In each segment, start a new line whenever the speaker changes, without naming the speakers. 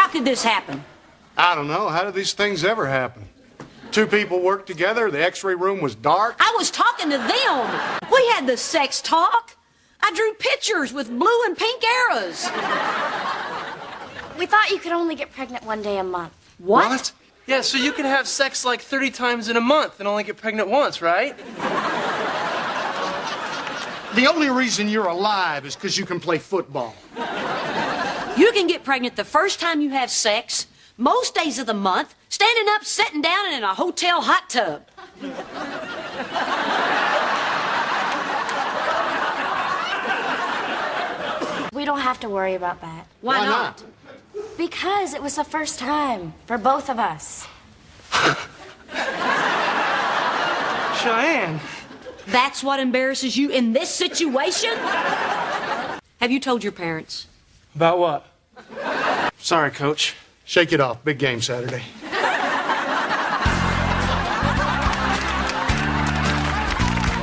How could this happen?
I don't know. How do these things ever happen? Two people worked together. The x-ray room was dark.
I was talking to them. We had the sex talk. I drew pictures with blue and pink arrows.
We thought you could only get pregnant one day a month.
What?
Yeah, so you can have sex like 30 times in a month and only get pregnant once, right?
The only reason you're alive is because you can play football.
You can get pregnant the first time you have sex, most days of the month, standing up, sitting down, and in a hotel hot tub.
We don't have to worry about that.
Why not?
Because it was the first time for both of us.
Cheyenne.
That's what embarrasses you in this situation? Have you told your parents?
About what? Sorry, Coach.
Shake it off. Big game Saturday.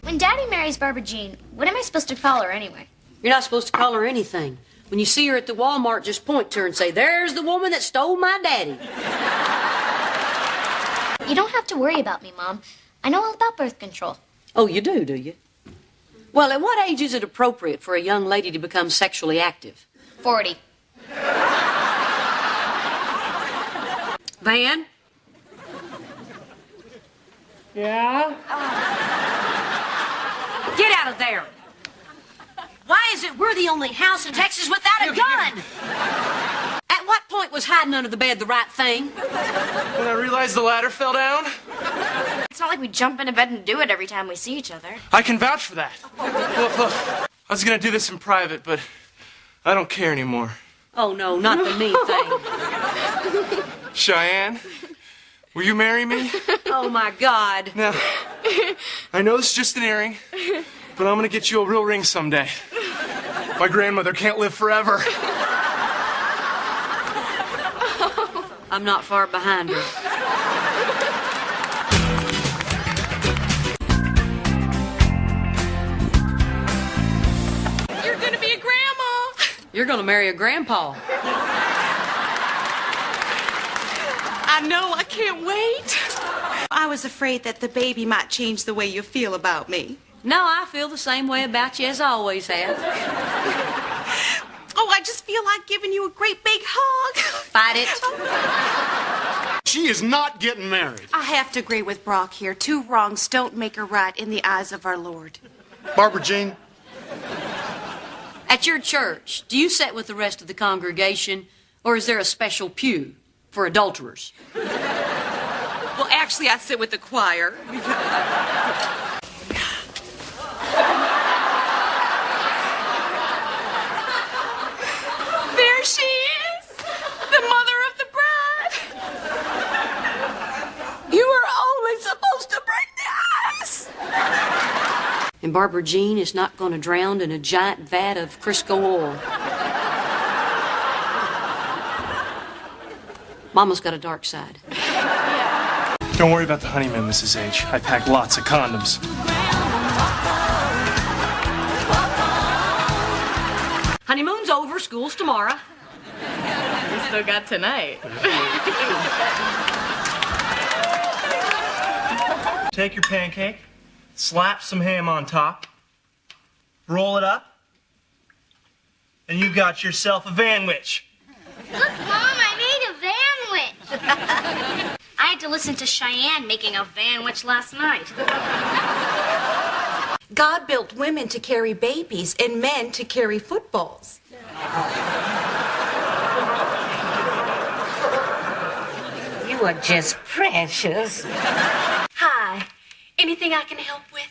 When Daddy marries Barbara Jean, what am I supposed to call her anyway?
You're not supposed to call her anything. When you see her at the Walmart, just point to her and say, "There's the woman that stole my daddy."
You don't have to worry about me, Mom. I know all about birth control.
Oh, you do you? Well, at what age is it appropriate for a young lady to become sexually active?
40.
Van?
Yeah?
Get out of there. Why is it we're the only house in Texas without a gun? At what point was hiding under the bed the right thing?
When I realized the ladder fell down?
It's not like we jump into bed and do it every time we see each other.
I can vouch for that. Look. I was gonna do this in private, but I don't care anymore.
Oh, no, not the me thing.
Cheyenne, will you marry me?
Oh, my God.
Now, I know this is just an earring, but I'm gonna get you a real ring someday. My grandmother can't live forever.
I'm not far behind her.
You're gonna be a grandma.
You're gonna marry a grandpa.
I know, I can't wait. I was afraid that the baby might change the way you feel about me.
No, I feel the same way about you as I always have.
Oh, I just feel like giving you a great big hug.
Fight it.
She is not getting married.
I have to agree with Brock here. Two wrongs don't make a right in the eyes of our Lord.
Barbara Jean,
At your church, do you sit with the rest of the congregation, or is there a special pew for adulterers?
Well, actually, I sit with the choir. There she is, the mother of the bride. You were only supposed to bring the ice.
And Barbara Jean is not going to drown in a giant vat of Crisco oil. Mama's got a dark side.
Don't worry about the honeymoon, Mrs. H. I packed lots of condoms.
Honeymoon's over, school's tomorrow.
We still got tonight.
Take your pancake, slap some ham on top, roll it up, and you got yourself a vanwich.
Look, Mom, I made a vanwich. I had to listen to Cheyenne making a vanwich last night.
God built women to carry babies and men to carry footballs.
You are just precious.
Hi. Anything I can help with?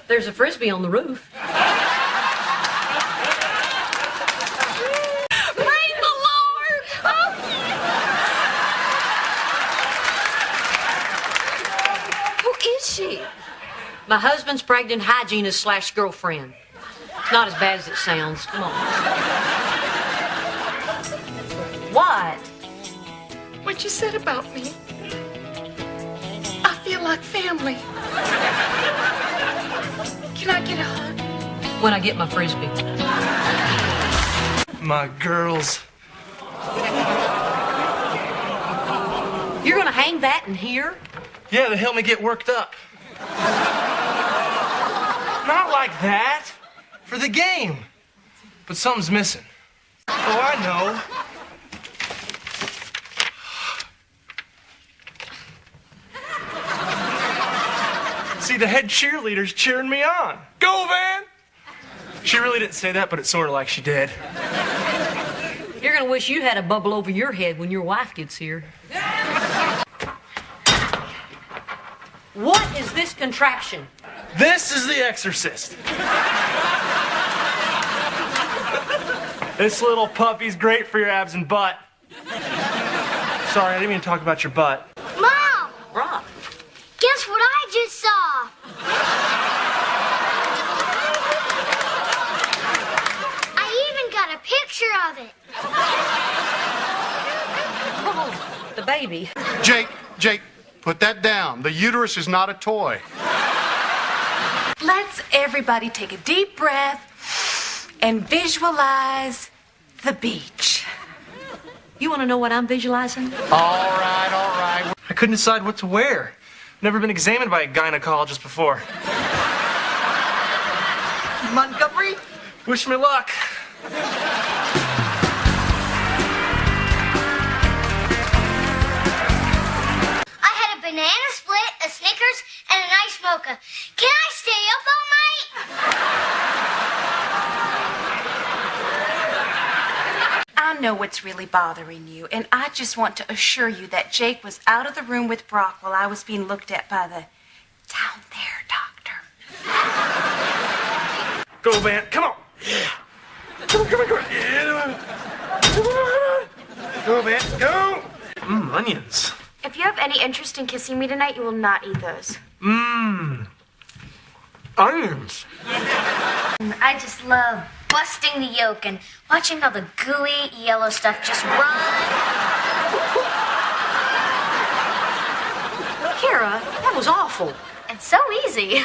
There's a frisbee on the roof.
Praise the Lord! Who is she?
My husband's pregnant hygienist / girlfriend. It's not as bad as it sounds. Come on. What?
What you said about me. I feel like family. Can I get a hug?
When I get my frisbee.
My girls.
You're gonna hang that in here?
Yeah, to help me get worked up. Not like that. For the game. But something's missing. Oh, I know. See, the head cheerleader's cheering me on. Go, Van! She really didn't say that, but it's sort of like she did.
You're gonna wish you had a bubble over your head when your wife gets here. What is this contraption?
This is The Exorcist. This little puppy's great for your abs and butt. Sorry, I didn't mean to talk about your butt.
Mom!
Rob.
Guess what I just saw? I even got a picture of it.
Oh, the baby.
Jake, put that down. The uterus is not a toy.
Let's everybody take a deep breath and visualize the beach.
You wanna know what I'm visualizing?
All right.
I couldn't decide what to wear. Never been examined by a gynecologist before. Montgomery, wish me luck.
I had a banana split, a Snickers, and an ice mocha. Can I stay up all night?
I know what's really bothering you, and I just want to assure you that Jake was out of the room with Brock while I was being looked at by the down there doctor.
Go, Van. Come on. Yeah. Come on. Yeah. Come on. Go, Van. Go. Onions.
If you have any interest in kissing me tonight, you will not eat those.
Onions.
I just love busting the yolk and watching all the gooey yellow stuff just run.
Kara, that was awful.
It's so easy.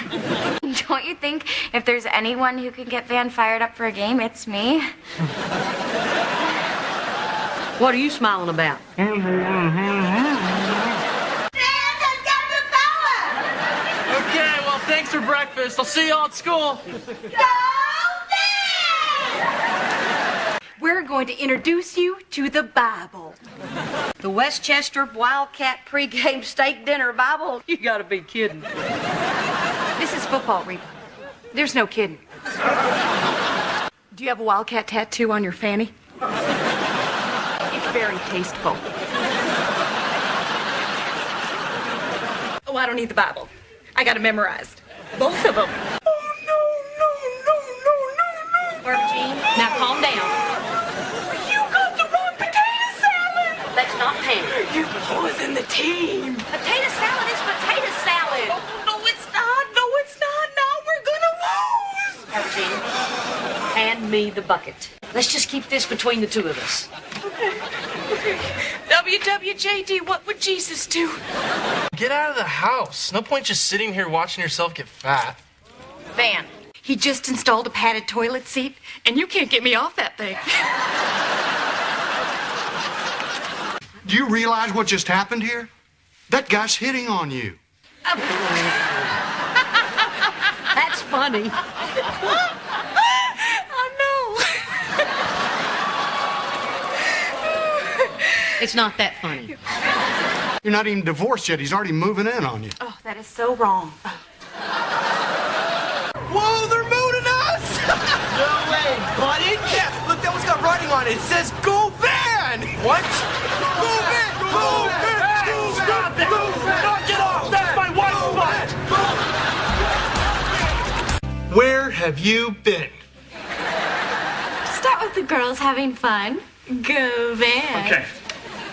Don't you think if there's anyone who can get Van fired up for a game, it's me?
What are you smiling about?
Okay, well, thanks for breakfast. I'll see y'all at school.
We're going to introduce you to the Bible.
The Westchester Wildcat pregame steak dinner Bible? You gotta be kidding.
This is football, Reba. There's no kidding. Do you have a Wildcat tattoo on your fanny? It's very tasteful. Oh, I don't need the Bible. I got it memorized. Both of them. Oh, no.
Jean, now calm down.
You got the wrong potato salad.
Let's not panic.
You're losing the team.
Potato salad is potato salad.
Oh, no, it's not. No, it's not. Now we're gonna lose.
Jean, hand me the bucket. Let's just keep this between the two of us.
Okay. WWJD, what would Jesus do?
Get out of the house. No point just sitting here watching yourself get fat.
Van, he just installed a padded toilet seat, and you can't get me off that thing.
Do you realize what just happened here? That guy's hitting on you.
That's funny.
I know.
It's not that funny.
You're not even divorced yet. He's already moving in on you.
Oh, that is so wrong.
Whoa, they're mooning us! No way, buddy! Yeah, look, that one's got writing on it. It says Go Van! What? Go Van! Go Van!
Stop that! Knock it off! That's my wife's spot! Where have you been?
Start with the girls having fun. Go Van.
Okay.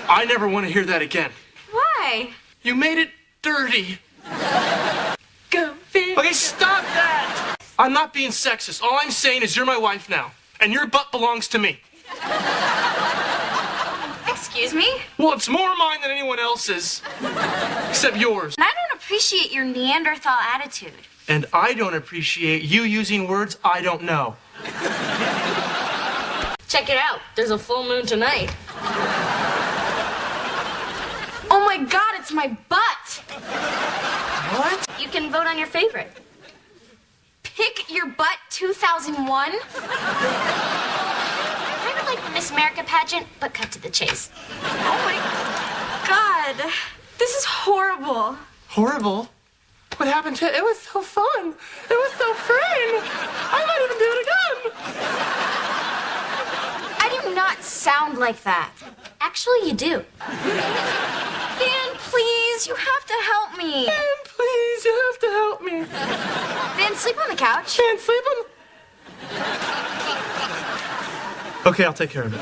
I never want to hear that again.
Why?
You made it dirty.
Go, Van.
Okay, stop that! I'm not being sexist. All I'm saying is you're my wife now, and your butt belongs to me.
Excuse me?
Well, it's more mine than anyone else's, except yours.
I don't appreciate your Neanderthal attitude.
And I don't appreciate you using words I don't know.
Check it out. There's a full moon tonight.
Oh my God, it's my butt!
What?
You can vote on your favorite.
Pick Your Butt 2001?
Kind of like the Miss America pageant, but cut to the chase.
Oh my God, this is horrible.
Horrible? What happened to it? It was so fun. It was so freeing. I might even do it again.
I do not sound like that.
Actually, you do.
Dan, please, you have to help me.
And please, you have to help me.
Dan, sleep on the couch.
Can't sleep on... Okay, I'll take care of it.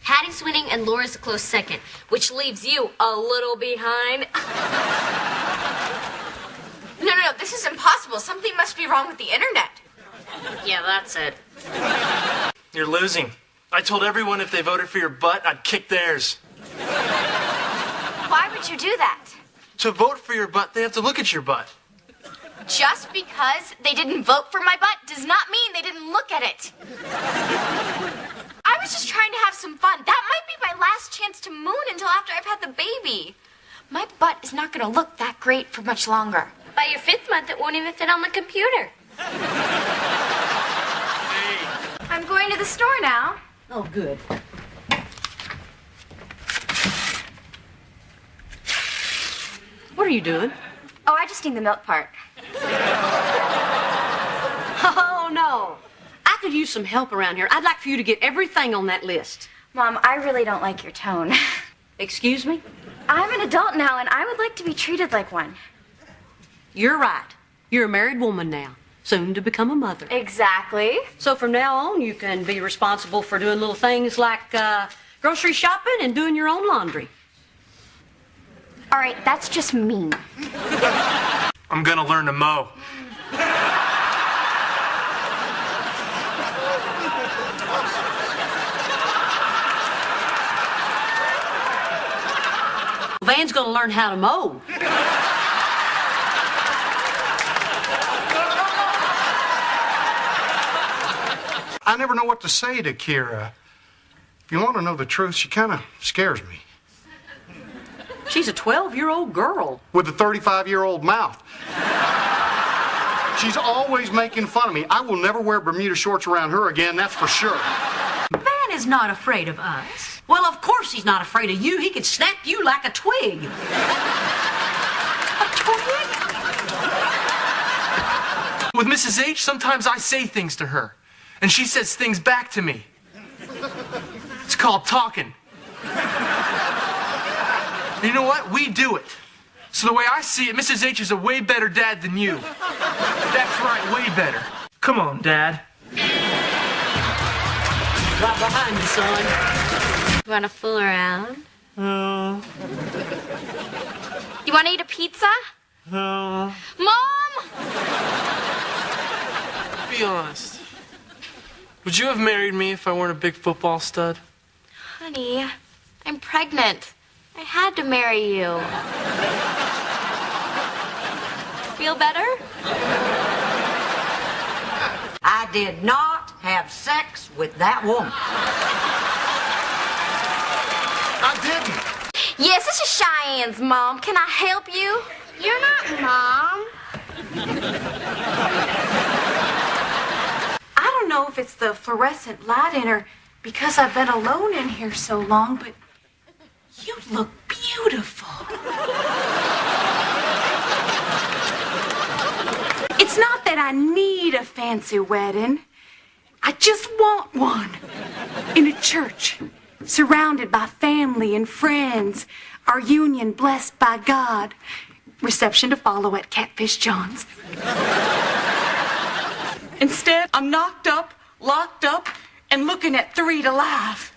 Hattie's winning and Laura's a close second, which leaves you a little behind.
No, this is impossible. Something must be wrong with the internet.
Yeah, that's it.
You're losing. I told everyone if they voted for your butt, I'd kick theirs.
Why would you do that?
To vote for your butt, they have to look at your butt.
Just because they didn't vote for my butt does not mean they didn't look at it. I was just trying to have some fun. That might be my last chance to moon until after I've had the baby. My butt is not going to look that great for much longer.
By your 5th month, it won't even fit on the computer.
I'm going to the store now.
Oh, good. What are you doing?
Oh, I just need the milk part.
Oh, no. I could use some help around here. I'd like for you to get everything on that list.
Mom, I really don't like your tone.
Excuse me?
I'm an adult now, and I would like to be treated like one.
You're right. You're a married woman now, soon to become a mother.
Exactly.
So from now on, you can be responsible for doing little things like grocery shopping and doing your own laundry.
All right, that's just mean.
I'm gonna learn to mow.
Van's gonna learn how to mow.
I never know what to say to Kira. If you want to know the truth, she kind of scares me.
She's a 12-year-old girl.
With a 35-year-old mouth. She's always making fun of me. I will never wear Bermuda shorts around her again, that's for sure.
Van is not afraid of us. Well, of course he's not afraid of you. He could snap you like a twig. A twig?
With Mrs. H, sometimes I say things to her, and she says things back to me. It's called talking. And you know what? We do it. So the way I see it, Mrs. H is a way better dad than you. That's right, way better. Come on, Dad.
Right behind you, son.
You want to fool around?
Oh,
You want to eat a pizza?
oh.
Mom!
Be honest. Would you have married me if I weren't a big football stud?
Honey, I'm pregnant. I had to marry you. Feel better?
I did not have sex with that woman.
I didn't.
Yes, this is Cheyenne's mom. Can I help you?
You're not Mom.
I don't know if it's the fluorescent light in her because I've been alone in here so long, but you look beautiful. It's not that I need a fancy wedding. I just want one. In a church, surrounded by family and friends, our union blessed by God. Reception to follow at Catfish John's. Instead, I'm knocked up, locked up, and looking at 3 to life.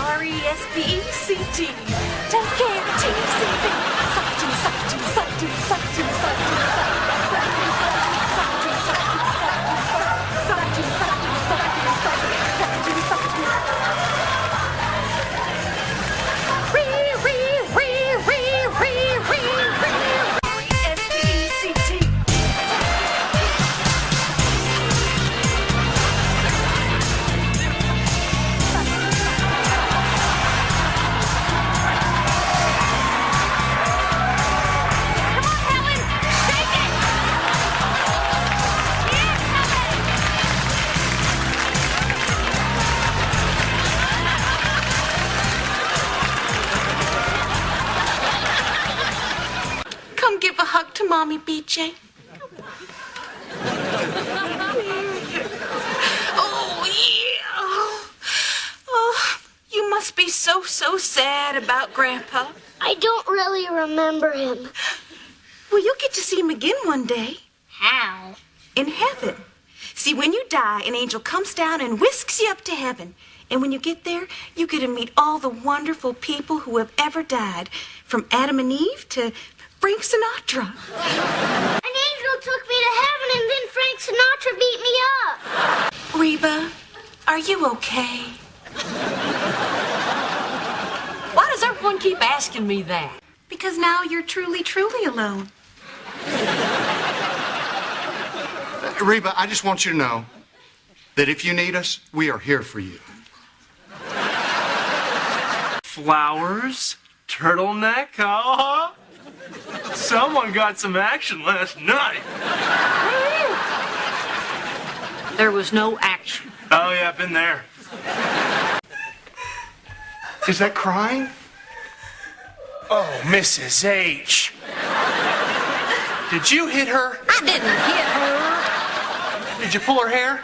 R-E-S-P-E-C-T. Take care of T-C-B. Suck to, suck to, suck to, suck to, suck to, suck to, suck to, suck to, suck to, suck to. Mommy, BJ? Oh, yeah. Oh, you must be so sad about Grandpa.
I don't really remember him.
Well, you'll get to see him again one day.
How?
In heaven. See, when you die, an angel comes down and whisks you up to heaven. And when you get there, you get to meet all the wonderful people who have ever died, from Adam and Eve to Frank Sinatra.
An angel took me to heaven and then Frank Sinatra beat me up.
Reba, are you okay?
Why does everyone keep asking me that?
Because now you're truly alone.
Reba, I just want you to know that if you need us, we are here for you.
Flowers, turtleneck, huh? Someone got some action last night.
There was no action.
Oh yeah, been there.
Is that crying?
Oh, Mrs. H. Did you hit her?
I didn't hit her.
Did you pull her hair?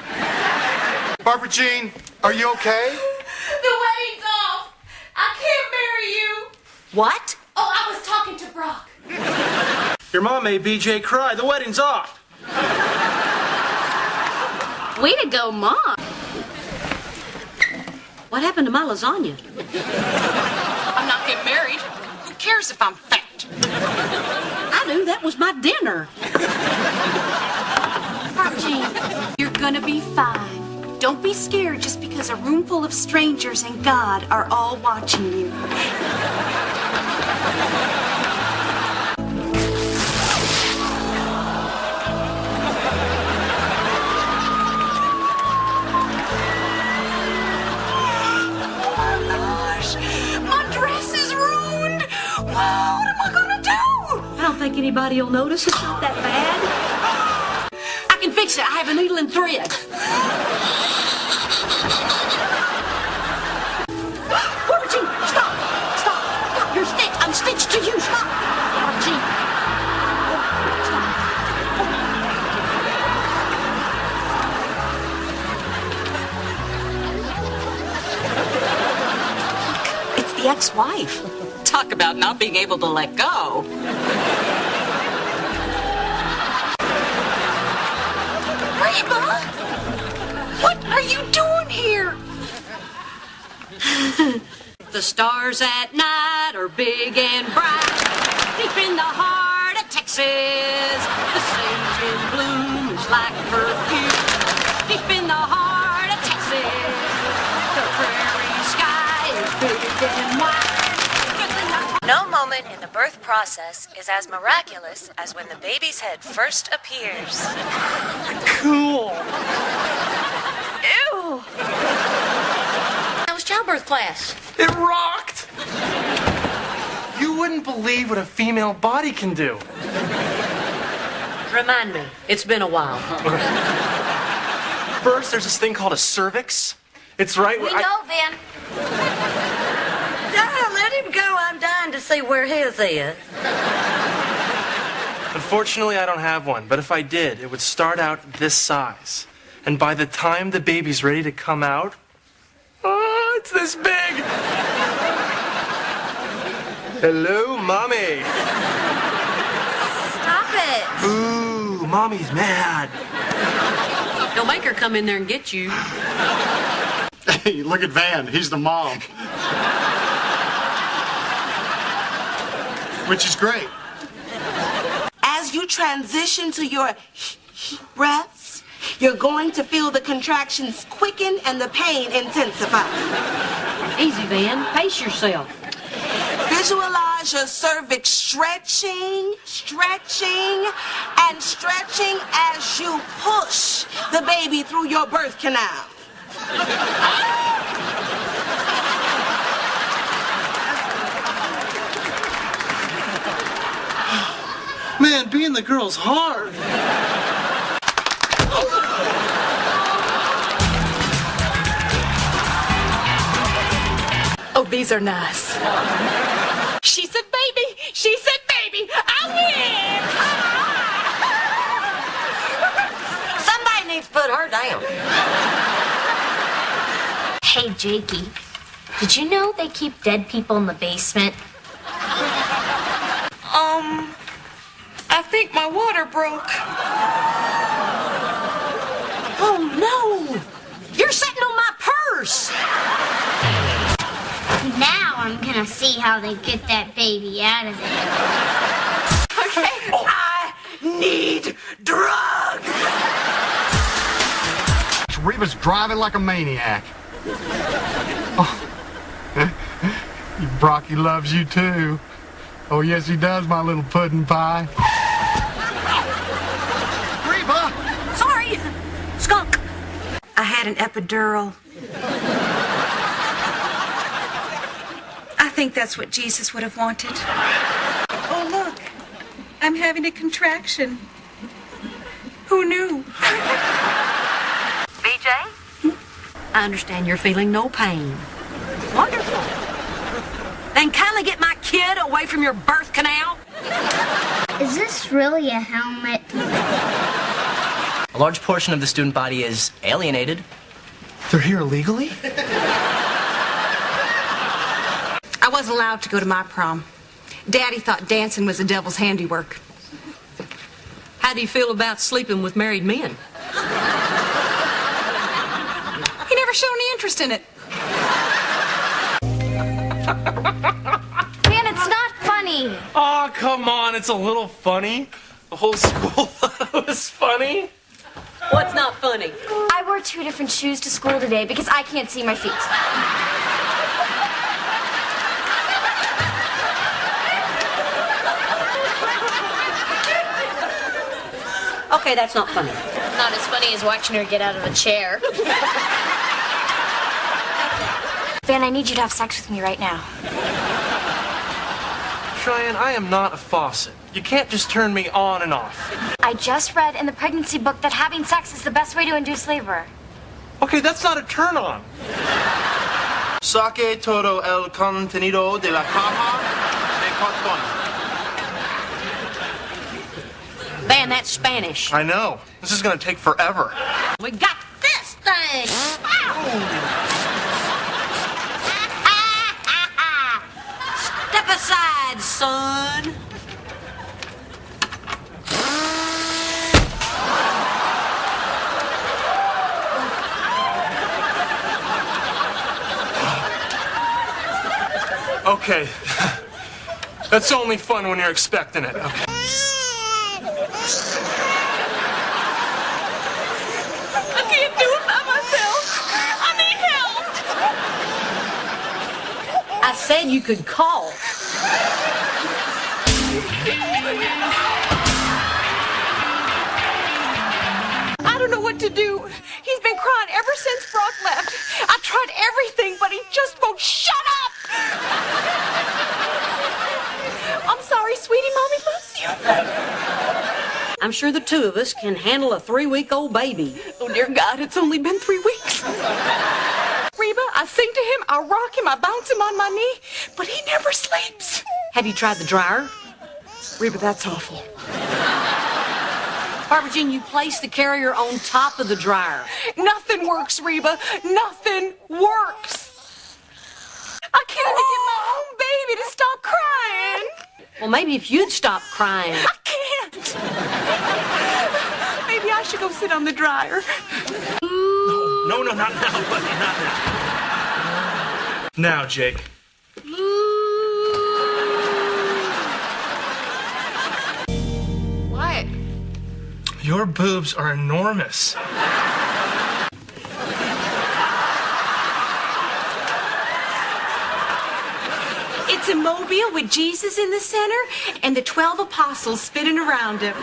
Barbara Jean, are you okay?
The wedding's off. I can't marry you.
What?
Oh, I was talking to Brock.
Your mom made BJ cry. The wedding's off.
Way to go, Mom.
What happened to my lasagna?
I'm not getting married. Who cares if I'm fat?
I knew that was my dinner.
Jean, you're gonna be fine. Don't be scared just because a room full of strangers and God are all watching you.
I don't think anybody will notice. It's not that bad. I can fix it. I have a needle and thread. Barbara, stop! Stop! You're stitched. I'm stitched to you. Stop! Barbara, stop. It's the ex-wife. Talk about not being able to let go.
Reba! What are you doing here?
The stars at night are big and bright. Deep in the heart of Texas, the sage in bloom is like perfume. Deep in the heart of Texas, the prairie sky is big and white.
No moment in the birth process is as miraculous as when the baby's head first appears.
Cool.
Ew!
How was childbirth class?
It rocked. You wouldn't believe what a female body can do.
Remind me. It's been a while.
First, there's this thing called a cervix. It's right where
We know, Van.
Let him go. I'm dying to see where his is.
Unfortunately, I don't have one, but if I did, it would start out this size. And by the time the baby's ready to come out, oh, it's this big. Hello, Mommy.
Stop it!
Ooh, Mommy's mad.
Don't make her come in there and get you.
Hey, look at Van. He's the mom. Which is great.
As you transition to your breaths, you're going to feel the contractions quicken and the pain intensify.
Easy, Van. Pace yourself.
Visualize your cervix stretching, and stretching as you push the baby through your birth canal.
Man, being the girl's hard.
Oh, these are nice. She said baby. I win.
her down.
Hey, Jakey, did you know they keep dead people in the basement?
I think my water broke.
Oh, no! You're sitting on my purse!
Now I'm gonna see how they get that baby out of there.
Okay. Oh. I need drugs!
Reba's driving like a maniac. Oh. Brocky loves you too. Oh, yes, he does, my little pudding pie. Reba!
Sorry! Skunk!
I had an epidural. I think that's what Jesus would have wanted. Oh, look. I'm having a contraction. Who knew?
BJ? I understand you're feeling no pain. Wonderful. Then kindly get my kid away from your birth canal.
Is this really a helmet?
A large portion of the student body is alienated.
They're here illegally?
I wasn't allowed to go to my prom. Daddy thought dancing was the devil's handiwork.
How do you feel about sleeping with married men?
He never showed any interest in it.
Man, it's not funny.
Oh, come on, it's a little funny. The whole school thought it was funny.
What's not funny?
I wore 2 different shoes to school today because I can't see my feet.
Okay, that's not funny.
Not as funny as watching her get out of a chair. Van, I need you to have sex with me right now.
Cheyenne, I am not a faucet. You can't just turn me on and off.
I just read in the pregnancy book that having sex is the best way to induce labor.
Okay, that's not a turn on. Saque todo el contenido de la caja de cartón.
Van, that's Spanish.
I know. This is gonna take forever.
We got this thing! Step aside, son.
Okay. That's only fun when you're expecting it, okay?
I can't do it by myself. I need help.
I said you could call.
I don't know what to do. He's been crying ever since Brock left. I tried everything, but he just won't shut up. I'm sorry, sweetie. Mommy loves you.
I'm sure the two of us can handle a 3-week-old baby.
Oh, dear God, it's only been 3 weeks. Reba, I sing to him, I rock him, I bounce him on my knee, but he never sleeps.
Have you tried the dryer?
Reba, that's awful.
Barbara Jean, you place the carrier on top of the dryer.
Nothing works, Reba. Nothing works. I can't get my own baby to stop crying.
Well, maybe if you'd stop crying.
I can't. Maybe I should go sit on the dryer.
No, not now, buddy, not now. Now, Jake.
What?
Your boobs are enormous.
It's a mobile with Jesus in the center and the 12 apostles spinning around him.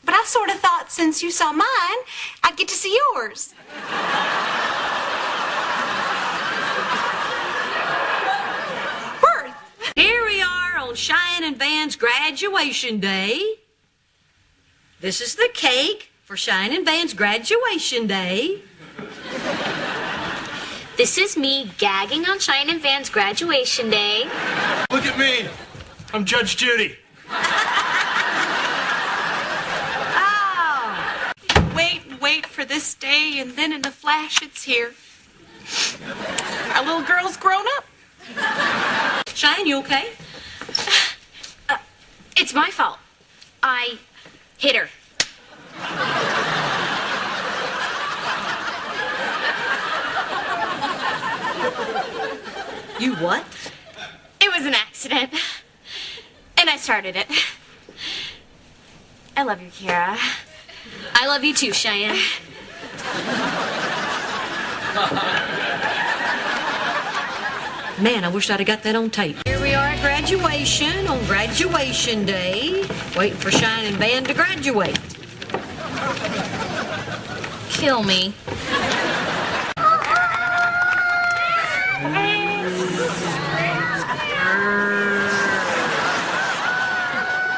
But I sort of thought since you saw mine, I'd get to see yours. Birth.
Here we are on Cheyenne and Van's graduation day. This is the cake for Cheyenne and Van's graduation day.
This is me gagging on Cheyenne and Van's graduation day.
Look at me. I'm Judge Judy.
Oh. Wait for this this day, and then in a flash it's here. Our little girl's grown up.
Cheyenne, you okay?
It's my fault. I hit her.
You what?
It was an accident. And I started it. I love you, Kira.
I love you too, Cheyenne. Man, I wish I'd have got that on tape. Here we are at graduation on graduation day, waiting for Cheyenne and Van to graduate.
Kill me.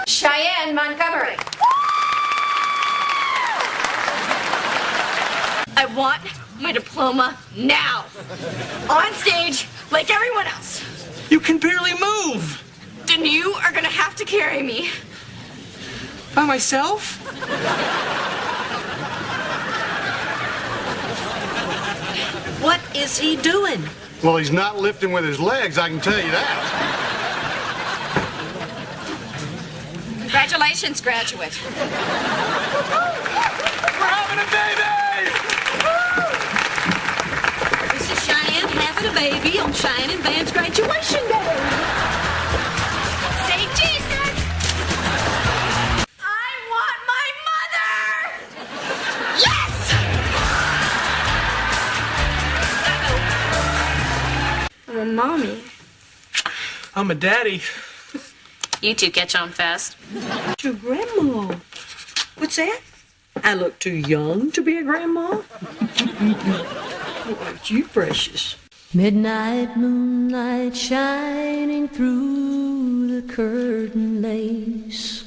Cheyenne Montgomery.
I want my diploma now. On stage, like everyone else.
You can barely move.
Then you are gonna have to carry me.
By myself?
What is he doing?
Well, he's not lifting with his legs, I can tell you that.
Congratulations, graduate.
We're having a baby!
This is Cheyenne having a baby on Cheyenne and Van's graduation day.
Say Jesus! I want my mother! Yes! I'm a mommy.
I'm a daddy.
You two catch on fast.
Your grandma. What's that? I look too young to be a grandma. Aren't you precious? Midnight moonlight shining through the curtain lace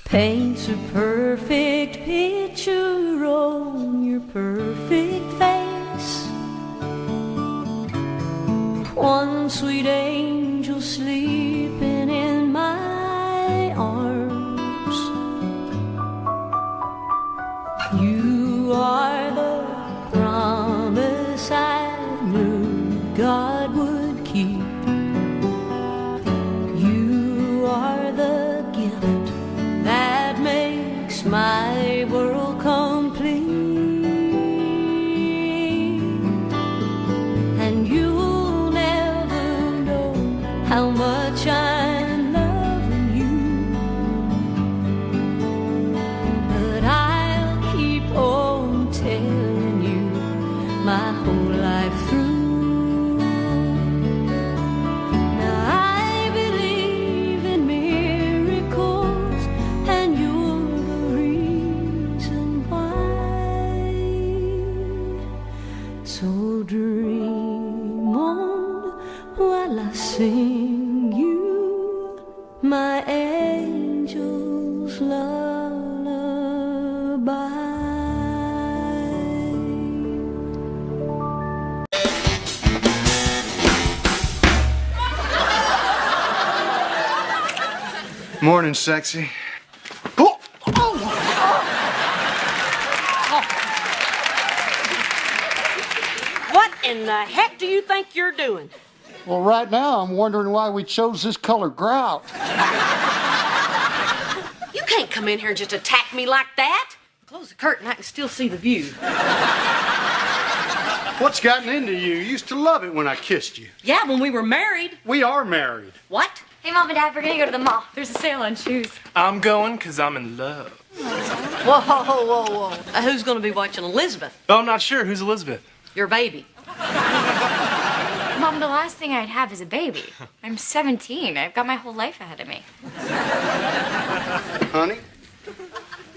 paints a perfect picture on your perfect face. One sweet angel sleeping in my arms. You are the promise I knew God would keep. You are the gift that makes my world complete. And you'll never know how much I'm loving you, but I'll keep on telling you my whole life through. Now I believe in miracles, and you're the reason why. So dream on while I sing you my angel's lullaby.
Morning, sexy.
What in the heck do you think you're doing?
Well, right now I'm wondering why we chose this color grout.
You can't come in here and just attack me like that. Close the curtain, I can still see the view.
What's gotten into you? You used to love it when I kissed you.
Yeah, when we were married.
We are married.
What?
Hey, Mom and Dad, we're gonna go to the mall. There's a sale on shoes.
I'm going because I'm in love.
Whoa, whoa, whoa, whoa. Who's going to be watching Elizabeth?
Oh, I'm not sure. Who's Elizabeth?
Your baby.
Mom, the last thing I'd have is a baby. I'm 17. I've got my whole life ahead of me.
Honey?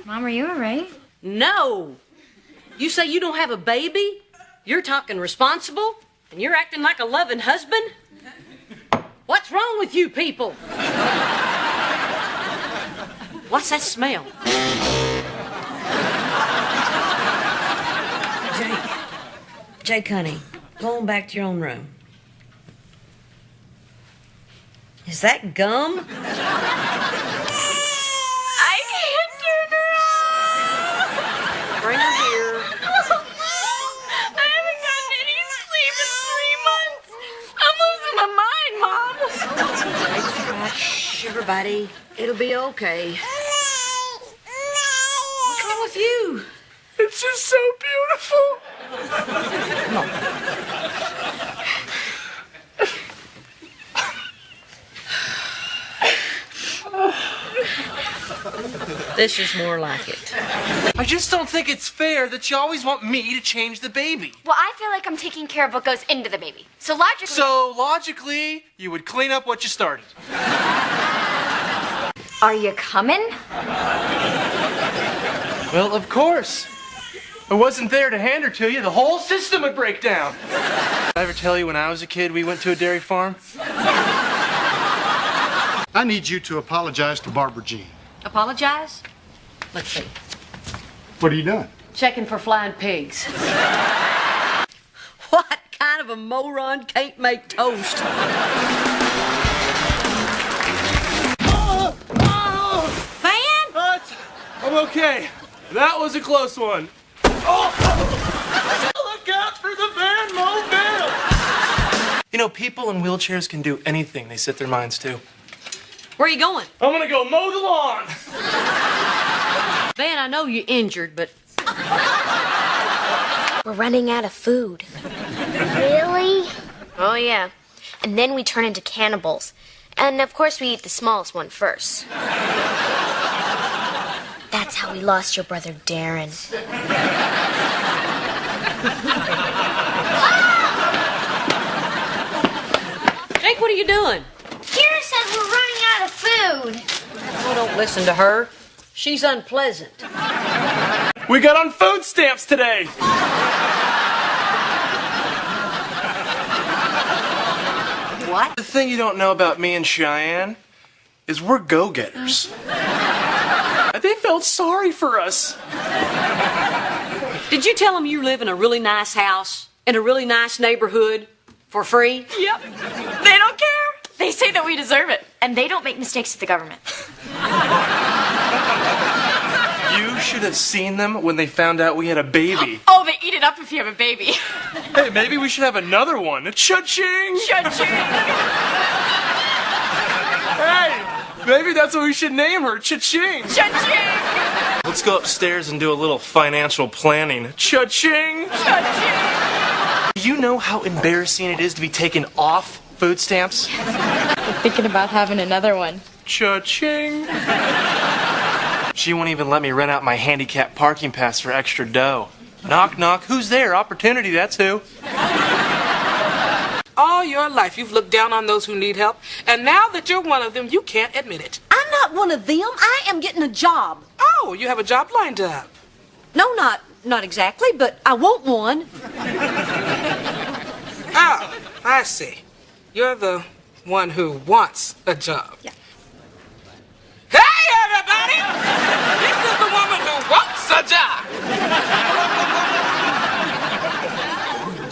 Mom, are you all right?
No. You say you don't have a baby? You're talking responsible? And you're acting like a loving husband? What's wrong with you people? What's that smell? Jake, honey, go on back to your own room. Is that gum?
I can't turn around.
Bring her here.
I haven't gotten any sleep in 3 months. I'm losing my mind, Mom.
Shh, everybody. It'll be okay. What's wrong with you?
It's just so beautiful.
This is more like it.
I just don't think it's fair that you always want me to change the baby.
Well, I feel like I'm taking care of what goes into the baby. So logically,
You would clean up what you started.
are you coming?
Well, of course. If I wasn't there to hand her to you, the whole system would break down. Did I ever tell you when I was a kid we went to a dairy farm?
I need you to apologize to Barbara Jean.
Apologize? Let's see.
What are you doing?
Checking for flying pigs. What kind of a moron can't make toast? Van?
I'm okay. That was a close one. Look out for the van mobile! You know, people in wheelchairs can do anything they set their minds to.
Where are you going?
I'm gonna go mow the lawn.
Van, I know you're injured, but
We're running out of food. Really? Oh, yeah. And then we turn into cannibals. And of course, we eat the smallest one first. That's how we lost your brother, Darren.
Jake, what are you doing?
Kira says we're running out of food.
Oh, don't listen to her. She's unpleasant.
We got on food stamps today.
What?
The thing you don't know about me and Cheyenne is we're go-getters. They felt sorry for us.
Did you tell them you live in a really nice house, in a really nice neighborhood, for free?
Yep. They don't care. They say that we deserve it.
And they don't make mistakes at the government.
You should have seen them when they found out we had a baby.
Oh, they eat it up if you have a baby.
Hey, maybe we should have another one. Cha-ching!
Cha-ching.
Hey, maybe that's what we should name her. Cha-ching!
Cha-ching.
Let's go upstairs and do a little financial planning. Cha-ching!
Cha-ching.
Do you know how embarrassing it is to be taken off food stamps?
Thinking about having another one.
Cha-ching! She won't even let me rent out my handicap parking pass for extra dough. Knock, knock. Who's there? Opportunity, that's who.
All your life you've looked down on those who need help, and now that you're one of them, you can't admit it.
I'm not one of them. I am getting a job.
Oh, you have a job lined up.
No, not exactly, but I want one.
Oh, I see. You're the one who wants a job.
Yeah.
Hey, everybody! This is the woman who wants a job.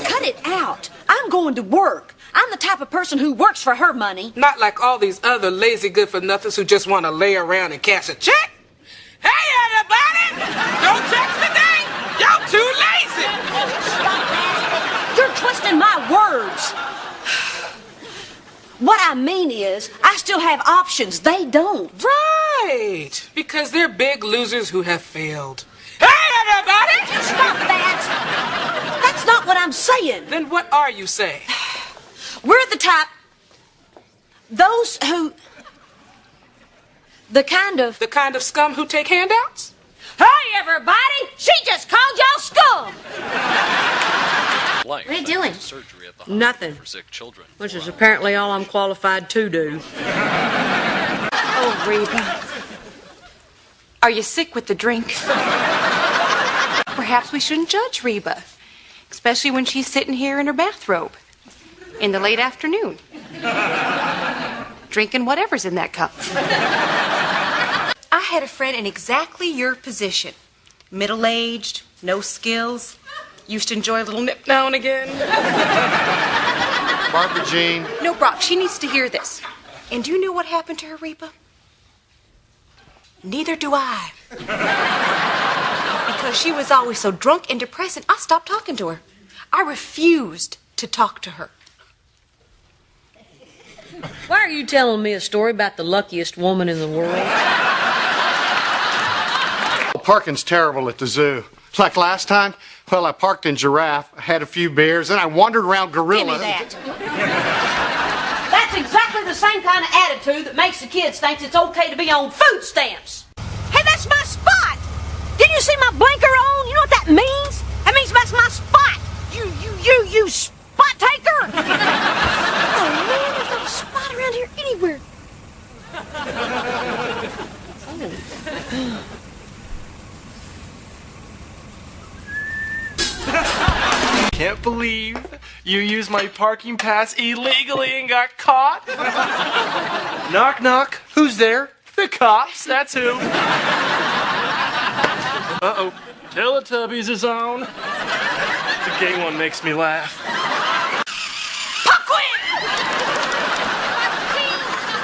Cut it out. I'm going to work. I'm the type of person who works for her money.
Not like all these other lazy good-for-nothings who just want to lay around and cash a check. Hey, everybody! No checks today! Y'all too lazy!
You're twisting my words. What I mean is, I still have options. They don't.
Right! Because they're big losers who have failed. Hey, everybody!
Stop that! That's not what I'm saying.
Then what are you saying?
We're the type... Those who... The kind of
scum who take handouts?
Hey, everybody! She just called y'all scum!
What are you doing?
Nothing. Which is apparently all I'm qualified to do.
Oh, Reba. Are you sick with the drink? Perhaps we shouldn't judge Reba, especially when she's sitting here in her bathrobe in the late afternoon, drinking whatever's in that cup. I had a friend in exactly your position. Middle-aged, no skills, used to enjoy a little nip now and again.
Barbara Jean.
No, Brock, she needs to hear this. And do you know what happened to her, Reba? Neither do I. Because she was always so drunk and depressing, I stopped talking to her. I refused to talk to her.
Why are you telling me a story about the luckiest woman in the world?
Parking's terrible at the zoo. It's like last time, well, I parked in Giraffe, I had a few beers, and I wandered around Gorilla.
Give me that. That's exactly the same kind of attitude that makes the kids think it's okay to be on food stamps. Hey, that's my spot! Did you see my blinker on? You know what that means? That means that's my spot! You spot taker! Oh, man, there's not a spot around here anywhere.
Can't believe you used my parking pass illegally and got caught. Knock, knock. Who's there? The cops, that's who. Uh-oh. Teletubbies is on. The gay one makes me laugh.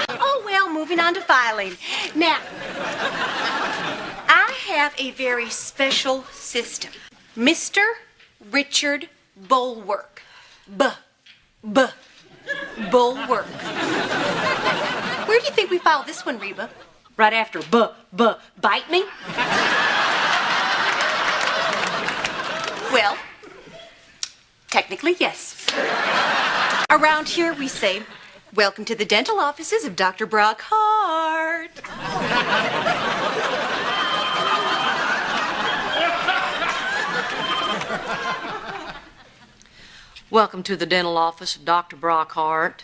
Oh, well, moving on to filing. Now, I have a very special system. Mr. Richard Bulwark. Bulwark. Where do you think we filed this one, Reba?
Right after bite me?
Well, technically, yes. Around here, we say, welcome to the dental offices of Dr. Brockhart.
Welcome to the dental office of Dr. Brockhart.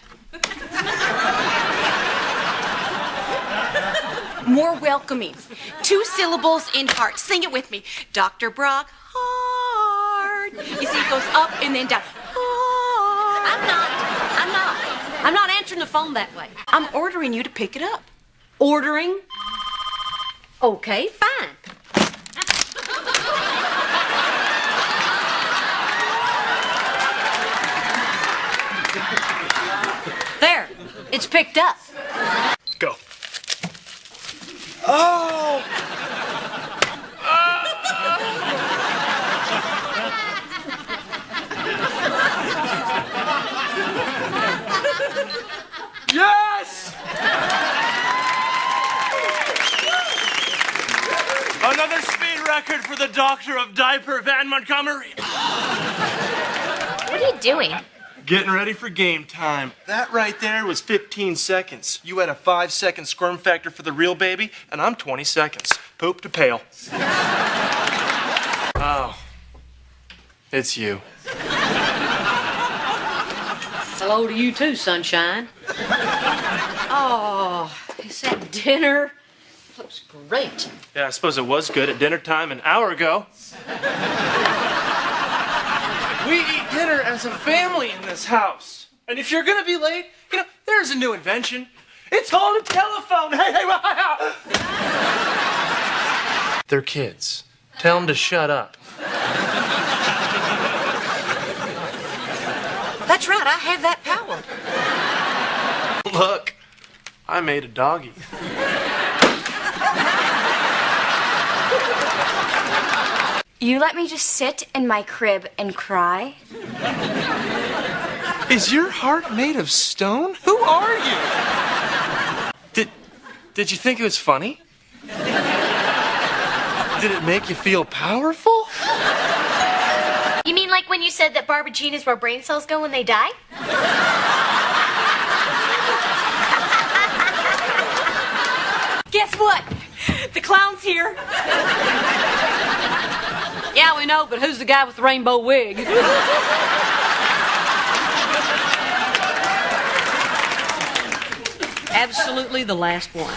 More welcoming. 2 syllables in heart. Sing it with me. Dr. Brockhart. You see, it goes up and then down.
I'm not answering the phone that way.
I'm ordering you to pick it up.
Ordering? Okay, fine. There, it's picked up.
Go. Oh! Yes! Another speed record for the doctor of diaper, Van Montgomery.
What are you doing?
Getting ready for game time. That right there was 15 seconds. You had a 5-second squirm factor for the real baby, and I'm 20 seconds. Poop to pail. Oh. It's you.
Hello to you too, sunshine. Oh, is that dinner? Looks great.
Yeah, I suppose it was good at dinner time an hour ago. We eat dinner as a family in this house. And if you're gonna be late, you know, there's a new invention. It's called a telephone. Hey, they're kids. Tell them to shut up.
That's right, I have that power.
Look, I made a doggy.
You let me just sit in my crib and cry?
Is your heart made of stone? Who are you? Did you think it was funny? Did it make you feel powerful?
You mean like when you said that Barbagine is where brain cells go when they die?
Guess what? The clown's here.
Yeah, we know, but who's the guy with the rainbow wig? Absolutely the last one.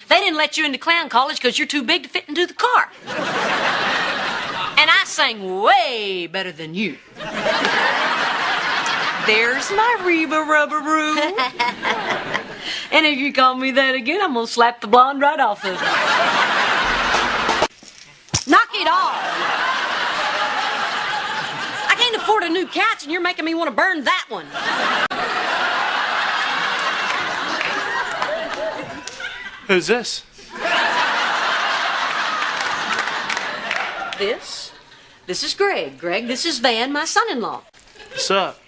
They didn't let you into clown college because you're too big to fit into the car. And I sang way better than you.
There's my Reba rubberoo.
And if you call me that again, I'm gonna slap the blonde right off of it. Knock it off! I can't afford a new couch and you're making me want to burn that one.
Who's this?
this? This is Greg. Greg, this is Van, my son-in-law.
What's up?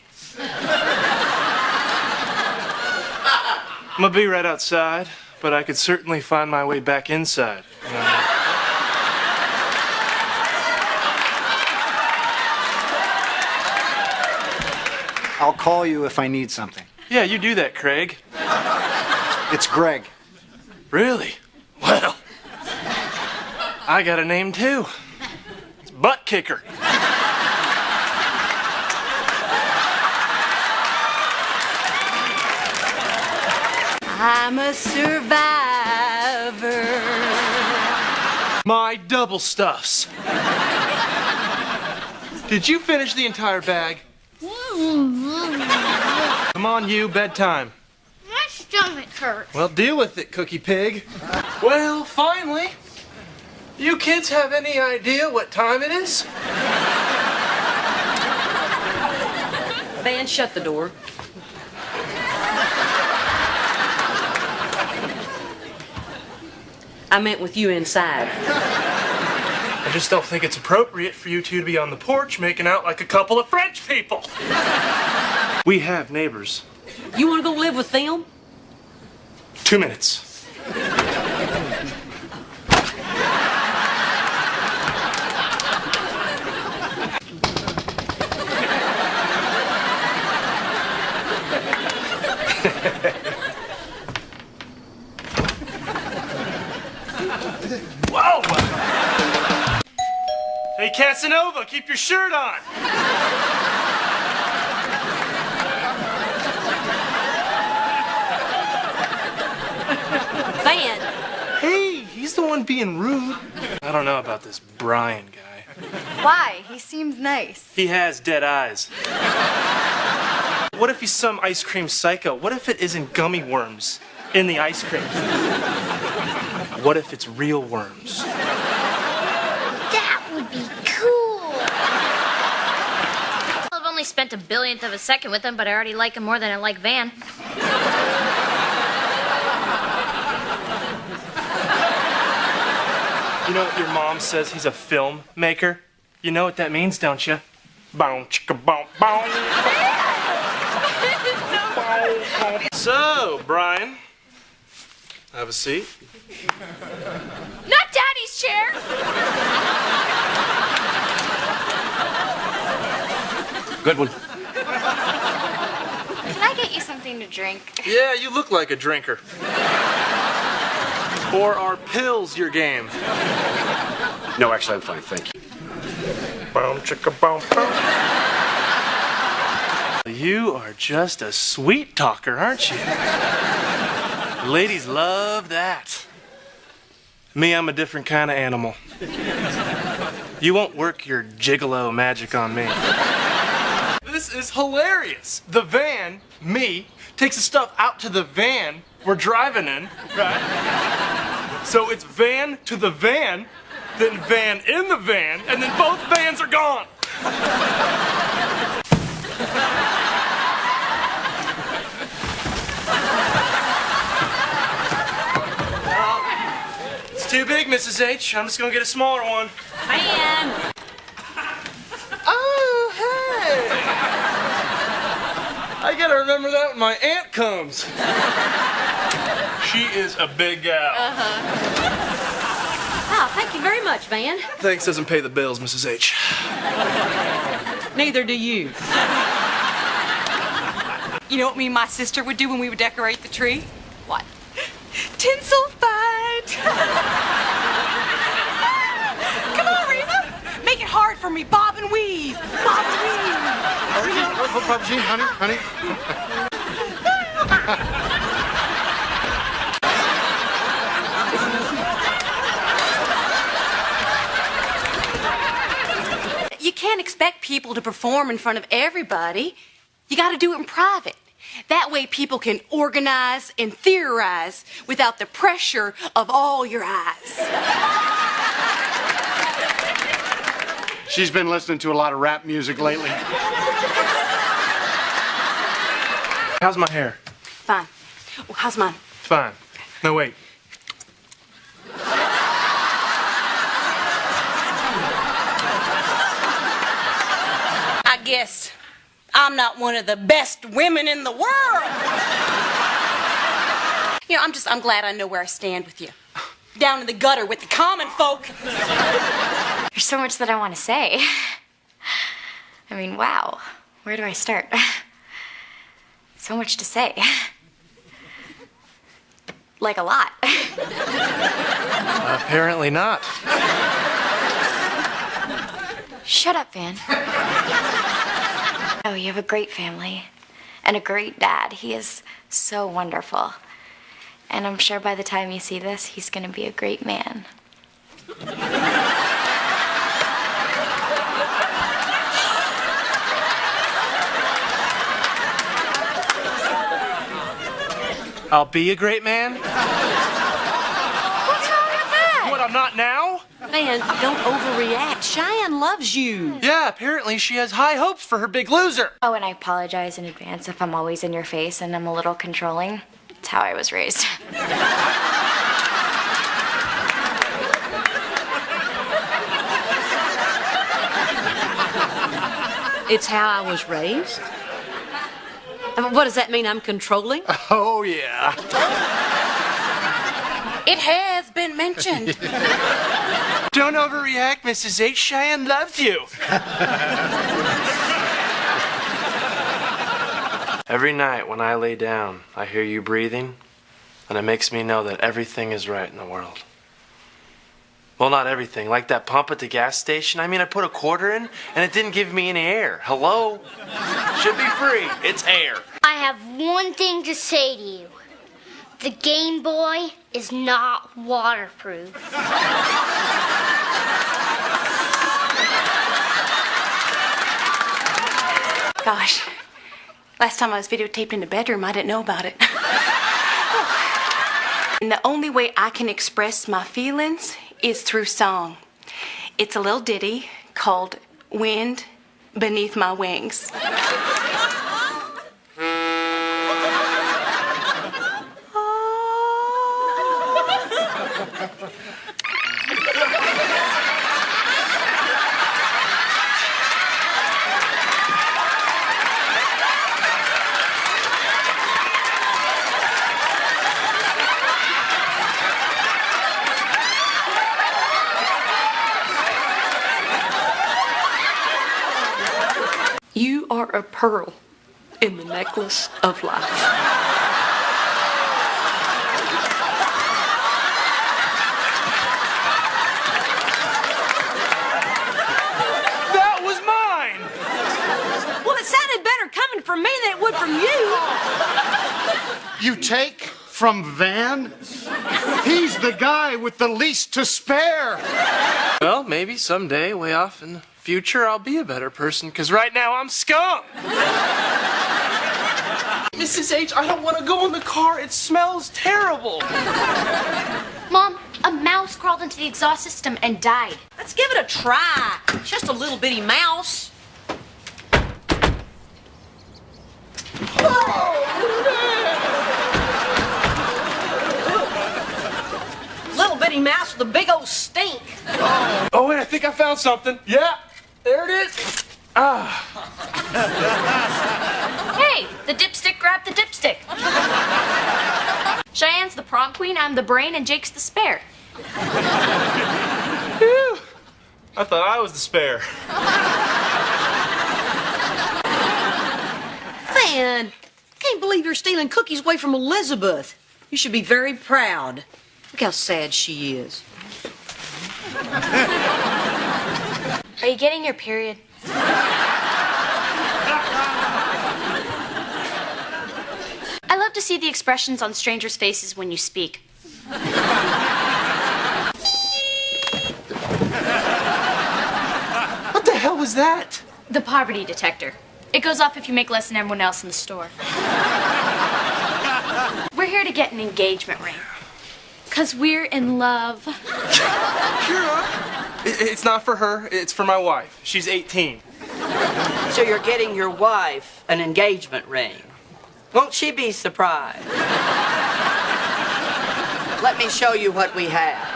I'm gonna be right outside, but I could certainly find my way back inside.
I'll call you if I need something.
Yeah, you do that, Craig.
It's Greg.
Really? Well, I got a name too. It's Butt Kicker.
I'm a survivor.
My double stuffs. Did you finish the entire bag? Come on, you, bedtime.
My stomach hurts.
Well, deal with it, Cookie Pig. Well, finally. You kids have any idea what time it is?
Van, shut the door. I meant with you inside.
I just don't think it's appropriate for you two to be on the porch making out like a couple of French people. We have neighbors.
You want to go live with them?
2 minutes. Whoa! Hey, Casanova, keep your shirt on.
Van.
Hey, he's the one being rude. I don't know about this Brian guy.
Why? He seems nice.
He has dead eyes. What if he's some ice cream psycho? What if it isn't gummy worms in the ice cream? What if it's real worms?
That would be cool. I've only spent a billionth of a second with him, but I already like him more than I like Van.
You know what your mom says he's a film maker? You know what that means, don't you? Bow, chicka, bow, bow. So, Brian, have a seat.
Not Daddy's chair.
Good one.
Can I get you something to drink?
Yeah, you look like a drinker. Or are pills your game?
No, actually, I'm fine, thank you.
Boom, chicka, boom, boom. You are just a sweet talker, aren't you? Ladies love that. Me, I'm a different kind of animal. You won't work your gigolo magic on me. This is hilarious. The van, me, takes the stuff out to the van we're driving in, right? So it's van to the van, then van in the van, and then both vans are gone. It's too big, Mrs. H. I'm just gonna get a smaller one.
Van.
Oh, hey! I gotta remember that when my aunt comes. She is a big gal.
Oh, thank you very much, Van.
Thanks doesn't pay the bills, Mrs. H.
Neither do you.
You know what me and my sister would do when we would decorate the tree? What? Tinsel fight! Come on, Reba! Make it hard for me. Bob and weave. Bob and weave.
Papa Jean, honey.
You can't expect people to perform in front of everybody. You got to do it in private. That way people can organize and theorize without the pressure of all your eyes.
She's been listening to a lot of rap music lately.
How's my hair?
Fine. Well, how's mine?
Fine. No, wait.
guess I'm not one of the best women in the world. You know, I'm glad I know where I stand with you. Down in the gutter with the common folk.
There's so much that I want to say. I mean, wow. Where do I start? So much to say. Like a lot.
Apparently not.
Shut up, Van. Oh, you have a great family. And a great dad. He is so wonderful. And I'm sure by the time you see this, he's going to be a great man.
I'll be a great man?
What's wrong with that?
What, I'm not now?
Man, don't overreact. Cheyenne loves you.
Yeah, apparently she has high hopes for her big loser.
Oh, and I apologize in advance if I'm always in your face and I'm a little controlling. It's how I was raised.
It's how I was raised? What does that mean? I'm controlling?
Oh, yeah.
It has been mentioned.
Don't overreact, Mrs. H. Cheyenne loves you. Every night when I lay down, I hear you breathing, and it makes me know that everything is right in the world. Well, not everything. Like that pump at the gas station. I mean, I put a quarter in, and it didn't give me any air. Hello? Should be free. It's air.
I have one thing to say to you. The Game Boy is not waterproof.
Gosh, last time I was videotaped in the bedroom, I didn't know about it. And the only way I can express my feelings is through song. It's a little ditty called Wind Beneath My Wings.
You are a pearl in the necklace of life.
That was mine!
Well, it sounded better coming from me than it would from you.
You take from Van? He's the guy with the least to spare.
Well, maybe someday, way off in the future, I'll be a better person, because right now I'm scum! Mrs. H, I don't want to go in the car. It smells terrible.
Mom, a mouse crawled into the exhaust system and died.
Let's give it a try. It's just a little bitty mouse. Little bitty mouse with a big old stink.
Oh, wait, I think I found something. Yeah, there it is. Ah.
Hey, the dipstick grabbed the dipstick. Cheyenne's the prom queen, I'm the brain, and Jake's the spare.
Phew. I thought I was the spare.
Van, can't believe you're stealing cookies away from Elizabeth. You should be very proud. Look how sad she is.
Are you getting your period? I love to see the expressions on strangers' faces when you speak.
What the hell was that?
The poverty detector. It goes off if you make less than everyone else in the store. We're here to get an engagement ring. 'Cause we're in love.
Kira, it's not for her. It's for my wife. She's 18.
So you're getting your wife an engagement ring. Won't she be surprised? Let me show you what we have.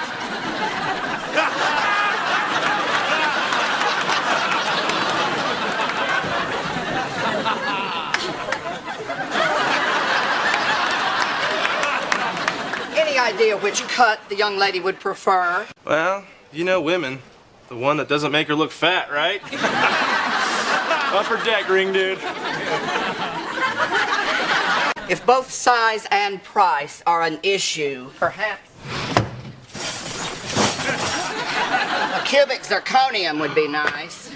idea which cut the young lady would prefer?
Well, you know women. The one that doesn't make her look fat, right? Upper deck, ring dude.
If both size and price are an issue, perhaps a cubic zirconium would be nice.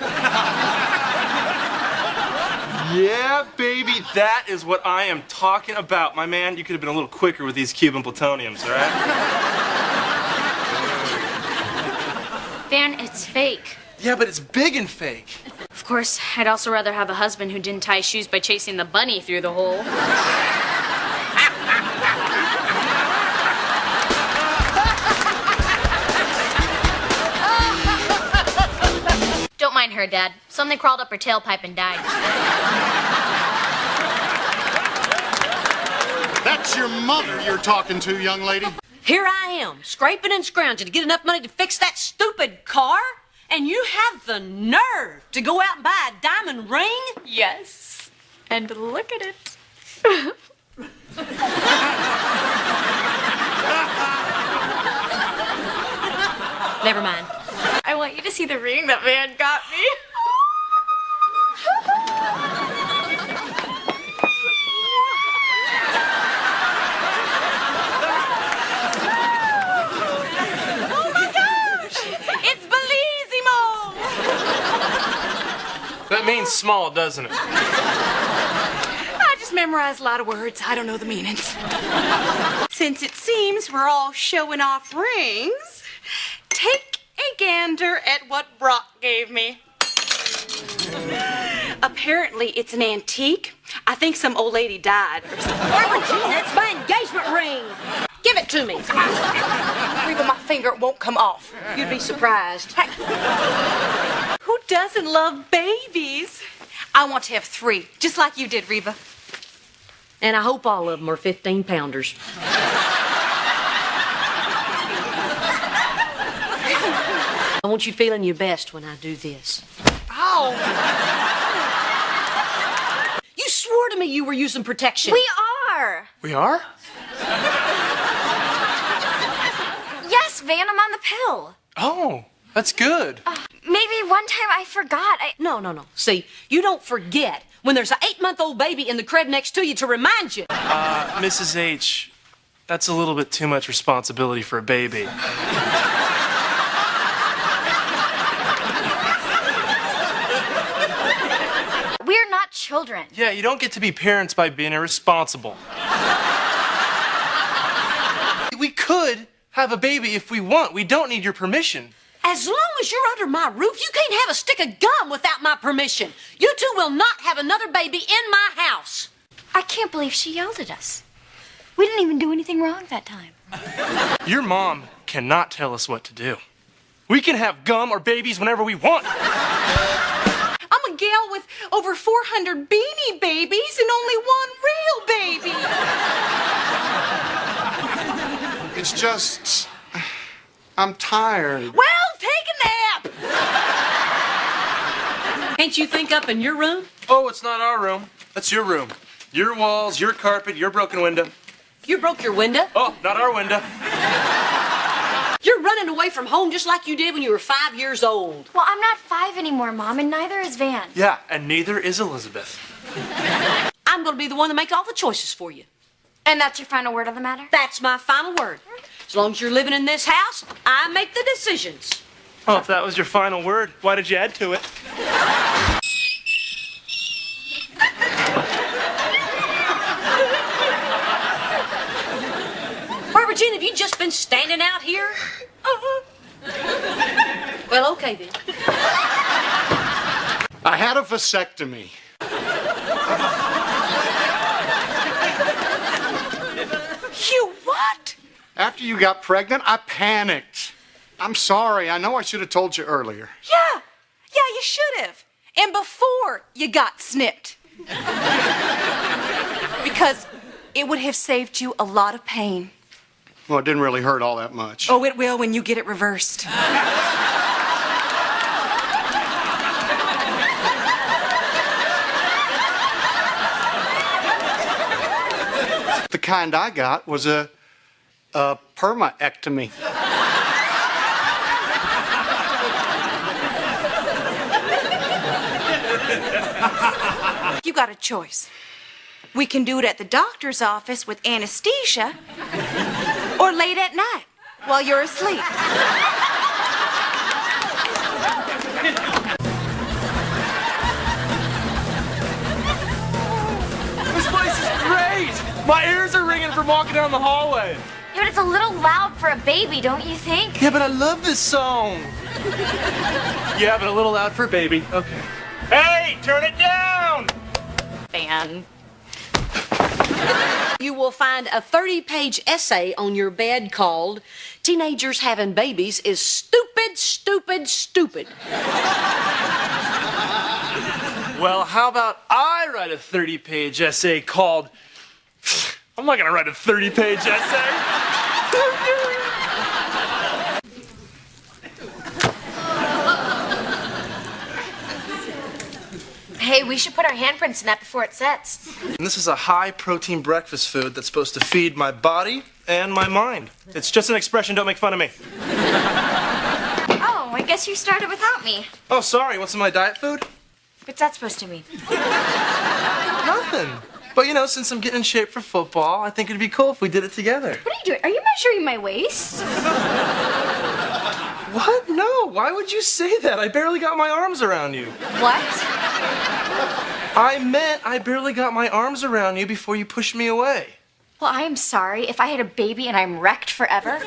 Yeah, baby, that is what I am talking about. My man, you could have been a little quicker with these Cuban plutoniums, all right?
Van, it's fake.
Yeah, but it's big and fake.
Of course, I'd also rather have a husband who didn't tie his shoes by chasing the bunny through the hole. Don't mind her, Dad. Something crawled up her tailpipe and died.
That's your mother you're talking to, young lady.
Here I am, scraping and scrounging to get enough money to fix that stupid car, and you have the nerve to go out and buy a diamond ring?
Yes. And look at it.
Never mind.
I want you to see the ring that Van got me.
Oh my gosh! It's bellissimo!
That means small, doesn't it?
I just memorized a lot of words. I don't know the meanings. Since it seems we're all showing off rings, take a gander at what Brock gave me. Apparently, it's an antique. I think some old lady died.
Barbara Jean, that's my engagement ring. Give it to me.
Reba, my finger won't come off.
You'd be surprised.
Who doesn't love babies? I want to have 3, just like you did, Reba.
And I hope all of them are 15-pounders. I want you feeling your best when I do this.
Ow!
You swore to me you were using protection.
We are.
We are?
Yes, Van, I'm on the pill.
Oh, that's good.
Maybe one time I forgot.
No. See, you don't forget when there's an 8-month-old baby in the crib next to you to remind you.
Mrs. H, that's a little bit too much responsibility for a baby.
We're not children.
Yeah, you don't get to be parents by being irresponsible. We could have a baby if we want. We don't need your permission.
As long as you're under my roof, you can't have a stick of gum without my permission. You two will not have another baby in my house.
I can't believe she yelled at us. We didn't even do anything wrong that time.
Your mom cannot tell us what to do. We can have gum or babies whenever we want.
I'm a gal with over 400 beanie babies and only one real baby.
It's just, I'm tired.
Well, take a nap.
Can't you think up in your room?
Oh, it's not our room. That's your room. Your walls, your carpet, your broken window.
You broke your window.
Oh, not our window.
You're running away from home just like you did when you were 5 years old.
Well, I'm not 5 anymore, Mom, and neither is Van.
Yeah, and neither is Elizabeth.
I'm going to be the one to make all the choices for you.
And that's your final word on the matter?
That's my final word. As long as you're living in this house, I make the decisions.
Well, if that was your final word, why did you add to it?
Barbara Jean, have you just been standing out here? Well, okay then.
I had a vasectomy.
You what?
After you got pregnant, I panicked. I'm sorry. I know I should have told you earlier.
Yeah, you should have. And before you got snipped. Because it would have saved you a lot of pain.
Well, it didn't really hurt all that much.
Oh, it will when you get it reversed.
The kind I got was a perma-ectomy.
You got a choice. We can do it at the doctor's office with anesthesia, or late at night while you're asleep.
This place is great! My ears are ringing from walking down the hallway.
Yeah, but it's a little loud for a baby, don't you think?
Yeah, but I love this song. Yeah, but a little loud for a baby. Okay. Hey, turn it down!
Fan. You will find a 30-page essay on your bed called Teenagers Having Babies is Stupid, Stupid, Stupid.
Well, how about I write a 30-page essay called... I'm not gonna write a 30-page essay.
Hey, we should put our handprints in that before it sets.
And this is a high-protein breakfast food that's supposed to feed my body and my mind. It's just an expression, don't make fun of me.
Oh, I guess you started without me.
Oh, sorry, what's in my diet food?
What's that supposed to mean?
Nothing. But you know, since I'm getting in shape for football, I think it'd be cool if we did it together.
What are you doing? Are you measuring my waist?
What? No, why would you say that? I barely got my arms around you.
What?
I meant I barely got my arms around you before you pushed me away.
Well, I am sorry if I had a baby and I'm wrecked forever.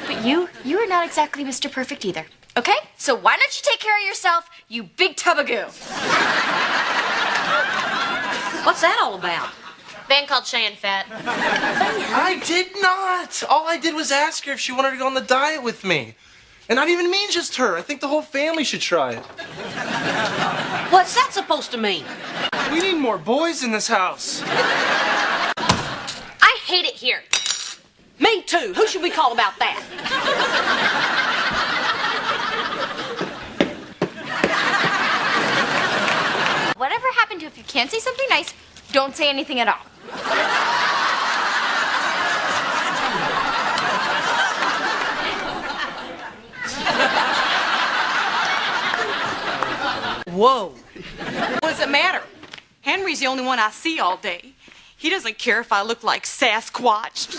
But you are not exactly Mr. Perfect either. Okay? So why don't you take care of yourself, you big tub of goo?
What's that all about?
Van called Cheyenne fat.
I did not. All I did was ask her if she wanted to go on the diet with me. And I didn't even mean just her. I think the whole family should try it.
What's that supposed to mean?
We need more boys in this house.
I hate it here.
Me too. Who should we call about that?
Whatever happened to if you can't say something nice, don't say anything at all.
Whoa. What does it matter? Henry's the only one I see all day. He doesn't care if I look like Sasquatch.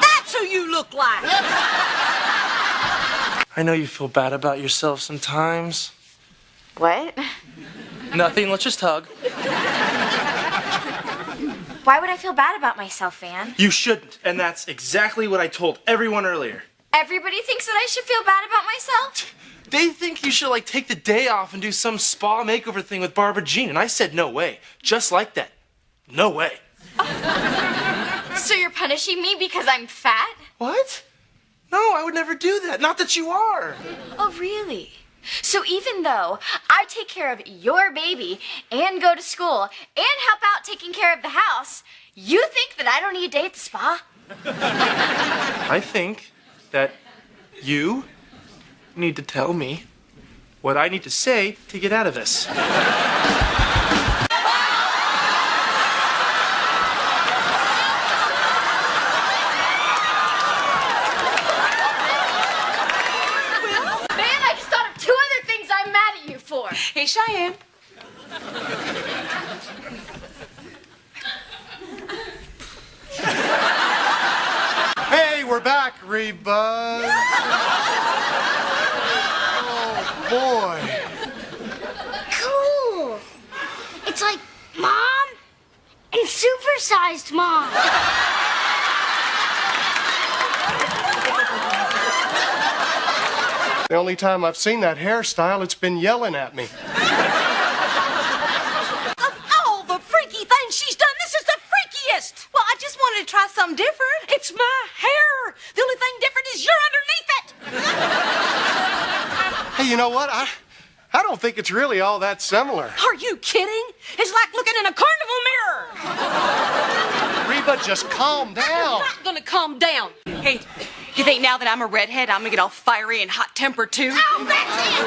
That's who you look like.
I know you feel bad about yourself sometimes.
What?
Nothing, let's just hug.
Why would I feel bad about myself, Van?
You shouldn't, and that's exactly what I told everyone earlier.
Everybody thinks that I should feel bad about myself?
They think you should, take the day off and do some spa makeover thing with Barbara Jean, and I said no way. Just like that. No way.
So you're punishing me because I'm fat?
What? No, I would never do that. Not that you are.
Oh, really? So even though I take care of your baby and go to school and help out taking care of the house, you think that I don't need a day at the spa?
I think that you need to tell me what I need to say to get out of this.
Hey, Cheyenne.
Hey, we're back, Reba. Oh, boy.
Cool. It's like Mom and supersized Mom.
The only time I've seen that hairstyle, it's been yelling at me.
Of all the freaky things she's done, this is the freakiest.
Well, I just wanted to try something different.
It's my hair. The only thing different is you're underneath it.
Hey, you know what? I don't think it's really all that similar.
Are you kidding? It's like looking in a carnival mirror.
Reba, just calm down.
I'm not gonna calm down.
Hey, you think now that I'm a redhead, I'm gonna get all fiery and hot-tempered too?
Oh, that's it.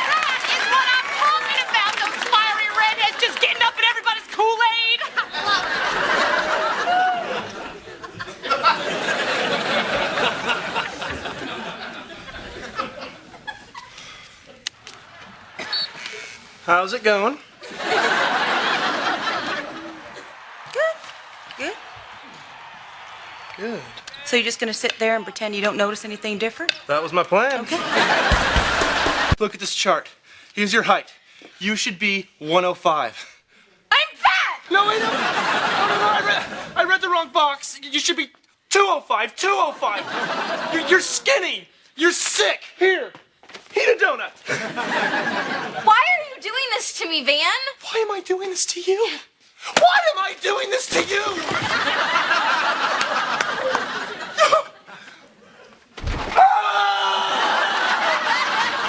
That is what I'm talking about, those
How's it going?
Good.
Good.
So you're just gonna sit there and pretend you don't notice anything different?
That was my plan.
Okay.
Look at this chart. Here's your height. You should be 105.
I'm fat!
No, wait, no. I read the wrong box. You should be 205, 205. You're skinny. You're sick. Here, eat a donut.
Why are you doing this to me, Van?
Why am I doing this to you? Why am I doing this to you?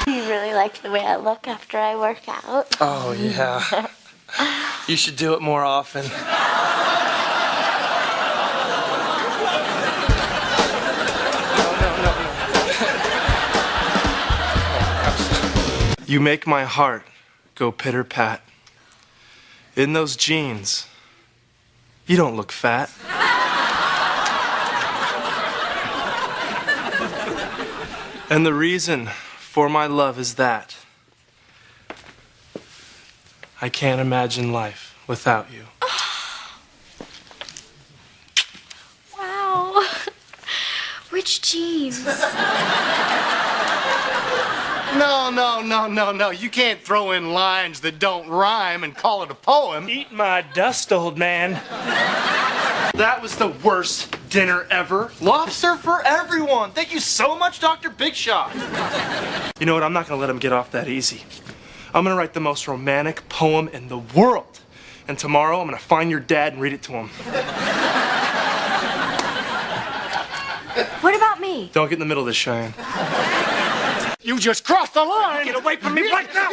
You really like the way I look after I work out.
Oh, yeah. You should do it more often. You make my heart go pitter-pat. In those jeans, you don't look fat. And the reason for my love is that I can't imagine life without you.
Wow. Which jeans?
No. You can't throw in lines that don't rhyme and call it a poem.
Eat my dust, old man. That was the worst dinner ever. Lobster for everyone. Thank you so much, Dr. Big Shot. You know what? I'm not going to let him get off that easy. I'm going to write the most romantic poem in the world. And tomorrow, I'm going to find your dad and read it to him.
What about me?
Don't get in the middle of this, Cheyenne.
You just crossed the line.
Get away from me right now.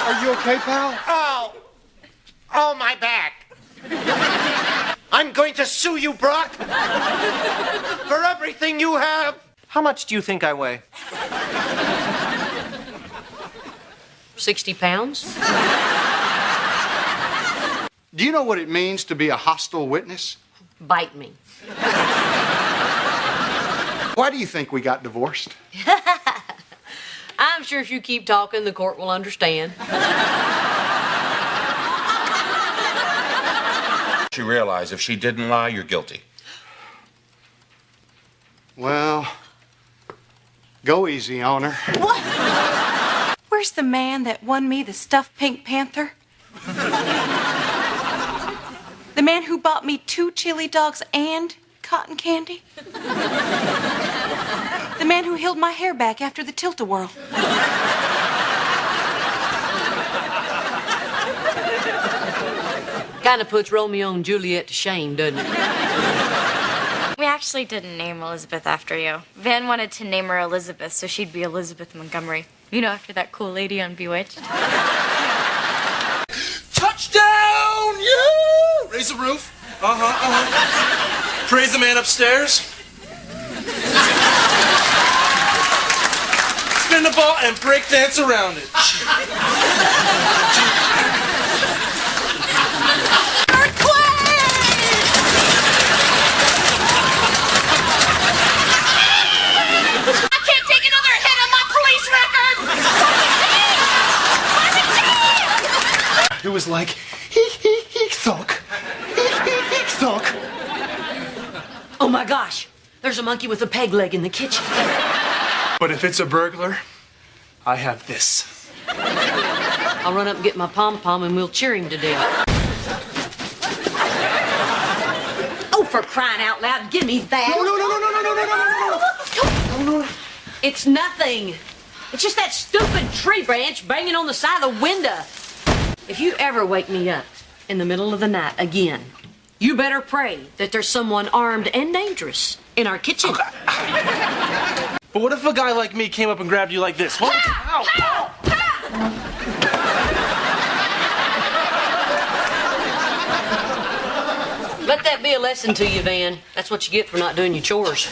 Are you okay, pal?
Oh, my back. I'm going to sue you, Brock, for everything you have.
How much do you think I weigh?
60 pounds?
Do you know what it means to be a hostile witness?
Bite me.
Why do you think we got divorced?
I'm sure if you keep talking, the court will understand.
She realized if she didn't lie, you're guilty.
Well, go easy on her.
What? Where's the man that won me the stuffed Pink Panther? The man who bought me 2 chili dogs and cotton candy? The man who held my hair back after the tilt-a-whirl?
Kind of puts Romeo and Juliet to shame, doesn't it?
We actually didn't name Elizabeth after you. Van wanted to name her Elizabeth so she'd be Elizabeth Montgomery. You know, after that cool lady on Bewitched.
Touchdown! Yeah! Raise the roof. Praise the man upstairs. Spin the ball and break dance around it.
I can't take another hit on my police record!
It was like, he thunk. He thunk.
Oh my gosh, there's a monkey with a peg leg in the kitchen.
But if it's a burglar, I have this.
I'll run up and get my pom-pom and we'll cheer him to death. Oh, for crying out loud, give me that.
No.
It's nothing. It's just that stupid tree branch banging on the side of the window. If you ever wake me up in the middle of the night again, you better pray that there's someone armed and dangerous in our kitchen.
But what if a guy like me came up and grabbed you like this? What? Ow!
Let that be a lesson to you, Van. That's what you get for not doing your chores.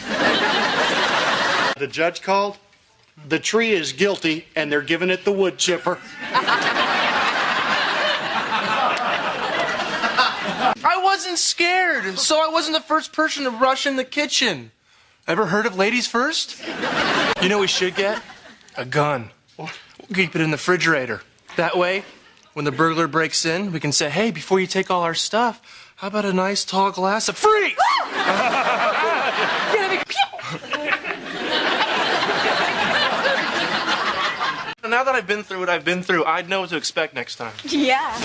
The judge called. The tree is guilty, and they're giving it the wood chipper.
I wasn't scared, so I wasn't the first person to rush in the kitchen. Ever heard of ladies first? You know what we should get? A gun. We'll keep it in the refrigerator. That way, when the burglar breaks in, we can say, hey, before you take all our stuff, how about a nice tall glass of free? Now that I've been through what I've been through, I'd know what to expect next time.
Yeah.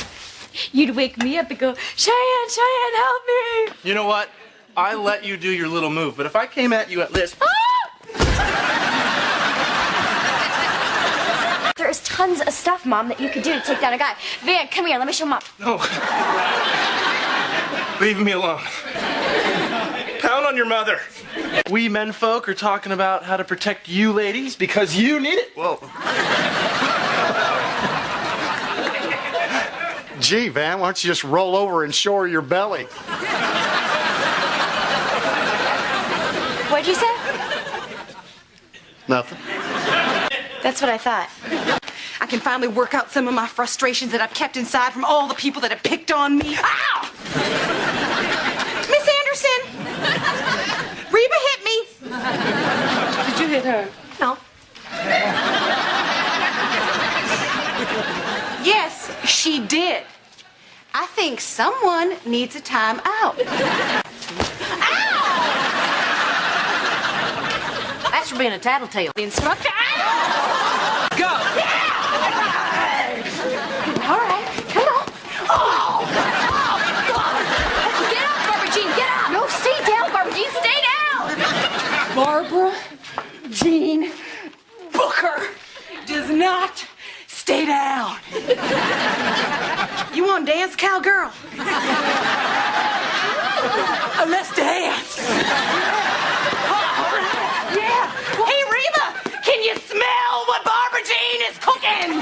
You'd wake me up and go, Cheyenne, Cheyenne, help me.
You know what? I let you do your little move, but if I came at you at this...
There's tons of stuff, Mom, that you could do to take down a guy. Van, come here. Let me show Mom.
No. Leave me alone. Pound on your mother. We menfolk are talking about how to protect you ladies because you need it. Whoa.
Gee, Van, why don't you just roll over and show her your belly?
What'd you say?
Nothing.
That's what I thought.
I can finally work out some of my frustrations that I've kept inside from all the people that have picked on me. Ow! Miss Anderson! Reba hit me.
Did you hit her?
No. Yes, she did. I think someone needs a time out.
That's for being a tattletale.
The instructor.
Go!
All right, come on. Oh! Get up, Barbara Jean, get up! No, stay down, Barbara Jean, stay down!
Barbara Jean Booker does not stay down. You want to dance, cowgirl? Let's dance. Yeah. Hey, Reba, can you smell what Barbara Jean is cooking?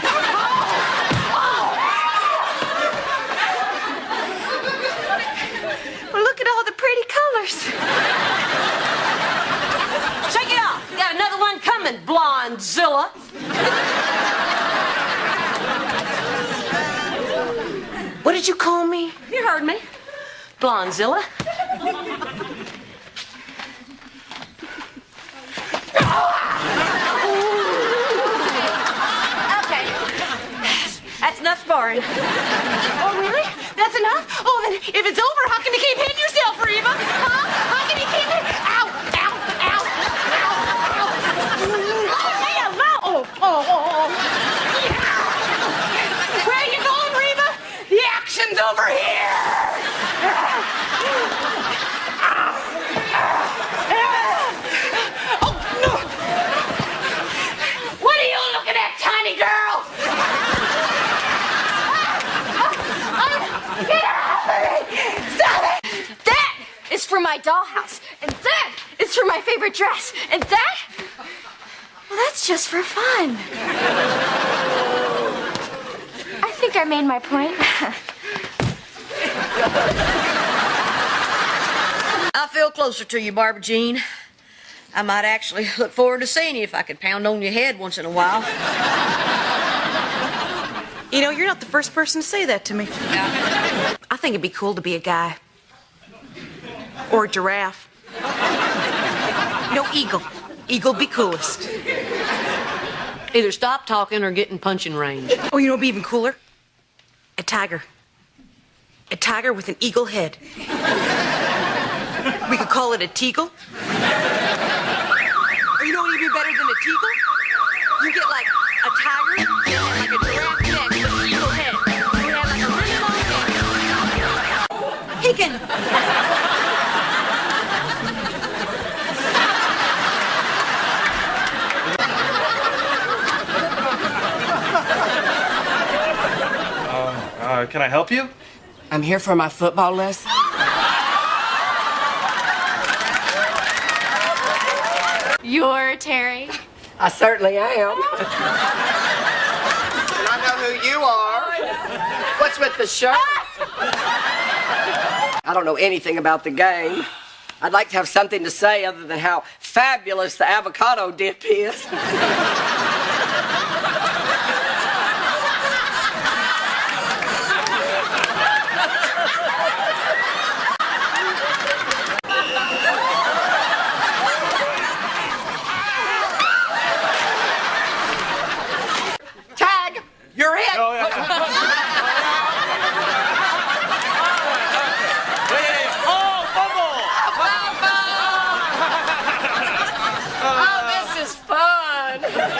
Well, look at all the pretty colors.
Shake it off. Got another one coming, Blondezilla.
What did you call me?
You heard me. Blondezilla.
Okay.
That's enough sparring.
Oh, really? That's enough? Oh, then if it's over, how can you keep hitting yourself, Reba? Huh? How can you keep hitting? Ow, ow, ow, ow, ow. Hey, hello. Oh. Where are you going, Reba? The action's over here. Oh, no. What are you looking at, tiny girl? Get off of me! Stop it!
That is for my dollhouse, and that is for my favorite dress, and that, well, that's just for fun. I think I made my point.
I feel closer to you, Barbara Jean. I might actually look forward to seeing you if I could pound on your head once in a while.
You know, you're not the first person to say that to me. I think it'd be cool to be a guy. Or a giraffe. No, eagle. Eagle be coolest.
Either stop talking or get in punching range.
Oh, you know what'd be even cooler? A tiger. A tiger with an eagle head. We could call it a teagle. Or you know what would be better than a teagle? You get like a tiger, like a giraffe neck with an eagle head. So we have like a really long neck. Hicken.
Can I help you?
I'm here for my football lesson.
You're Terry.
I certainly am.
And I know who you are. What's with the shirt?
I don't know anything about the game. I'd like to have something to say other than how fabulous the avocado dip is.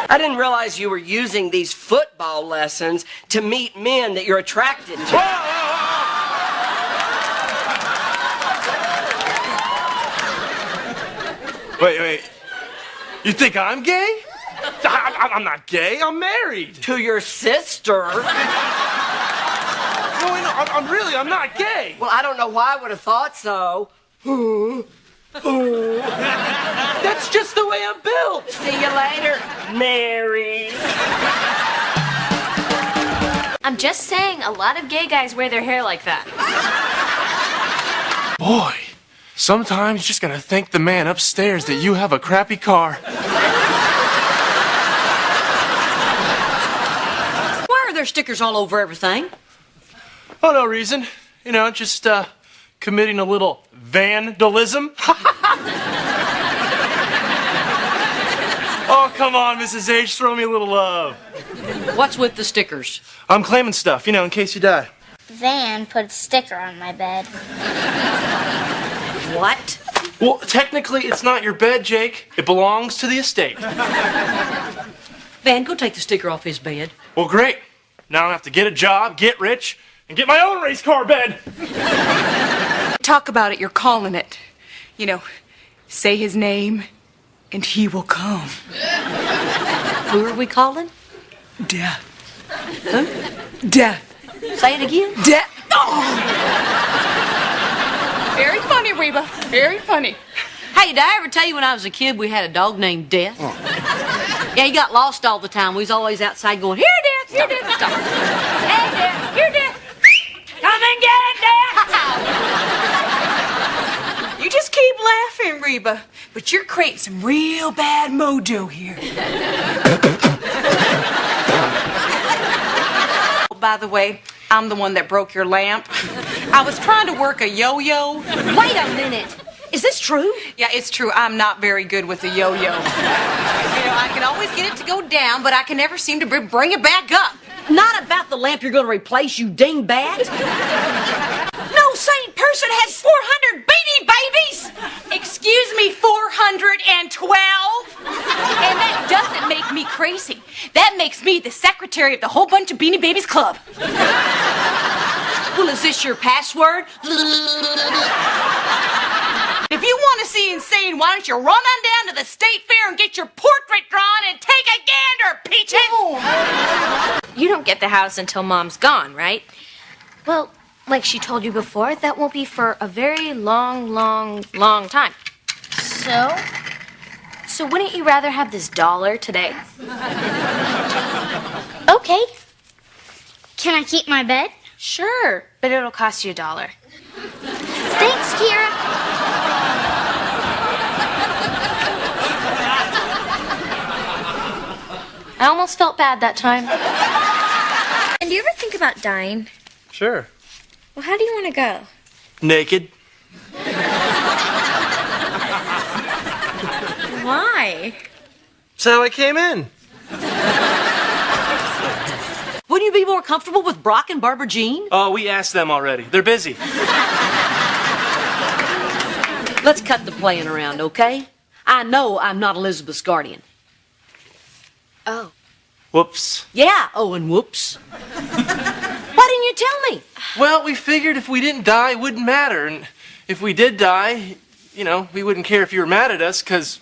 I didn't realize you were using these football lessons to meet men that you're attracted to.
Wait. You think I'm gay? I'm not gay. I'm married.
To your sister?
No, I'm not gay.
Well, I don't know why I would have thought so.
That's just the way I'm built.
See you later, Mary.
I'm just saying, a lot of gay guys wear their hair like that.
Boy, sometimes you just gotta thank the man upstairs that you have a crappy car.
Why are there stickers all over everything?
Oh, no reason. You know, just committing a little vandalism. Oh, come on, Mrs. H, throw me a little love.
What's with the stickers?
I'm claiming stuff, you know, in case you die.
Van put a sticker on my bed.
What?
Well, technically, it's not your bed, Jake. It belongs to the estate.
Van, go take the sticker off his bed.
Well, great. Now I have to get a job, get rich, and get my own race car bed.
Talk about it, you're calling it. You know, say his name, and he will come.
Who are we calling?
Death. Huh? Death.
Say it again.
Death. Oh. Very funny, Reba. Very funny.
Hey, did I ever tell you when I was a kid we had a dog named Death?
Oh.
Yeah, he got lost all the time. We was always outside going, here, Death, here, Death. Stop. Hey, Death, here, Death. Come and get it, Death.
You just keep laughing, Reba, but you're creating some real bad mojo here. By the way, I'm the one that broke your lamp. I was trying to work a yo-yo.
Wait a minute. Is this true?
Yeah, it's true. I'm not very good with a yo-yo. You know, I can always get it to go down, but I can never seem to bring it back up.
Not about the lamp you're going to replace, you dingbat. No sane person has 400 Beanie Babies.
Excuse me, 412? And that doesn't make me crazy. That makes me the secretary of the whole bunch of Beanie Babies Club.
Well, is this your password?
If you want to see insane, why don't you run on down to the state fair and get your portrait drawn and take a gander, Peaches?
You don't get the house until Mom's gone, right?
Well, like she told you before, that won't be for a very long time. So wouldn't you rather have this dollar today?
Okay. Can I keep my bed?
Sure, but it'll cost you $1.
Thanks, Kira.
I almost felt bad that time. And do you ever think about dying?
Sure.
Well, how do you want to go?
Naked.
Why?
That's how I came in.
Wouldn't you be more comfortable with Brock and Barbara Jean?
Oh, we asked them already. They're busy.
Let's cut the playing around, okay? I know I'm not Elizabeth's guardian.
Oh.
Whoops.
Yeah, oh, and whoops. Why didn't you tell me?
Well, we figured if we didn't die, it wouldn't matter. And if we did die, you know, we wouldn't care if you were mad at us, because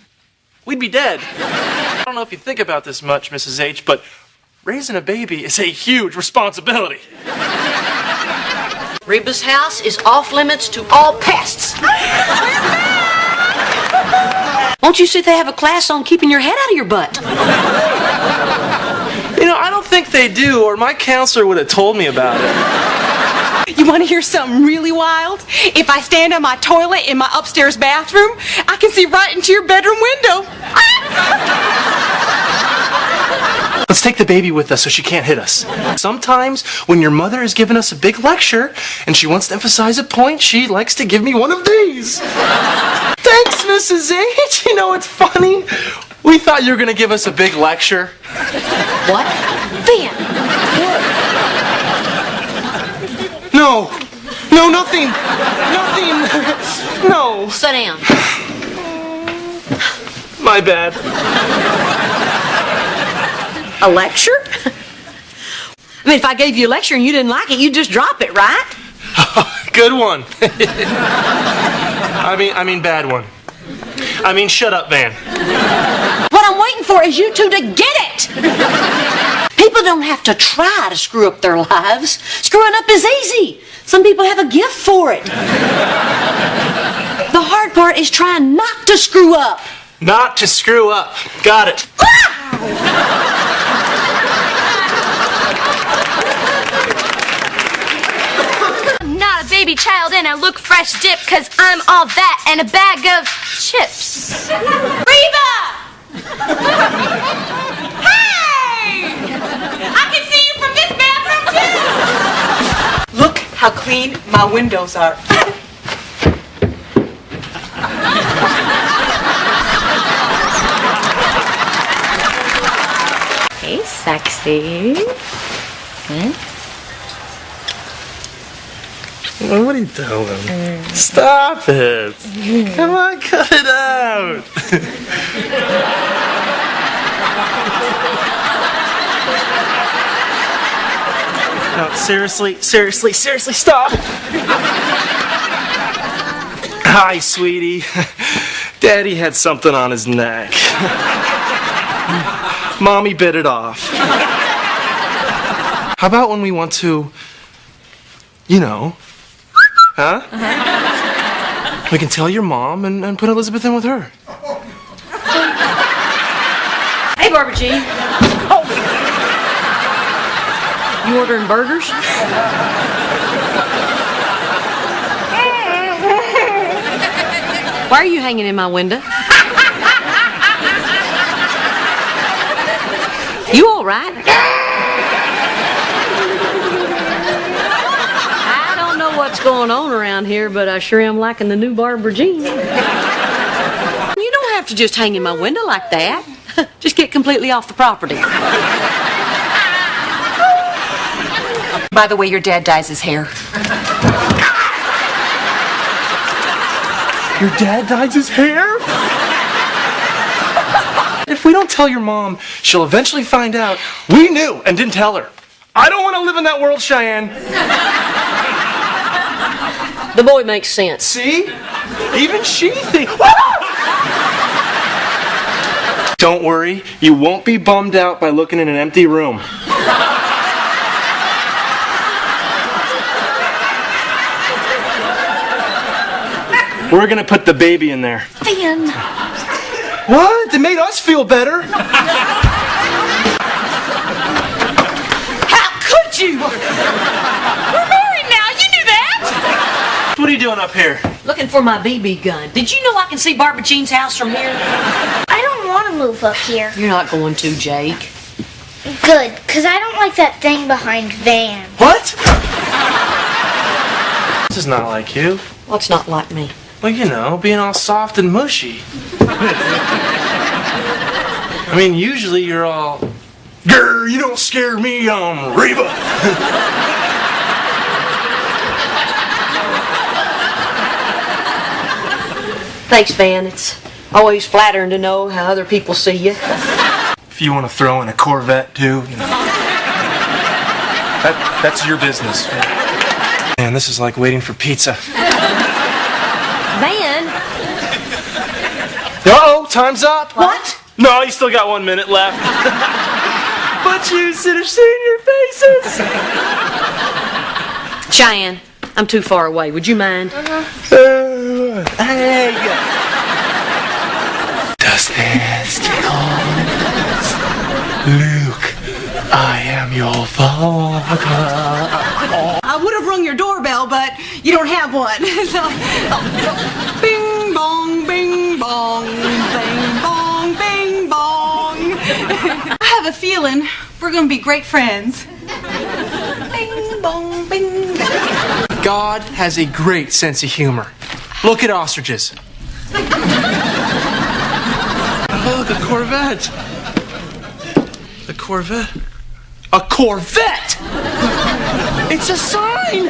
we'd be dead. I don't know if you think about this much, Mrs. H, but raising a baby is a huge responsibility.
Reba's house is off limits to all pests. Won't you see they have a class on keeping your head out of your butt?
You know, I don't think they do, or my counselor would have told me about it.
You want to hear something really wild? If I stand on my toilet in my upstairs bathroom, I can see right into your bedroom window.
Let's take the baby with us so she can't hit us. Sometimes, when your mother is giving us a big lecture and she wants to emphasize a point, she likes to give me one of these. Thanks, Mrs. H. You know, it's funny. We thought you were going to give us a big lecture.
What? Van!
No. No, nothing. Nothing. No.
Sit down.
My bad.
A lecture? I mean, if I gave you a lecture and you didn't like it, you'd just drop it, right?
Good one. I mean bad one. I mean, shut up, Van.
What I'm waiting for is you two to get it. People don't have to try to screw up their lives. Screwing up is easy. Some people have a gift for it. The hard part is trying not to screw up.
Not to screw up. Got it.
I'm not a baby child and I look fresh dip because I'm all that and a bag of chips.
Reba! Hey! I can see you from this bathroom too!
Look how clean my windows are.
Hey, sexy.
What are you doing? Stop it. Come on, cut it out. No, seriously, stop. Hi, sweetie. Daddy had something on his neck. Mommy bit it off. How about when we want to, you know, huh? We can tell your mom and put Elizabeth in with her.
Hey, Barbara Jean. Oh. You ordering burgers? Why are you hanging in my window? You all right? I don't know what's going on around here, but I sure am liking the new Barbara Jean. You don't have to just hang in my window like that. Just get completely off the property.
By the way, your dad dyes his hair.
Your dad dyes his hair? If we don't tell your mom, she'll eventually find out we knew and didn't tell her. I don't want to live in that world, Cheyenne.
The boy makes sense.
See? Even she thinks... Don't worry, you won't be bummed out by looking in an empty room. We're gonna put the baby in there.
Van.
What? It made us feel better.
How could you? We're married now. You knew that.
What are you doing up here?
Looking for my BB gun. Did you know I can see Barbara Jean's house from here?
I don't want to move up here.
You're not going to, Jake.
Good, because I don't like that thing behind Van.
What? This is not like you.
What's not like me?
Well, you know, being all soft and mushy. I mean, usually you're all, grr, you don't scare me, Reba.
Thanks, Van. It's always flattering to know how other people see you.
If you want to throw in a Corvette, too, you know. That's your business. Man, this is like waiting for pizza.
Van?
Uh-oh, time's up.
What?
No, you still got 1 minute left. But you should have seen your faces.
Cheyenne, I'm too far away. Would you mind?
Hey. Does this tickle? Luke, I am your father.
I would have rung your doorbell, but you don't have one. So, bing bong, bing bong, bing bong, bing bong. I have a feeling we're gonna be great friends. Bing bong, bing bong.
God has a great sense of humor. Look at ostriches. Oh, the Corvette. The Corvette. A Corvette! It's a sign!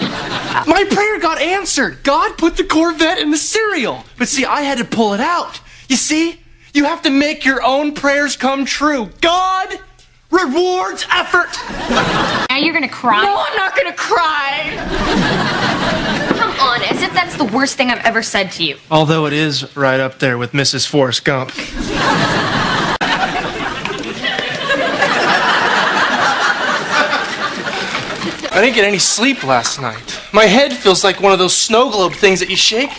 My prayer got answered. God put the Corvette in the cereal. But see, I had to pull it out. You see? You have to make your own prayers come true. God,
rewards effort.
Now you're gonna cry?
No, I'm not gonna cry.
Come on, as if that's the worst thing I've ever said to you.
Although it is right up there with Mrs. Forrest Gump. I didn't get any sleep last night. My head feels like one of those snow globe things that you shake,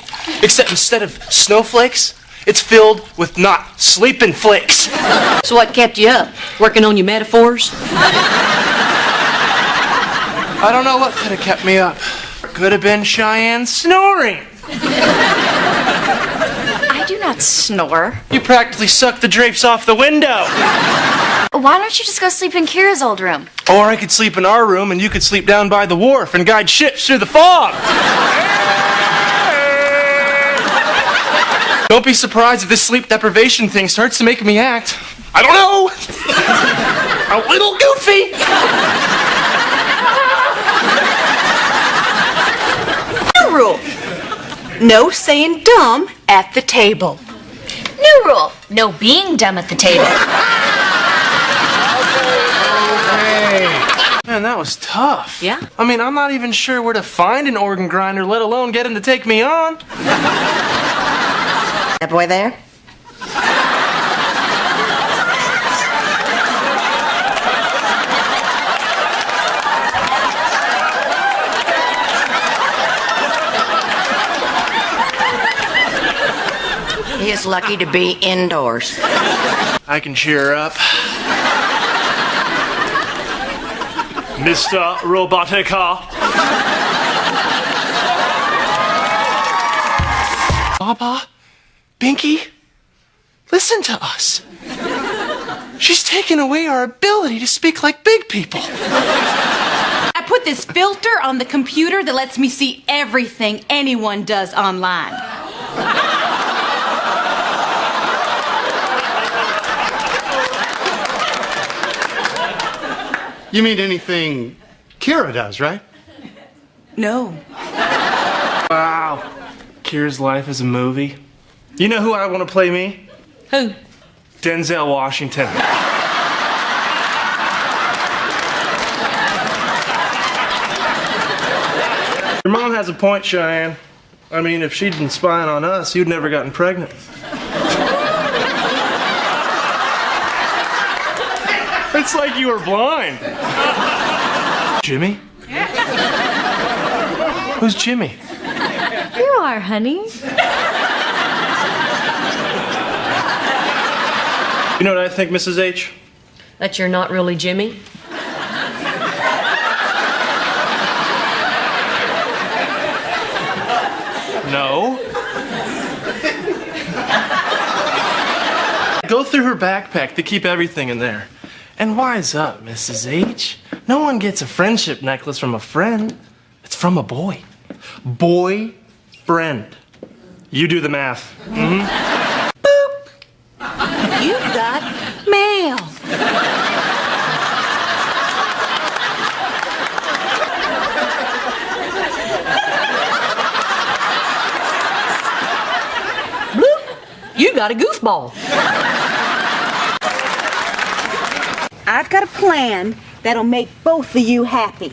except instead of snowflakes, it's filled with not sleeping flakes.
So what kept you up? Working on your metaphors?
I don't know what could have kept me up. Could have been Cheyenne snoring.
I do not snore.
You practically sucked the drapes off the window.
Why don't you just go sleep in Kira's old room?
Or I could sleep in our room and you could sleep down by the wharf and guide ships through the fog. Don't be surprised if this sleep deprivation thing starts to make me act, I don't know, a little goofy.
New rule. No saying dumb at the table.
New rule. No being dumb at the table.
Man, that was tough.
Yeah?
I mean, I'm not even sure where to find an organ grinder, let alone get him to take me on.
That boy there? He is lucky to be indoors.
I can cheer her up. Mr. Robotica. Baba? Binky? Listen to us. She's taken away our ability to speak like big people.
I put this filter on the computer that lets me see everything anyone does online.
You mean anything Kira does, right?
No.
Wow. Kira's life is a movie. You know who I want to play me?
Who?
Denzel Washington. Your mom has a point, Cheyenne. I mean, if she'd been spying on us, you'd never gotten pregnant. It's like you were blind. Jimmy? Who's Jimmy?
You are, honey.
You know what I think, Mrs. H?
That you're not really Jimmy?
No. Go through her backpack to keep everything in there. And wise up, Mrs. H. No one gets a friendship necklace from a friend. It's from a boy. Boy friend. You do the math. Mm-hmm.
Boop. You've got mail.
Bloop! You got a goofball.
I've got a plan that'll make both of you happy.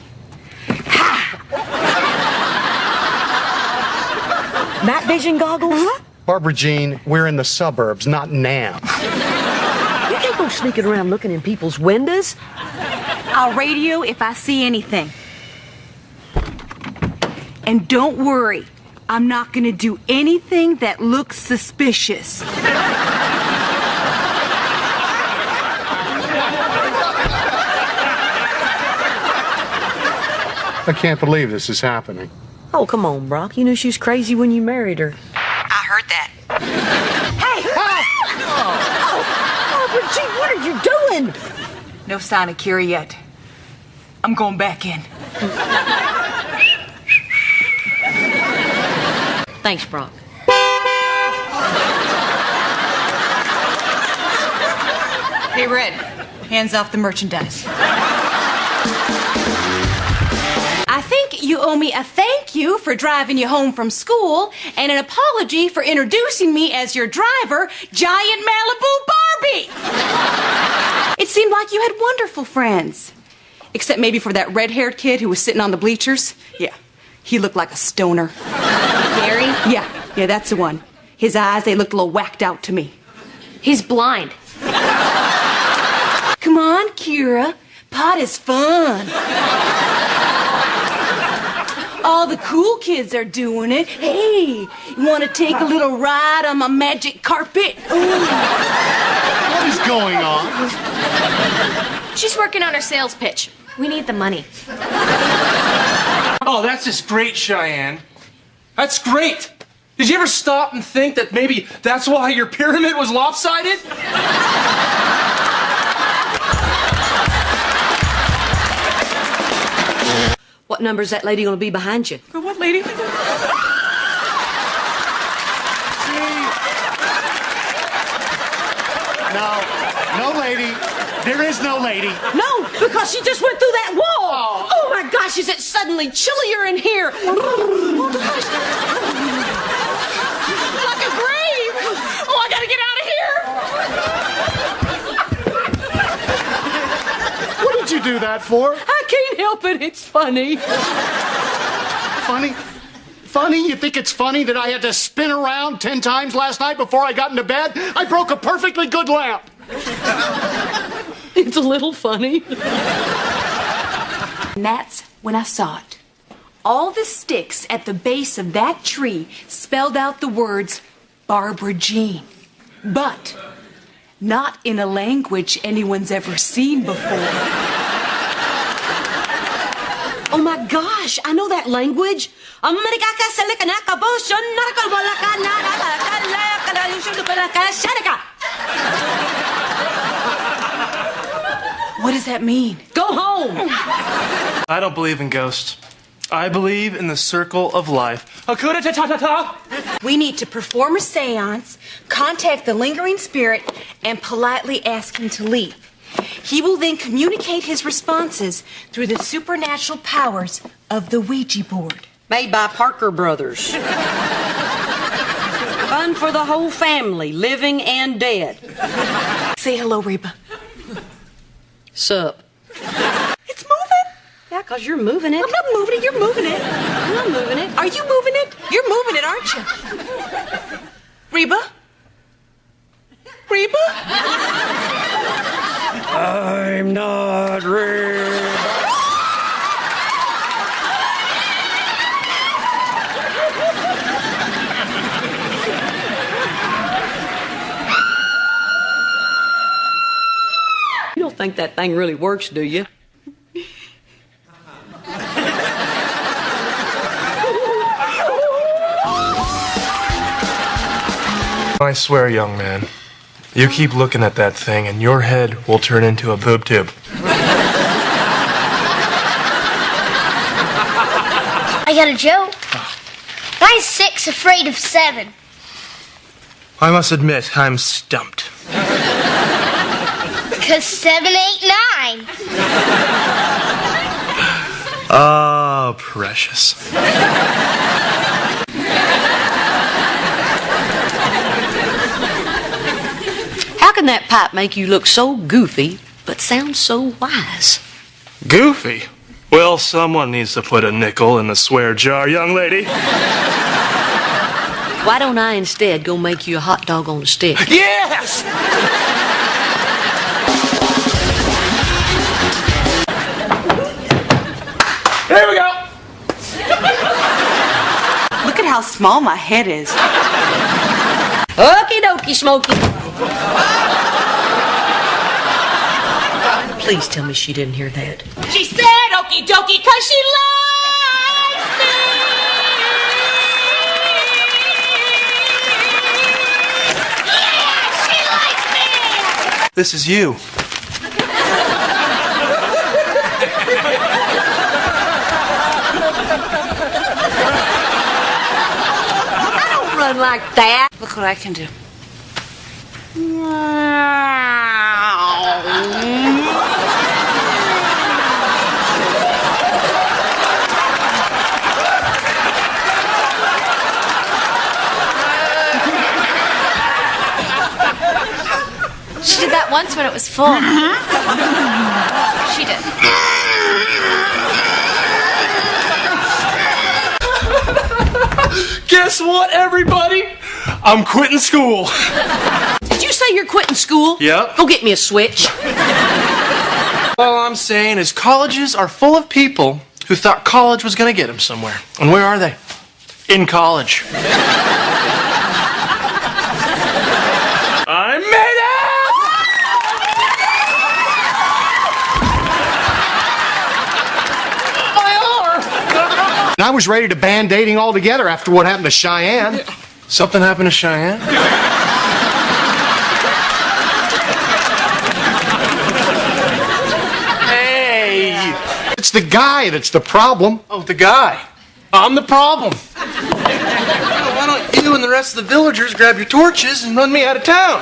Night vision goggles?
Barbara Jean, we're in the suburbs, not Nam.
You can't go sneaking around looking in people's windows.
I'll radio if I see anything. And don't worry, I'm not gonna do anything that looks suspicious.
I can't believe this is happening.
Oh, come on, Brock. You knew she was crazy when you married her.
I heard that.
Hey! Oh, Gee, what are you doing?
No sign of Kira yet. I'm going back in.
Thanks, Brock.
Hey, Red, hands off the merchandise. I think you owe me a thank you for driving you home from school and an apology for introducing me as your driver, Giant Malibu Barbie. It seemed like you had wonderful friends. Except maybe for that red-haired kid who was sitting on the bleachers. Yeah, he looked like a stoner.
Gary?
Yeah, that's the one. His eyes, they looked a little whacked out to me.
He's blind.
Come on, Kira. Pot is fun. All the cool kids are doing it. Hey, you want to take a little ride on my magic carpet? Ooh.
What is going on?
She's working on her sales pitch. We need the money.
Oh, that's just great, Cheyenne. That's great. Did you ever stop and think that maybe that's why your pyramid was lopsided?
What number's that lady gonna be behind you?
What lady?
No, lady. There is no lady.
No, because she just went through that wall. Oh my gosh, is it suddenly chillier in here? Oh gosh. Like a grave. Oh, I gotta get out of here.
What did you do that for?
I can't help it. It's funny.
Funny? Funny? You think it's funny that I had to spin around 10 times last night before I got into bed? I broke a perfectly good lamp.
It's a little funny.
And that's when I saw it. All the sticks at the base of that tree spelled out the words Barbara Jean. But not in a language anyone's ever seen before.
Oh my gosh, I know that language.
What does that mean?
Go home.
I don't believe in ghosts. I believe in the circle of life. Hakuna ta-ta-ta-ta.
We need to perform a seance, contact the lingering spirit, and politely ask him to leave. He will then communicate his responses through the supernatural powers of the Ouija board.
Made by Parker Brothers. Fun for the whole family, living and dead.
Say hello, Reba.
Sup?
It's moving.
Yeah, 'cause you're moving it.
I'm not moving it, you're moving it.
I'm not moving it.
Are you moving it? You're moving it, aren't you? Reba? Reba?
I'm not Reba. You don't think that thing really works, do you?
I swear, young man, you keep looking at that thing and your head will turn into a boob tube.
I got a joke. Guy's 6, afraid of 7.
I must admit, I'm stumped.
Because 7, 8, 9.
Oh, precious.
How can that pipe make you look so goofy, but sound so wise?
Goofy? Well, someone needs to put a nickel in the swear jar, young lady.
Why don't I instead go make you a hot dog on a stick?
Yes! Here we go!
Look at how small my head is.
Okie dokie, Smokey. Please tell me she didn't hear that.
She said okie dokie because she likes me. Yeah, she likes me.
This is you.
I don't run like that.
Look what I can do.
once when it was full. She did.
Guess what, everybody? I'm quitting school.
Did you say you're quitting school?
Yep.
Go get me a switch.
All I'm saying is colleges are full of people who thought college was going to get them somewhere. And where are they? In college. I made
And I was ready to ban dating altogether after what happened to Cheyenne.
Something happened to Cheyenne? Hey!
It's the guy that's the problem.
Oh, the guy. I'm the problem. Why don't you and the rest of the villagers grab your torches and run me out of town?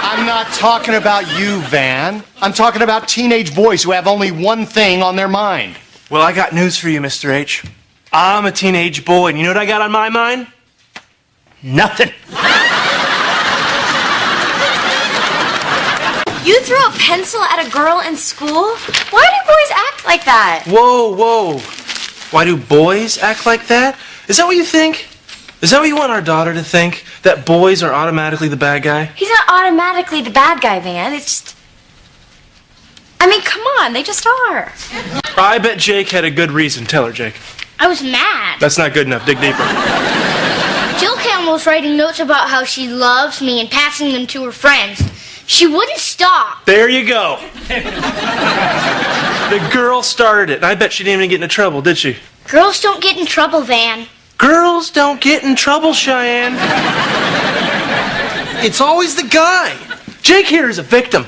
I'm not talking about you, Van. I'm talking about teenage boys who have only one thing on their mind.
Well, I got news for you, Mr. H. I'm a teenage boy, and you know what I got on my mind? Nothing.
You threw a pencil at a girl in school? Why do boys act like that?
Whoa, whoa. Why do boys act like that? Is that what you think? Is that what you want our daughter to think? That boys are automatically the bad guy?
He's not automatically the bad guy, Van. It's just... I mean, come on, they just are.
I bet Jake had a good reason. Tell her, Jake.
I was mad.
That's not good enough. Dig deeper.
Jill Campbell was writing notes about how she loves me and passing them to her friends. She wouldn't stop.
There you go. The girl started it. I bet she didn't even get into trouble, did she?
Girls don't get in trouble, Van.
Girls don't get in trouble, Cheyenne. It's always the guy. Jake here is a victim.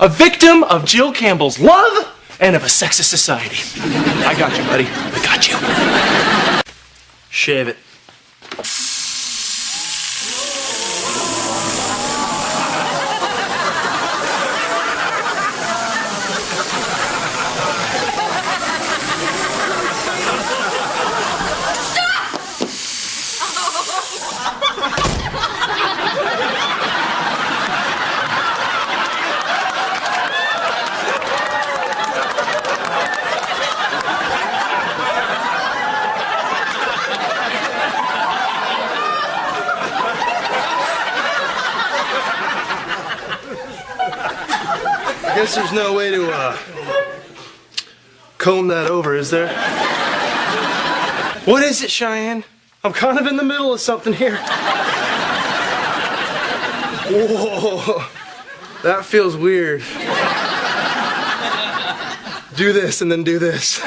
A victim of Jill Campbell's love and of a sexist society. I got you, buddy. I got you. Shave it. I guess there's no way to comb that over, is there? What is it, Cheyenne? I'm kind of in the middle of something here. Whoa, that feels weird. Do this and then do this.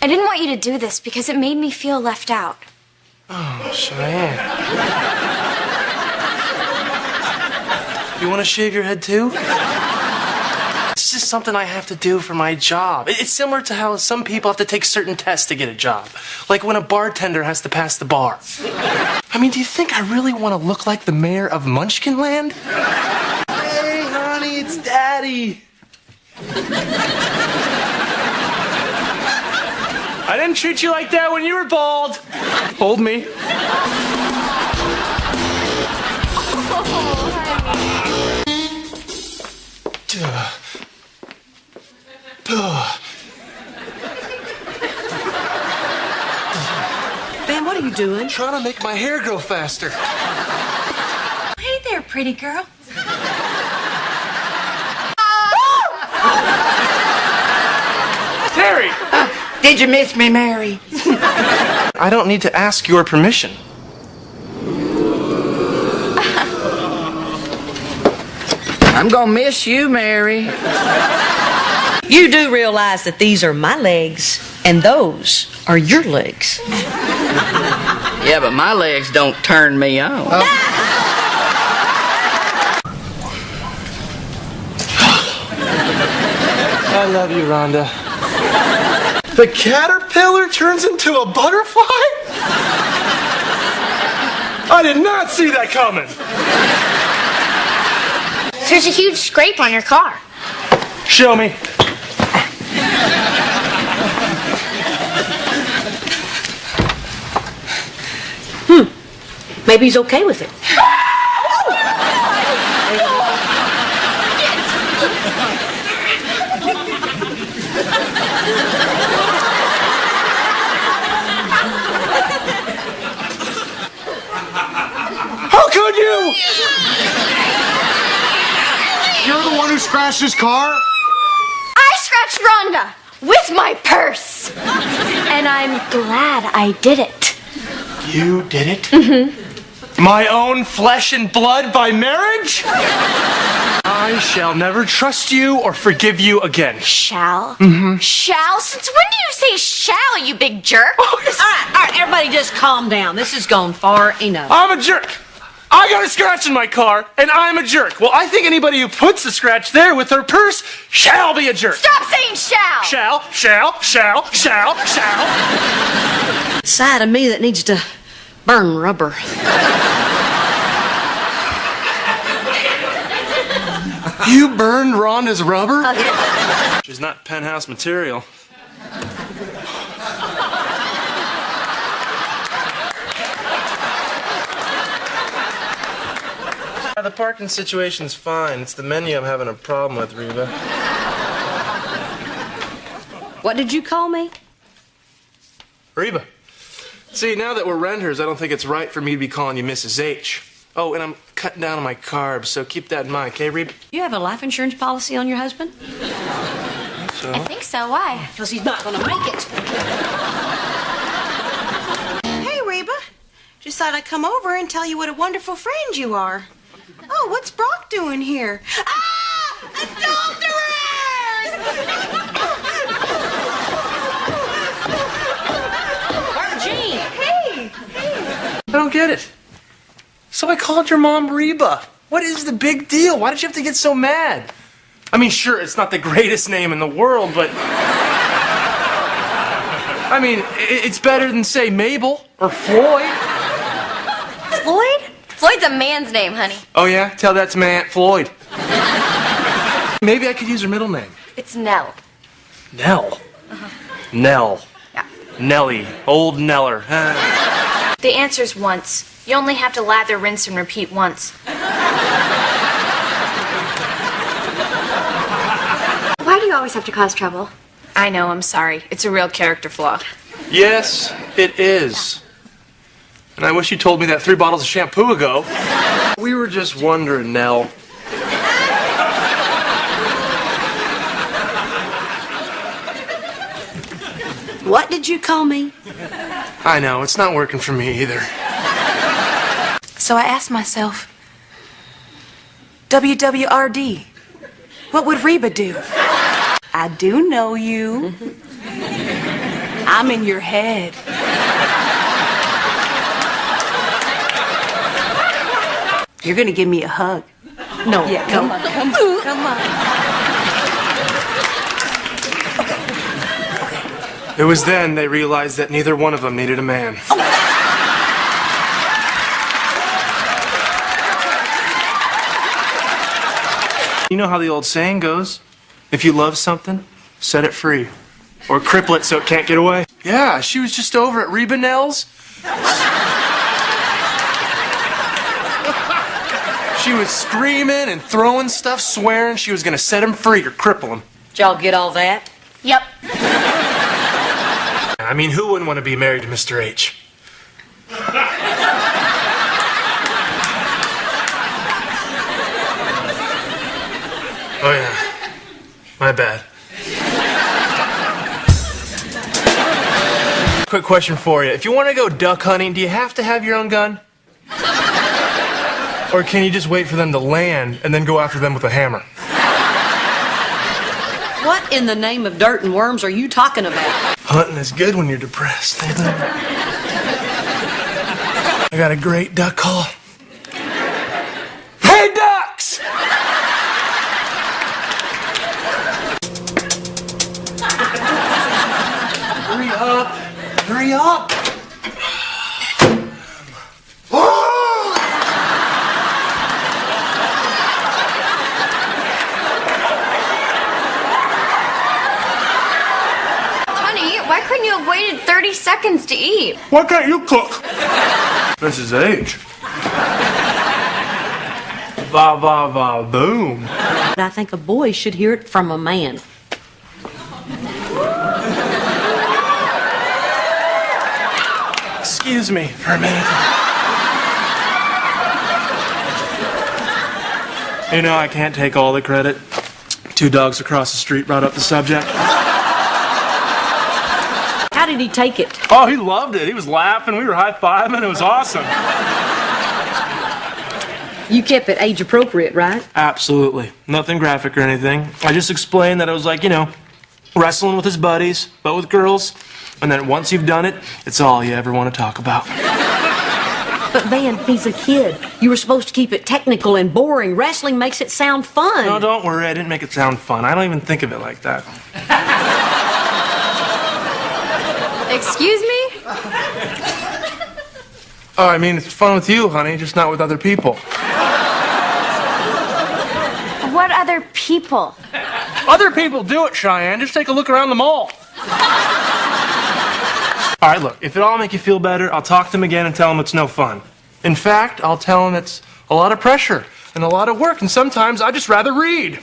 I didn't want you to do this because it made me feel left out.
Oh, Cheyenne. You want to shave your head too? It's just something I have to do for my job. It's similar to how some people have to take certain tests to get a job. Like when a bartender has to pass the bar. I mean, do you think I really want to look like the mayor of Munchkinland? Hey, honey, it's Daddy. I didn't treat you like that when you were bald. Hold me.
Ben, what are you doing?
Trying to make my hair grow faster.
Hey there, pretty girl.
Terry!
Did you miss me, Mary?
I don't need to ask your permission.
I'm gonna miss you, Mary.
You do realize that these are my legs and those are your legs.
Yeah, but my legs don't turn me on.
I love you, Rhonda. The caterpillar turns into a butterfly? I did not see that coming.
There's a huge scrape on your car.
Show me.
Maybe he's okay with it.
How could you? You're the one who scratched his car?
I scratched Rhonda with my purse. And I'm glad I did it.
You did it? Mm-hmm. My own flesh and blood by marriage? I shall never trust you or forgive you again.
Shall?
Mm-hmm.
Shall? Since when do you say shall, you big jerk?
All right, everybody just calm down. This has gone far enough.
I'm a jerk. I got a scratch in my car, and I'm a jerk. Well, I think anybody who puts the scratch there with their purse shall be a jerk.
Stop saying shall!
Shall.
Side of me that needs to burn rubber.
You burned Rhonda's rubber? She's not penthouse material. The parking situation's fine. It's the menu I'm having a problem with, Reba.
What did you call me?
Reba. See, now that we're renters, I don't think it's right for me to be calling you Mrs. H. Oh, and I'm cutting down on my carbs, so keep that in mind, okay, Reba?
You have a life insurance policy on your husband?
So?
I think so. Why?
Because he's not going to make it.
Hey, Reba. Just thought I'd come over and tell you what a wonderful friend you are. Oh, what's Brock doing here? Ah!
Gene!
Hey!
I don't get it. So I called your mom Reba. What is the big deal? Why did you have to get so mad? I mean, sure, it's not the greatest name in the world, but... I mean, it's better than, say, Mabel or Floyd.
Floyd? Floyd's a man's name, honey.
Oh, yeah? Tell that to my Aunt Floyd. Maybe I could use her middle name.
It's Nell.
Nell? Nell.
Yeah.
Nellie. Old Neller.
The answer's once. You only have to lather, rinse, and repeat once.
Why do you always have to cause trouble?
I know, I'm sorry. It's a real character flaw.
Yes, it is. And I wish you told me that 3 bottles of shampoo ago. We were just wondering, Nell.
What did you call me?
I know, it's not working for me either.
So I asked myself, WWRD, what would Reba do? I do know you. I'm in your head. You're gonna give me a hug.
No.
Yeah, come on. Come on.
It was then they realized that neither one of them needed a man. You know how the old saying goes? If you love something, set it free. Or cripple it so it can't get away. Yeah, she was just over at Reba Nell's. She was screaming and throwing stuff, swearing she was gonna set him free or cripple him.
Did y'all get all that?
Yep.
I mean, who wouldn't want to be married to Mr. H? Oh, yeah. My bad. Quick question for you. If you want to go duck hunting, do you have to have your own gun? Or can you just wait for them to land and then go after them with a hammer?
What in the name of dirt and worms are you talking about?
Hunting is good when you're depressed. I got a great duck call. Hey, ducks! Hurry up! Hurry up!
Why couldn't you have waited 30 seconds to eat?
Why can't you cook? Mrs. H. Va va va boom.
But I think a boy should hear it from a man.
Excuse me for a minute. You know, I can't take all the credit. 2 dogs across the street brought up the subject.
How did he take it?
Oh, he loved it. He was laughing. We were high-fiving. It was awesome.
You kept it age appropriate, right?
Absolutely. Nothing graphic or anything. I just explained that it was like, you know, wrestling with his buddies, but with girls. And then once you've done it, it's all you ever want to talk about.
But Van, he's a kid. You were supposed to keep it technical and boring. Wrestling makes it sound fun.
No, don't worry. I didn't make it sound fun. I don't even think of it like that.
Excuse me?
Oh, I mean, it's fun with you, honey, just not with other people.
What other people?
Other people do it, Cheyenne. Just take a look around the mall. All right, look, if it all make you feel better, I'll talk to them again and tell them it's no fun. In fact, I'll tell them it's a lot of pressure and a lot of work, and sometimes I'd just rather read.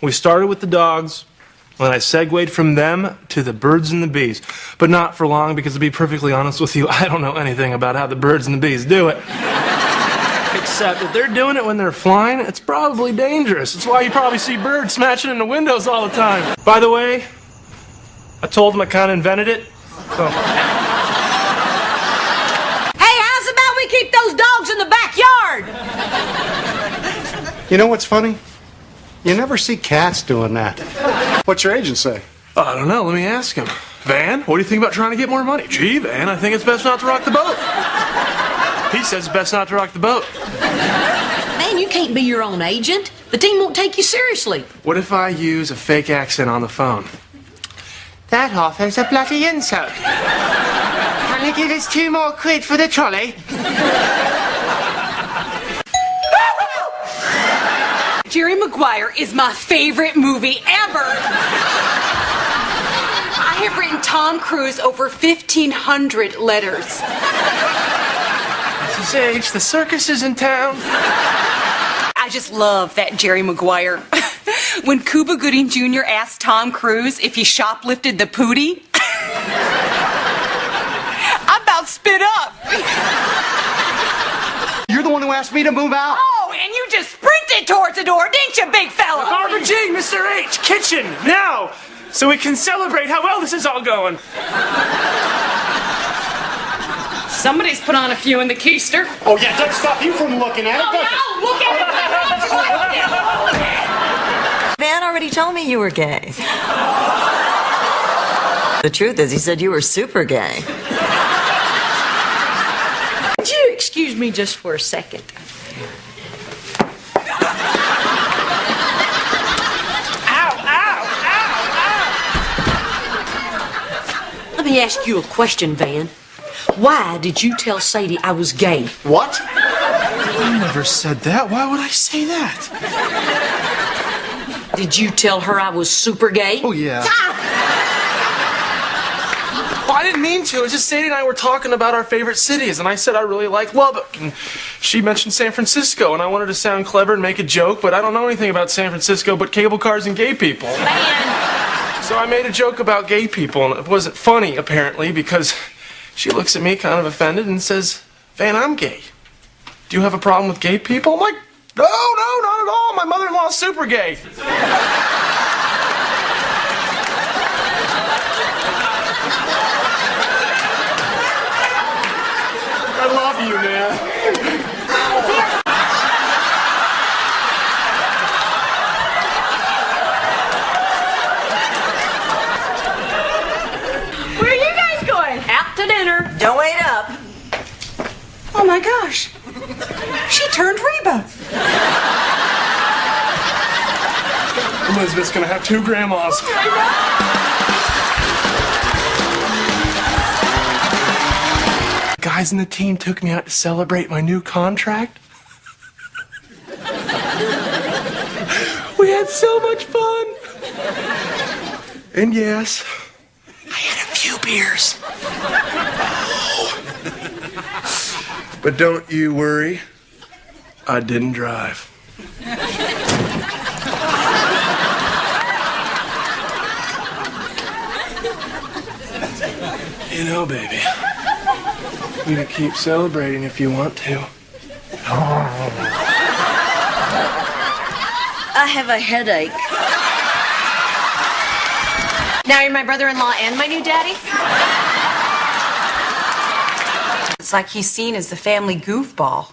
We started with the dogs, and I segued from them to the birds and the bees. But not for long, because to be perfectly honest with you, I don't know anything about how the birds and the bees do it. Except if they're doing it when they're flying, it's probably dangerous. That's why you probably see birds smashing into windows all the time. By the way, I told them I kind of invented it. So.
Hey, how's about we keep those dogs in the backyard?
You know what's funny? You never see cats doing that. What's your agent say?
I don't know. Let me ask him. Van, what do you think about trying to get more money? Gee, Van, I think it's best not to rock the boat. He says it's best not to rock the boat.
Man, you can't be your own agent. The team won't take you seriously.
What if I use a fake accent on the phone?
That offers a bloody insult. Can you give us 2 more quid for the trolley?
Jerry Maguire is my favorite movie ever. I have written Tom Cruise over 1,500 letters.
At his age, the circus is in town.
I just love that Jerry Maguire. When Cuba Gooding Jr. asked Tom Cruise if he shoplifted the pootie, I about spit up.
You're the one who asked me to move out.
Oh, and you just sprinted towards the door, didn't you, big fella?
RBG, Mr. H, kitchen, now, so we can celebrate how well this is all going.
Somebody's put on a few in the keister.
Oh, yeah, doesn't stop you from looking at it.
Oh, no, look at it.
Van already told me you were gay. The truth is, he said you were super gay.
Would you excuse me just for a second? Let me ask you a question, Van. Why did you tell Sadie I was gay?
What?
I never said that. Why would I say that?
Did you tell her I was super gay?
Oh, yeah.
Well, I didn't mean to. It was just Sadie and I were talking about our favorite cities, and I said I really like Lubbock. And she mentioned San Francisco, and I wanted to sound clever and make a joke, but I don't know anything about San Francisco but cable cars and gay people.
Van!
So I made a joke about gay people, and it wasn't funny, apparently, because she looks at me kind of offended and says, Van, I'm gay. Do you have a problem with gay people? I'm like, no, not at all. My mother-in-law's super gay. I love you, man.
Where are you guys going?
Out to dinner.
Don't wait up.
Oh my gosh. She turned Reba.
Elizabeth's gonna have 2 grandmas. Guys in the team took me out to celebrate my new contract. We had so much fun. And yes, I had a few beers. Oh. But don't you worry. I didn't drive. You know, baby, you can keep celebrating if you want to.
I have a headache. Now you're my brother-in-law and my new daddy?
It's like he's seen as the family goofball.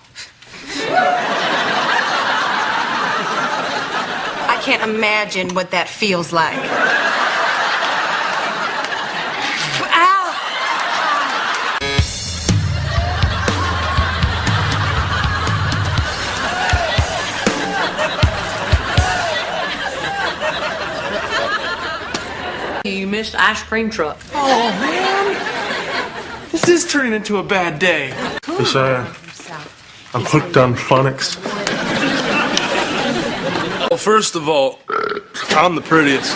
I can't imagine what that feels like. Ow!
You missed the ice cream truck.
Oh, man. This is turning into a bad day. Besides, I'm hooked on phonics. Well, first of all, I'm the prettiest.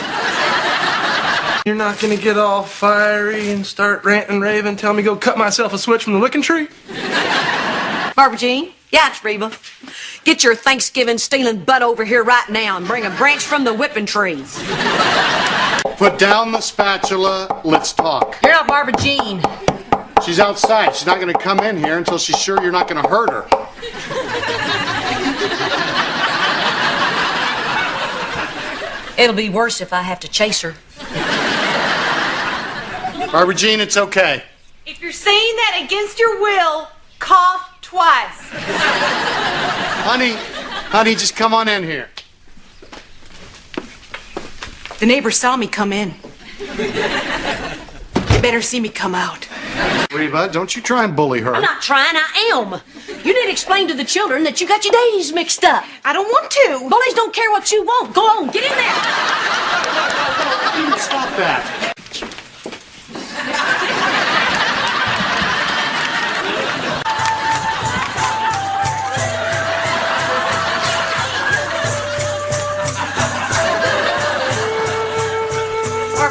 You're not gonna get all fiery and start ranting and raving, tell me go cut myself a switch from the licking tree?
Barbara Jean? Yeah, it's Reba. Get your Thanksgiving stealing butt over here right now and bring a branch from the whipping tree.
Put down the spatula. Let's talk.
You're not Barbara Jean.
She's outside. She's not going to come in here until she's sure you're not going to hurt her.
It'll be worse if I have to chase her.
Barbara Jean, it's okay.
If you're saying that against your will, cough twice.
Honey, just come on in here.
The neighbor saw me come in. They better see me come out.
Reba, don't you try and bully her.
I'm not trying, I am. You need to explain to the children that you got your days mixed up.
I don't want to.
Bullies don't care what you want. Go on, get in there.
Stop that.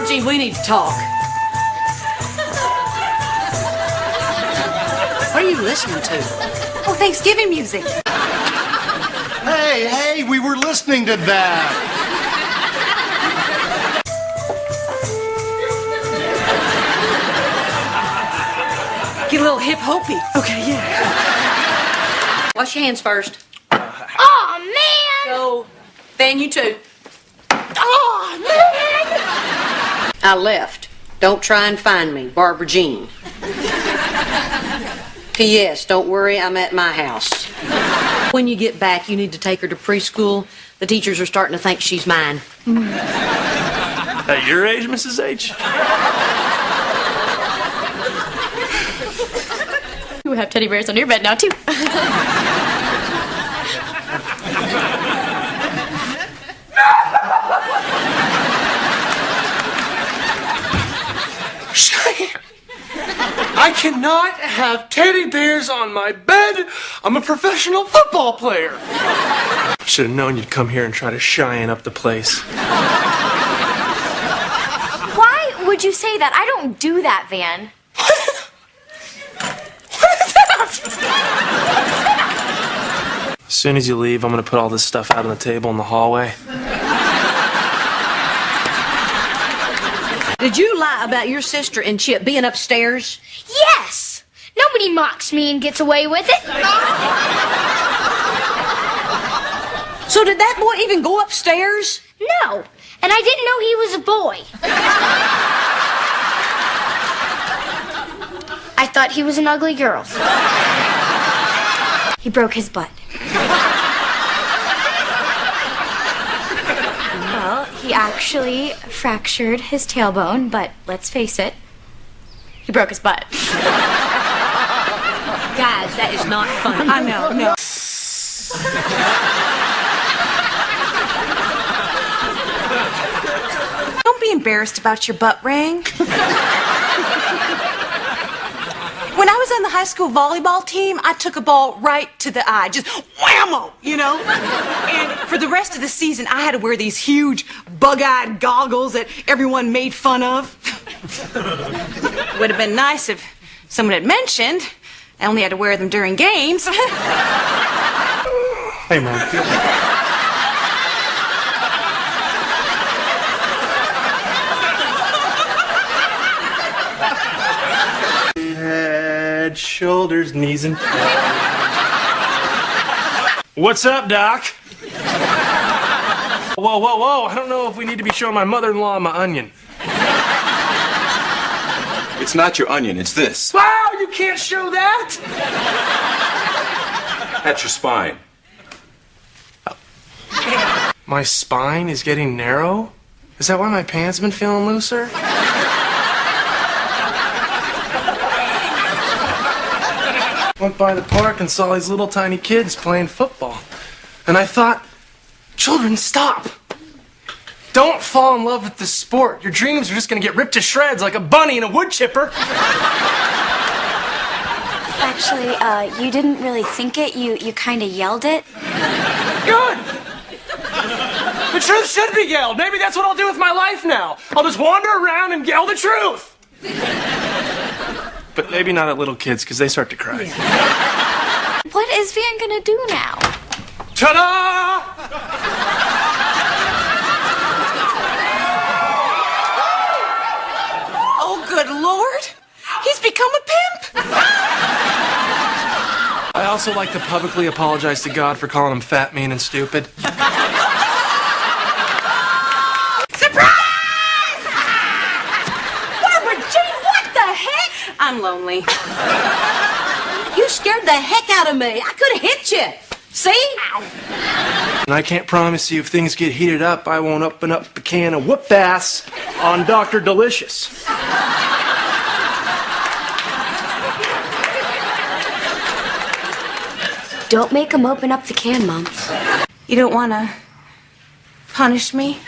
Gee, we need to talk. What are you listening to?
Oh, Thanksgiving music.
Hey, we were listening to that.
Get a little hip hopey. Okay, yeah.
Wash your hands first.
Aw, man!
So, Van, you too.
Aw, man!
I left. Don't try and find me, Barbara Jean. P.S. Don't worry, I'm at my house. When you get back, you need to take her to preschool. The teachers are starting to think she's mine.
At your age, Mrs. H?
You have teddy bears on your bed now, too.
I cannot have teddy bears on my bed. I'm a professional football player. Should have known you'd come here and try to shine up the place.
Why would you say that? I don't do that, Van.
As soon as you leave, I'm gonna put all this stuff out on the table in the hallway.
Did you lie about your sister and Chip being upstairs?
Yes! Nobody mocks me and gets away with it.
So did that boy even go upstairs?
No, and I didn't know he was a boy. I thought he was an ugly girl.
He broke his butt. Well, he actually fractured his tailbone, but let's face it, he broke his butt.
Guys, that is not funny.
I know, no. Don't be embarrassed about your butt ring. When I was on the high school volleyball team, I took a ball right to the eye, just whammo, you know? And for the rest of the season, I had to wear these huge bug-eyed goggles that everyone made fun of. Would have been nice if someone had mentioned I only had to wear them during games.
Hey, Mom. Head, shoulders, knees, and toes. What's up, Doc? Whoa, whoa, whoa. I don't know if we need to be showing my mother-in-law my onion.
It's not your onion, it's this.
Wow, you can't show that!
That's your spine.
My spine is getting narrow? Is that why my pants have been feeling looser? Went by the park and saw these little tiny kids playing football. And I thought, children, stop. Don't fall in love with this sport. Your dreams are just gonna get ripped to shreds like a bunny in a wood chipper.
Actually, you didn't really think it. You kind of yelled it.
Good! The truth should be yelled. Maybe that's what I'll do with my life now. I'll just wander around and yell the truth. But maybe not at little kids, because they start to cry.
Yeah. What is Van gonna do now?
Ta-da!
Oh, good Lord! He's become a pimp!
I also like to publicly apologize to God for calling him fat, mean, and stupid.
Surprise!
Barbara Jean, what the heck?
I'm lonely.
You scared the heck out of me. I could have hit you. See?
And I can't promise you if things get heated up, I won't open up a can of whoop ass on Dr. Delicious.
Don't make him open up the can, Mom.
You don't want to punish me?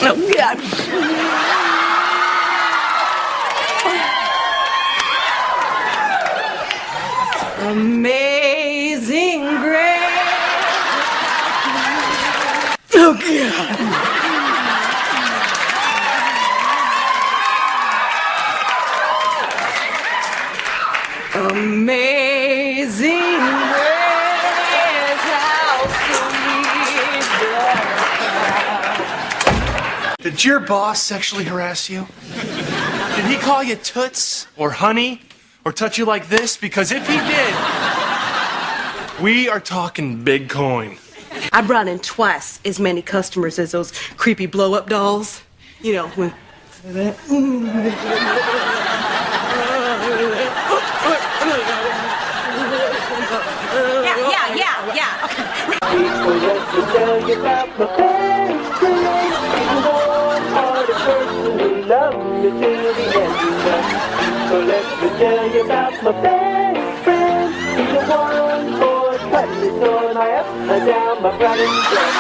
Oh, God. Amazing grace. Oh, God. Amazing grace, how sweet the
Did your boss sexually harass you? Did he call you toots or honey or touch you like this? Because if he did, we are talking big coin.
I brought in twice as many customers as those creepy blow-up dolls. You know, when...
Yeah.
So let me tell you about my best friend. He's the one for cutting so and I up and down my brother's breath.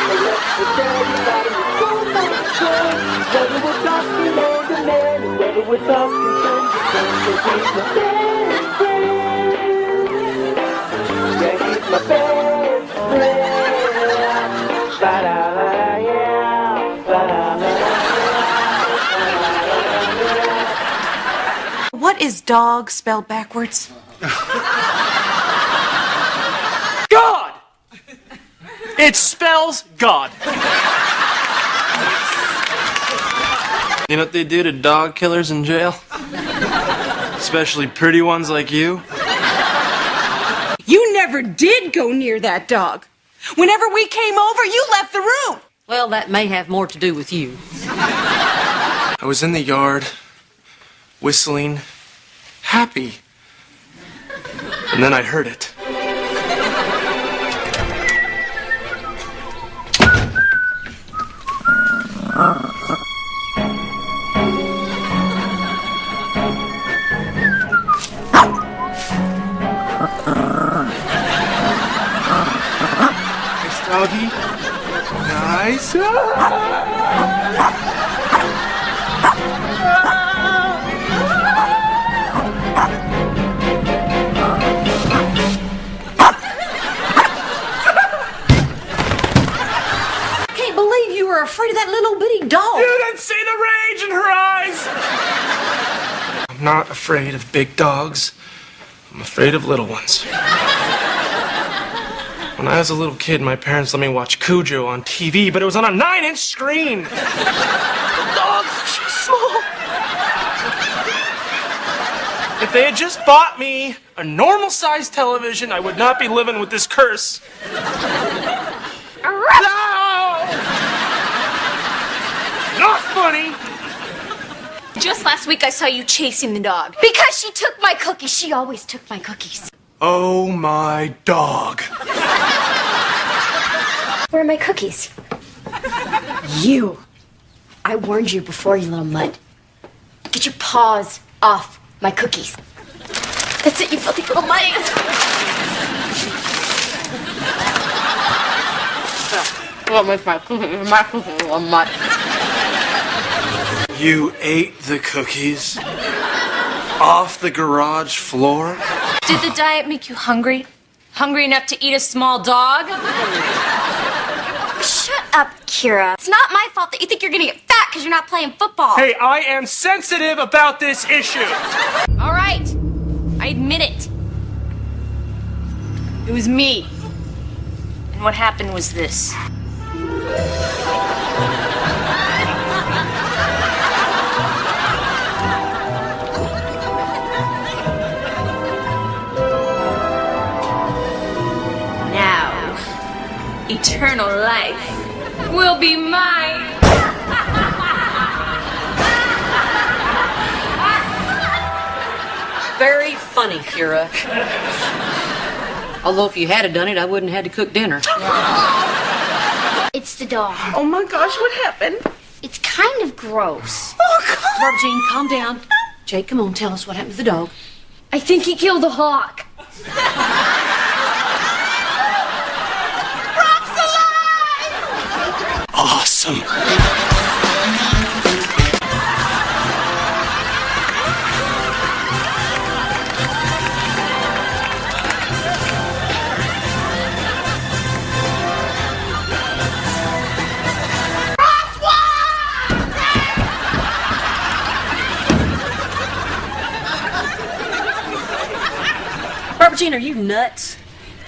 So let me tell you about him. So much fun. Whether we're talking man to man, or whether we're talking son to son, so he's my best friend. Yeah, he's my best friend. Ba-da-da, yeah, ba-da-da.
What is dog spelled backwards?
God! It spells God. You know what they do to dog killers in jail? Especially pretty ones like you.
You never did go near that dog. Whenever we came over, you left the room.
Well, that may have more to do with you.
I was in the yard, whistling, happy. And then I heard it. Nice doggy. Nice.
Can't believe you were afraid of that little bitty dog.
You didn't see the rage in her eyes. I'm not afraid of big dogs. I'm afraid of little ones. When I was a little kid, my parents let me watch Cujo on TV, but it was on a 9-inch screen. The dog's too small. If they had just bought me a normal-sized television, I would not be living with this curse. No! Not funny.
Just last week I saw you chasing the dog.
Because she took my cookies. She always took my cookies.
Oh, my dog.
Where are my cookies? You. I warned you before, you little mutt. Get your paws off my cookies. That's it, you filthy little mutt.
What was my cookies? My cookies, little mutt.
You ate the cookies off the garage floor?
Did the diet make you hungry? Hungry enough to eat a small dog?
Shut up, Kira. It's not my fault that you think you're gonna get fat because you're not playing football.
Hey, I am sensitive about this issue.
All right. I admit it. It was me. And what happened was this. Eternal life will be mine.
Very funny, Kira. Although if you had done it, I wouldn't have had to cook dinner.
It's the dog.
Oh my gosh, what happened?
It's kind of gross.
Oh, God.
Barbara Jean, calm down. Jake, come on, tell us what happened to the dog.
I think he killed a hawk.
Awesome.
Barbara Jean, are you nuts?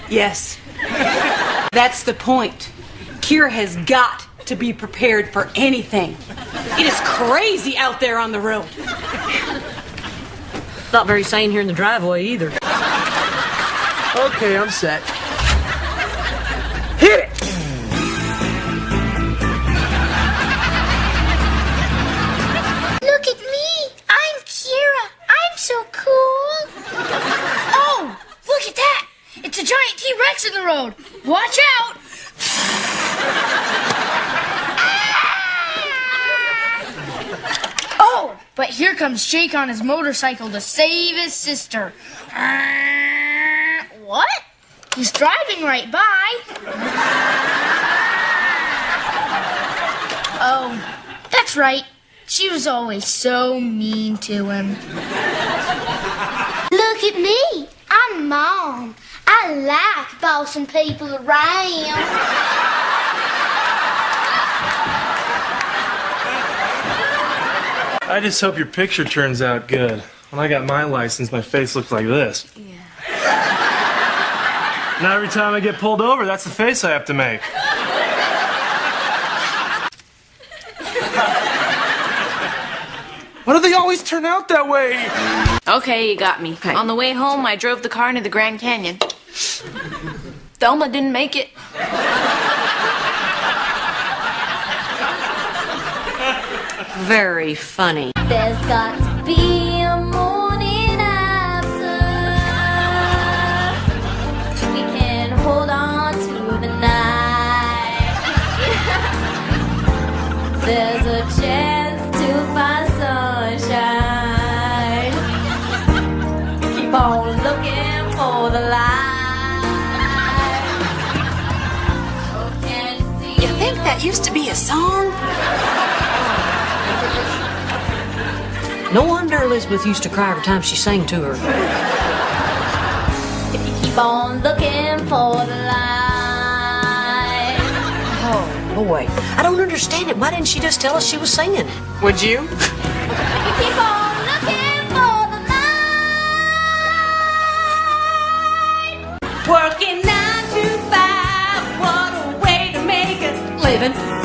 Yes. That's the point. Kira has got to be prepared for anything. It is crazy out there on the road.
Not very sane here in the driveway either.
Okay, I'm set.
Hit it!
Look at me. I'm Kira. I'm so cool. Oh, look at that. It's a giant T-Rex in the road. Watch out. Oh, but here comes Jake on his motorcycle to save his sister. What? He's driving right by. Oh, that's right. She was always so mean to him. Look at me. I'm Mom. I like bossing people around.
I just hope your picture turns out good. When I got my license, my face looked like this. Yeah. Now every time I get pulled over, that's the face I have to make. Why do they always turn out that way?
Okay, you got me. Okay. On the way home, I drove the car into the Grand Canyon. Thelma didn't make it.
Very funny.
There's got to be a morning after. We can hold on to the night. There's a chance to find sunshine. Keep on looking for the light. Oh, can you see?
You think that used to be a song?
No wonder Elizabeth used to cry every time she sang to her.
If you keep on looking for the light.
Oh, boy. I don't understand it. Why didn't she just tell us she was singing?
Would you?
If you keep on looking for the light.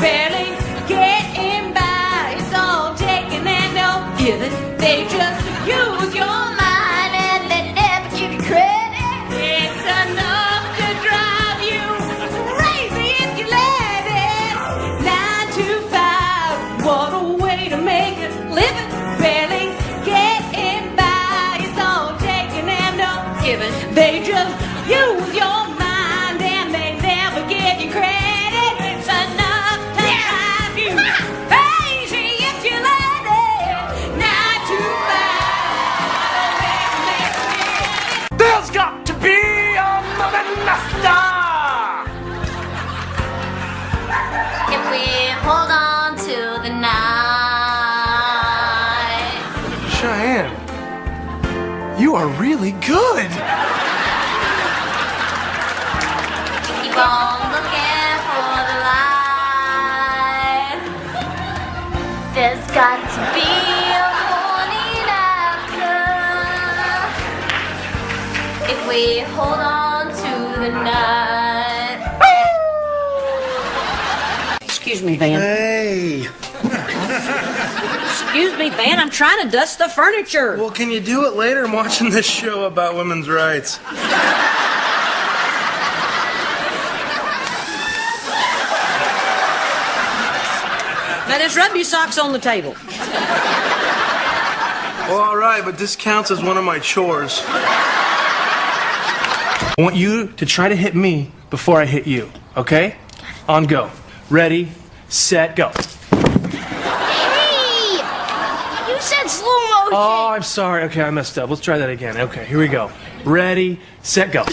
barely getting by. It's all taking and no giving. They just use your mind and they never give you credit. It's enough to drive you crazy if you let it. 9 to 5, what a way to make a living. Barely getting by. It's all taking and no giving. They just use your mind and they never give you credit. It's enough to drive you crazy if you let it. 9 to 5.
There's got to be another star.
If we hold on to the night.
Cheyenne, you are really good.
Keep on looking for the light. There's got to be a morning after. If we hold on to the night.
Excuse me, Van.
Hey.
Excuse me, Van. I'm trying to dust the furniture.
Well, can you do it later? I'm watching this show about women's rights.
Now, just rub your socks on the table.
Well, all right, but this counts as one of my chores. I want you to try to hit me before I hit you, okay? On go. Ready, set, go.
Hey! You said slow motion.
Oh, I'm sorry. Okay, I messed up. Let's try that again. Okay, here we go. Ready, set, go.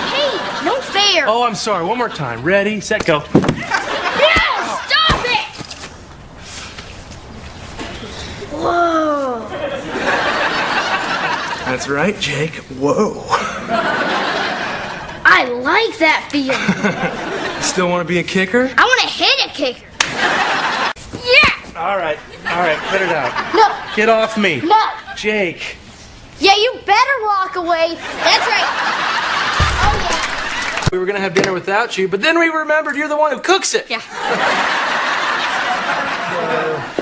Hey, no fair.
Oh, I'm sorry. One more time. Ready, set, go.
Yeah, stop it! Whoa.
That's right, Jake. Whoa.
I like that feeling.
Still want to be a kicker?
I want to hit a kicker. Yeah!
All right, cut it out.
No.
Get off me.
No.
Jake.
Yeah, you better walk away. That's right.
We were going to have dinner without you, but then we remembered you're the one who cooks it.
Yeah.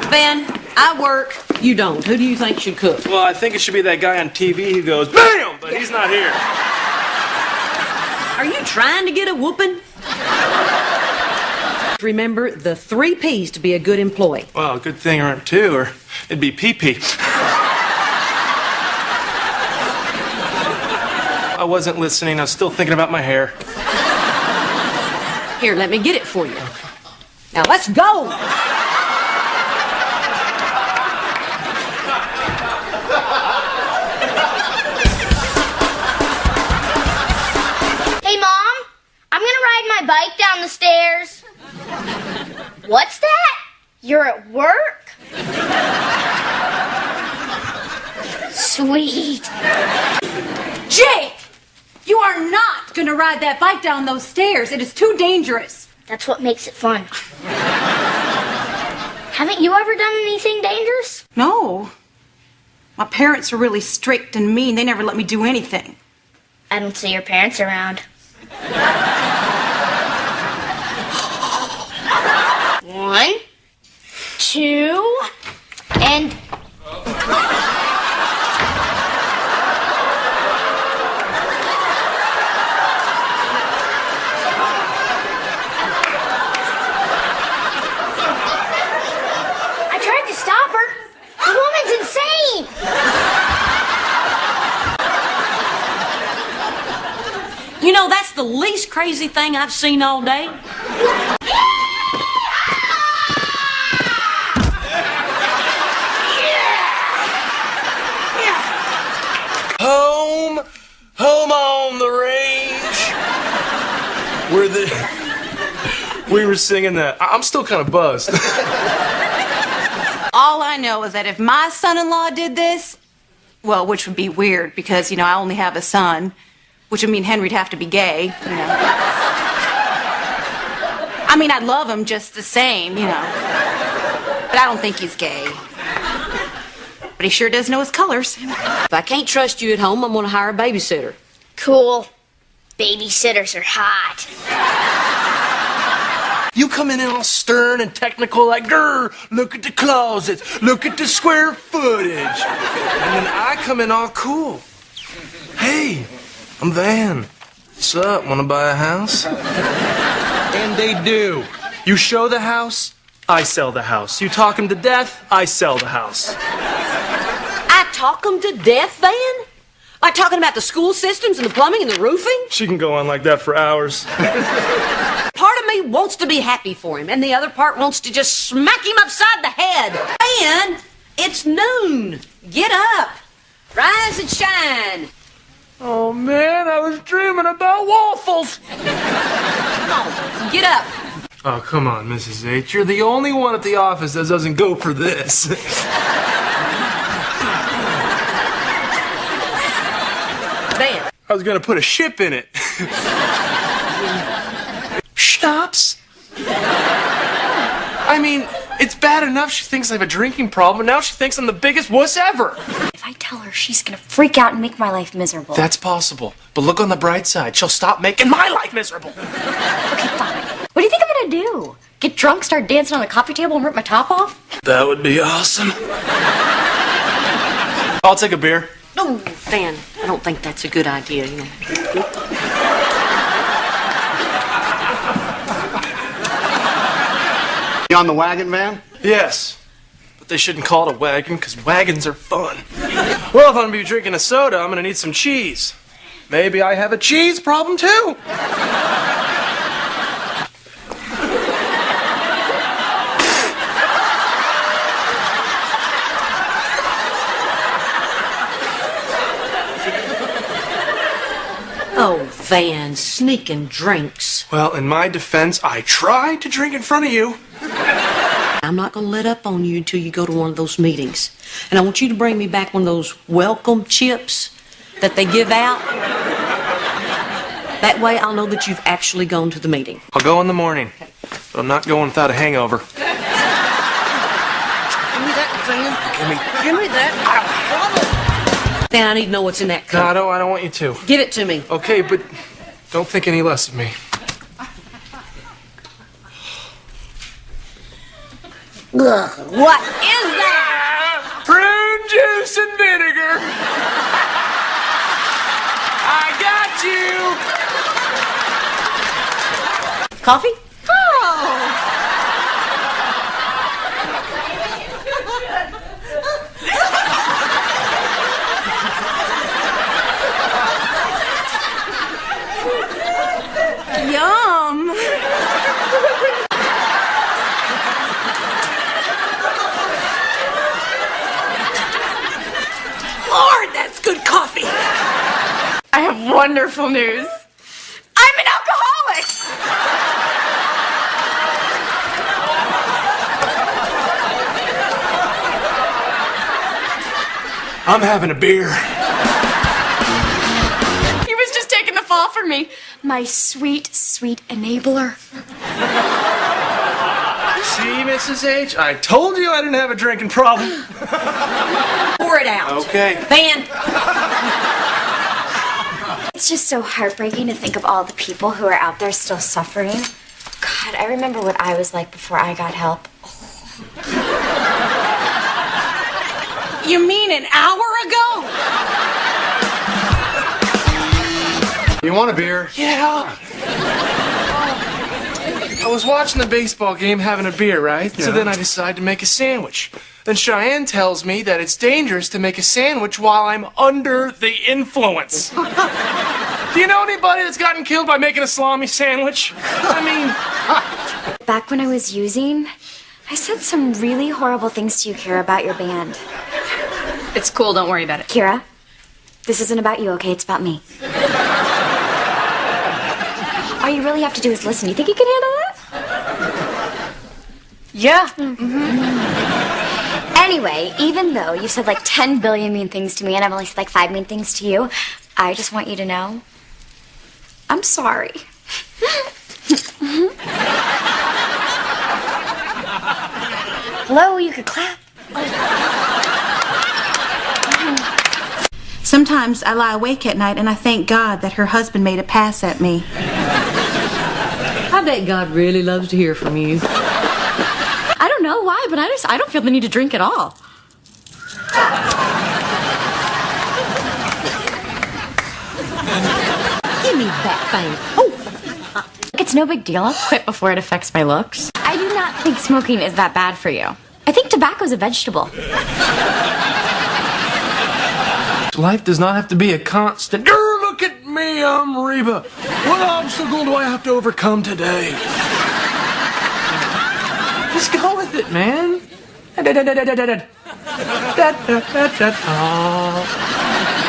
Ben, I work. You don't. Who do you think should cook?
Well, I think it should be that guy on TV who goes, BAM! But he's not here.
Are you trying to get a whooping? Remember the 3 P's to be a good employee.
Well, good thing there aren't 2, or it'd be pee-pee. I wasn't listening. I was still thinking about my hair.
Here, let me get it for you. Now, let's go.
Hey, Mom, I'm going to ride my bike down the stairs. What's that? You're at work? Sweet.
Jake! You are not gonna ride that bike down those stairs. It is too dangerous.
That's what makes it fun. Haven't you ever done anything dangerous?
No. My parents are really strict and mean. They never let me do anything.
I don't see your parents around. 1, 2, and... I tried to stop her. The woman's insane.
You know, that's the least crazy thing I've seen all day.
Home on the range. We were singing that. I'm still kind of buzzed.
All I know is that if my son-in-law did this, well, which would be weird because, you know, I only have a son, which would mean Henry'd have to be gay, you know. I mean, I'd love him just the same, you know. But I don't think he's gay. But he sure does know his colors.
If I can't trust you at home, I'm going to hire a babysitter.
Cool. Babysitters are hot.
come in all stern and technical like, grr, look at the closets, look at the square footage. And then I come in all cool. Hey, I'm Van. What's up, wanna buy a house? And they do. You show the house, I sell the house. You talk them to death, I sell the house.
I talk them to death, Van? Like talking about the school systems and the plumbing and the roofing?
She can go on like that for hours.
Part of me wants to be happy for him, and the other part wants to just smack him upside the head. And it's noon. Get up. Rise and shine.
Oh, man, I was dreaming about waffles.
Come on, get up.
Oh, come on, Mrs. H. You're the only one at the office that doesn't go for this.
Van.
I was gonna put a ship in it. Schnapps? I mean, it's bad enough she thinks I have a drinking problem, now she thinks I'm the biggest wuss ever.
If I tell her, she's gonna freak out and make my life miserable.
That's possible, but look on the bright side. She'll stop making my life miserable.
Okay, fine. What do you think I'm gonna do? Get drunk, start dancing on the coffee table, and rip my top off?
That would be awesome. I'll take a beer.
No, Van, I don't think that's a good idea, you know.
You on the wagon, Van?
Yes, but they shouldn't call it a wagon because wagons are fun. Well, if I'm gonna be drinking a soda, I'm gonna need some cheese. Maybe I have a cheese problem too.
Oh, Van, sneaking drinks.
Well, in my defense, I tried to drink in front of you.
I'm not going to let up on you until you go to one of those meetings. And I want you to bring me back one of those welcome chips that they give out. That way I'll know that you've actually gone to the meeting.
I'll go in the morning, but I'm not going without a hangover.
Give me that, Van. Give me that. Van, I need to know what's in that cup.
No, I don't want you to.
Give it to me.
Okay, but don't think any less of me.
Ugh, what is that?
Prune juice and vinegar. I got you.
Coffee?
Yum.
Lord, that's good coffee.
I have wonderful news. I'm an alcoholic.
I'm having a beer.
He was just taking the fall for me. My sweet, sweet enabler.
See, Mrs. H, I told you I didn't have a drinking problem.
Pour it out.
Okay.
Van.
It's just so heartbreaking to think of all the people who are out there still suffering. God, I remember what I was like before I got help.
You mean an hour ago?
You want a beer?
Yeah. I was watching the baseball game having a beer, right? So then I decided to make a sandwich. Then Cheyenne tells me that it's dangerous to make a sandwich while I'm under the influence. Do you know anybody that's gotten killed by making a salami sandwich? I mean...
Back when I was using, I said some really horrible things to you, Kira, about your band.
It's cool, don't worry about it.
Kira, this isn't about you, okay? It's about me. All you really have to do is listen. You think you can handle that?
Yeah.
Anyway, even though you said like 10 billion mean things to me and I've only said like 5 mean things to you, I just want you to know, I'm sorry. Hello, you could clap.
Sometimes I lie awake at night and I thank God that her husband made a pass at me.
I bet God really loves to hear from you.
I don't know why, but I don't feel the need to drink at all.
Give me that thing. Oh.
It's no big deal. I'll quit before it affects my looks. I do not think smoking is that bad for you. I think tobacco's a vegetable.
Life does not have to be a constant. Grr, look at me, I'm Reba. What obstacle do I have to overcome today? Just go with it, man.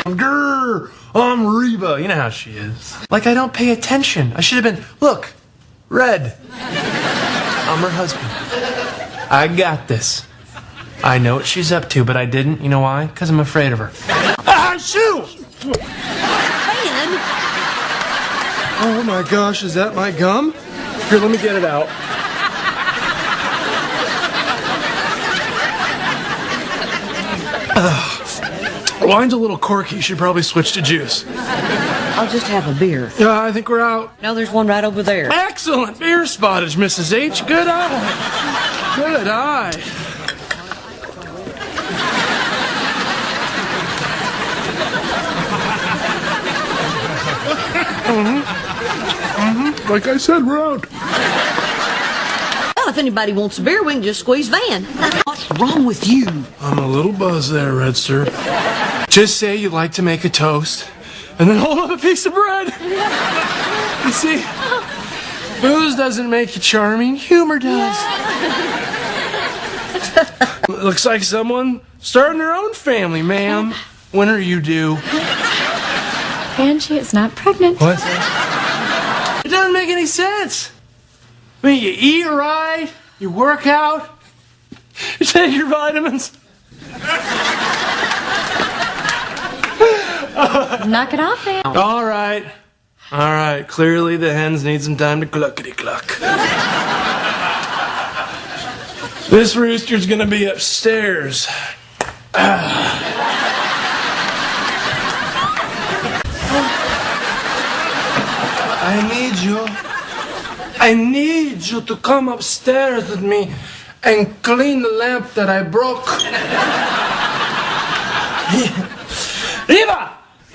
Grr, I'm Reba. You know how she is. Like I don't pay attention. I should have been, look, red. I'm her husband. I got this. I know what she's up to, but I didn't. You know why? Because I'm afraid of her. Ah, shoot! Oh my gosh, is that my gum? Here, let me get it out. Wine's a little corky. You should probably switch to juice.
I'll just have a beer.
Yeah, I think we're out.
No, there's one right over there.
Excellent beer spottage, Mrs. H. Good eye. Good eye. Like I said, we're out.
Well, if anybody wants a beer, we can just squeeze Van. What's wrong with you?
I'm a little buzzed there, Redster. Just say you'd like to make a toast, and then hold up a piece of bread. You see, booze doesn't make you charming, humor does. Looks like someone starting their own family, ma'am. When are you due?
Angie is not pregnant.
What? It doesn't make any sense. I mean, you eat right, you work out, you take your vitamins.
Knock it off, man.
All right. Clearly the hens need some time to cluckety-cluck. This rooster's gonna be upstairs. I need you to come upstairs with me and clean the lamp that I broke. Reba!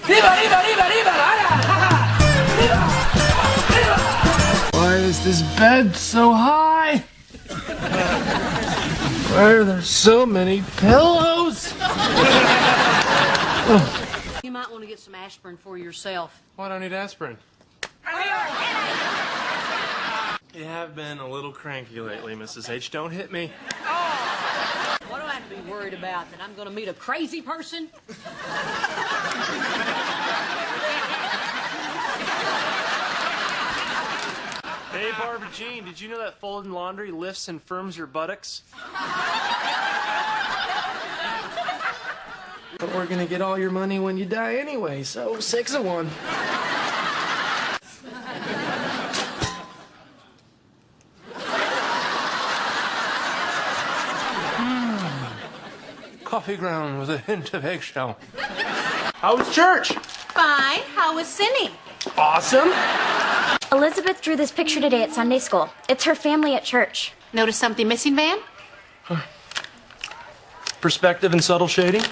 Reba, Reba, Reba, Reba! Reba! Reba! Why is this bed so high? Why are there so many pillows?
You might want to get some aspirin for yourself.
Why do I need aspirin? You have been a little cranky lately, Mrs. H. Don't hit me.
What do I have to be worried about? That I'm going to meet a crazy person?
Hey, Barbara Jean, did you know that folding laundry lifts and firms your buttocks? But we're gonna get all your money when you die anyway, so 6 of 1. Coffee ground with a hint of eggshell. How was church?
Fine. How was Cindy?
Awesome.
Elizabeth drew this picture today at Sunday school. It's her family at church.
Notice something missing, Van?
Perspective and subtle shading?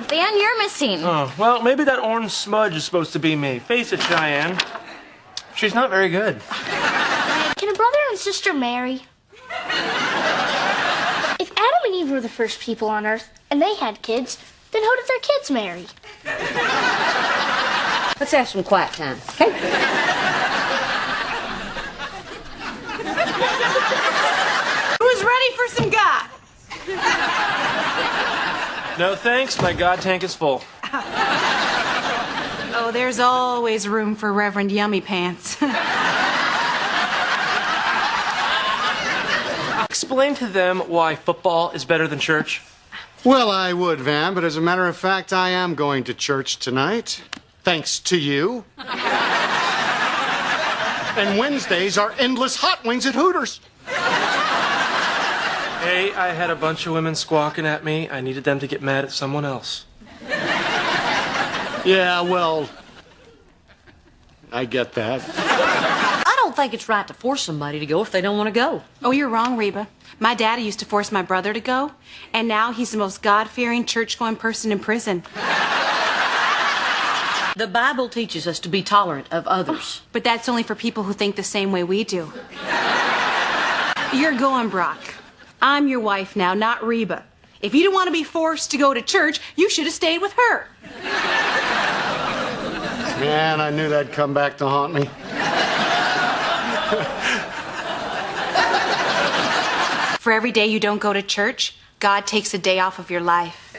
Van, you're missing.
Oh, well, maybe that orange smudge is supposed to be me. Face it, Cheyenne. She's not very good.
Can a brother and sister marry? If Adam and Eve were the first people on Earth, and they had kids, then who did their kids marry?
Let's have some quiet time, okay?
Who's ready for some God?
No thanks, my God tank is full.
Oh, there's always room for Reverend Yummy Pants.
Explain to them why football is better than church.
Well, I would, Van, but as a matter of fact, I am going to church tonight. Thanks to you. And Wednesdays are endless hot wings at Hooters.
Hey, I had a bunch of women squawking at me. I needed them to get mad at someone else.
Yeah, well, I get that.
I don't think it's right to force somebody to go if they don't want to go.
Oh, you're wrong, Reba. My daddy used to force my brother to go, and now he's the most God-fearing, church-going person in prison.
The Bible teaches us to be tolerant of others.
But that's only for people who think the same way we do. You're going, Brock. I'm your wife now, not Reba. If you didn't want to be forced to go to church, you should have stayed with her.
Man, I knew that'd come back to haunt me.
For every day you don't go to church, God takes a day off of your life.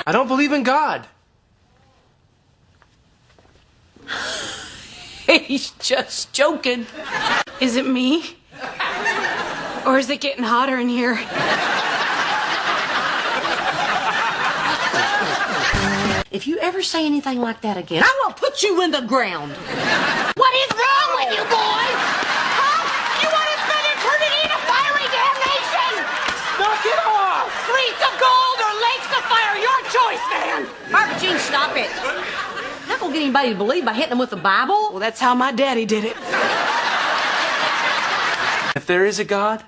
I don't believe in God.
He's just joking.
Is it me? Or is it getting hotter in here?
If you ever say anything like that again, I will put you in the ground.
What is wrong with you, boy? Huh? You want to spend eternity in a fiery damnation?
Knock it off!
Streets of gold or lakes of fire, your choice, man.
Barbara Jean, stop it. Not gonna get anybody to believe by hitting them with the Bible.
Well, that's how my daddy did it.
If there is a God,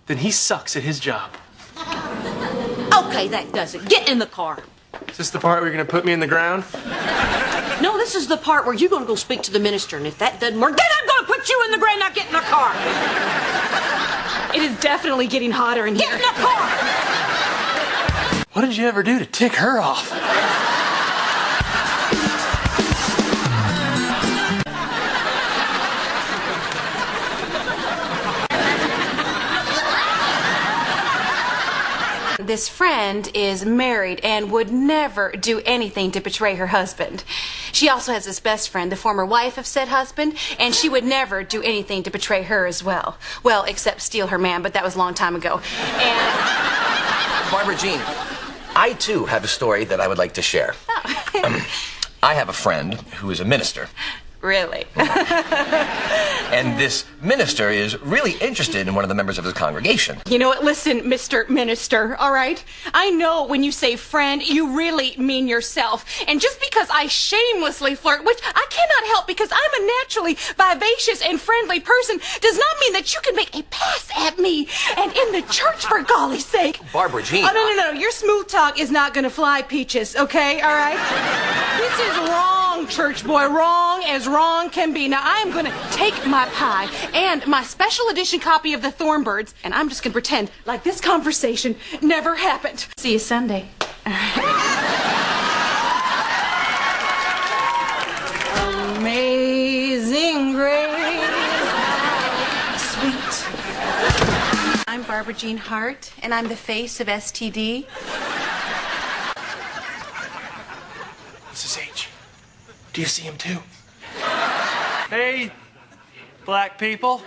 then he sucks at his job.
Okay, that does it. Get in the car.
Is this the part where you're going to put me in the ground?
No, this is the part where you're going to go speak to the minister, and if that doesn't work, then I'm going to put you in the ground. Now get in the car.
It is definitely getting hotter in here.
Get in the car.
What did you ever do to tick her off?
This friend is married and would never do anything to betray her husband. She also has this best friend, the former wife of said husband, and she would never do anything to betray her as well. Well, except steal her man, but that was a long time ago. And
Barbara Jean, I too have a story that I would like to share. I have a friend who is a minister.
really.
And this minister is really interested in one of the members of his congregation.
You know what? Listen, Mr. Minister, all right? I know when you say friend, you really mean yourself. And just because I shamelessly flirt, which I cannot help because I'm a naturally vivacious and friendly person, does not mean that you can make a pass at me. And in the church, for golly's sake.
Barbara Jean.
Oh, no. Your smooth talk is not going to fly, Peaches, okay? All right? This is wrong, church boy. Wrong as wrong can be. Now, I am going to take my pie and my special edition copy of the Thornbirds, and I'm just going to pretend like this conversation never happened. See you Sunday. Amazing grace, sweet. I'm Barbara Jean Hart, and I'm the face of STD.
Mrs. H, do you see him too? Hey, black people.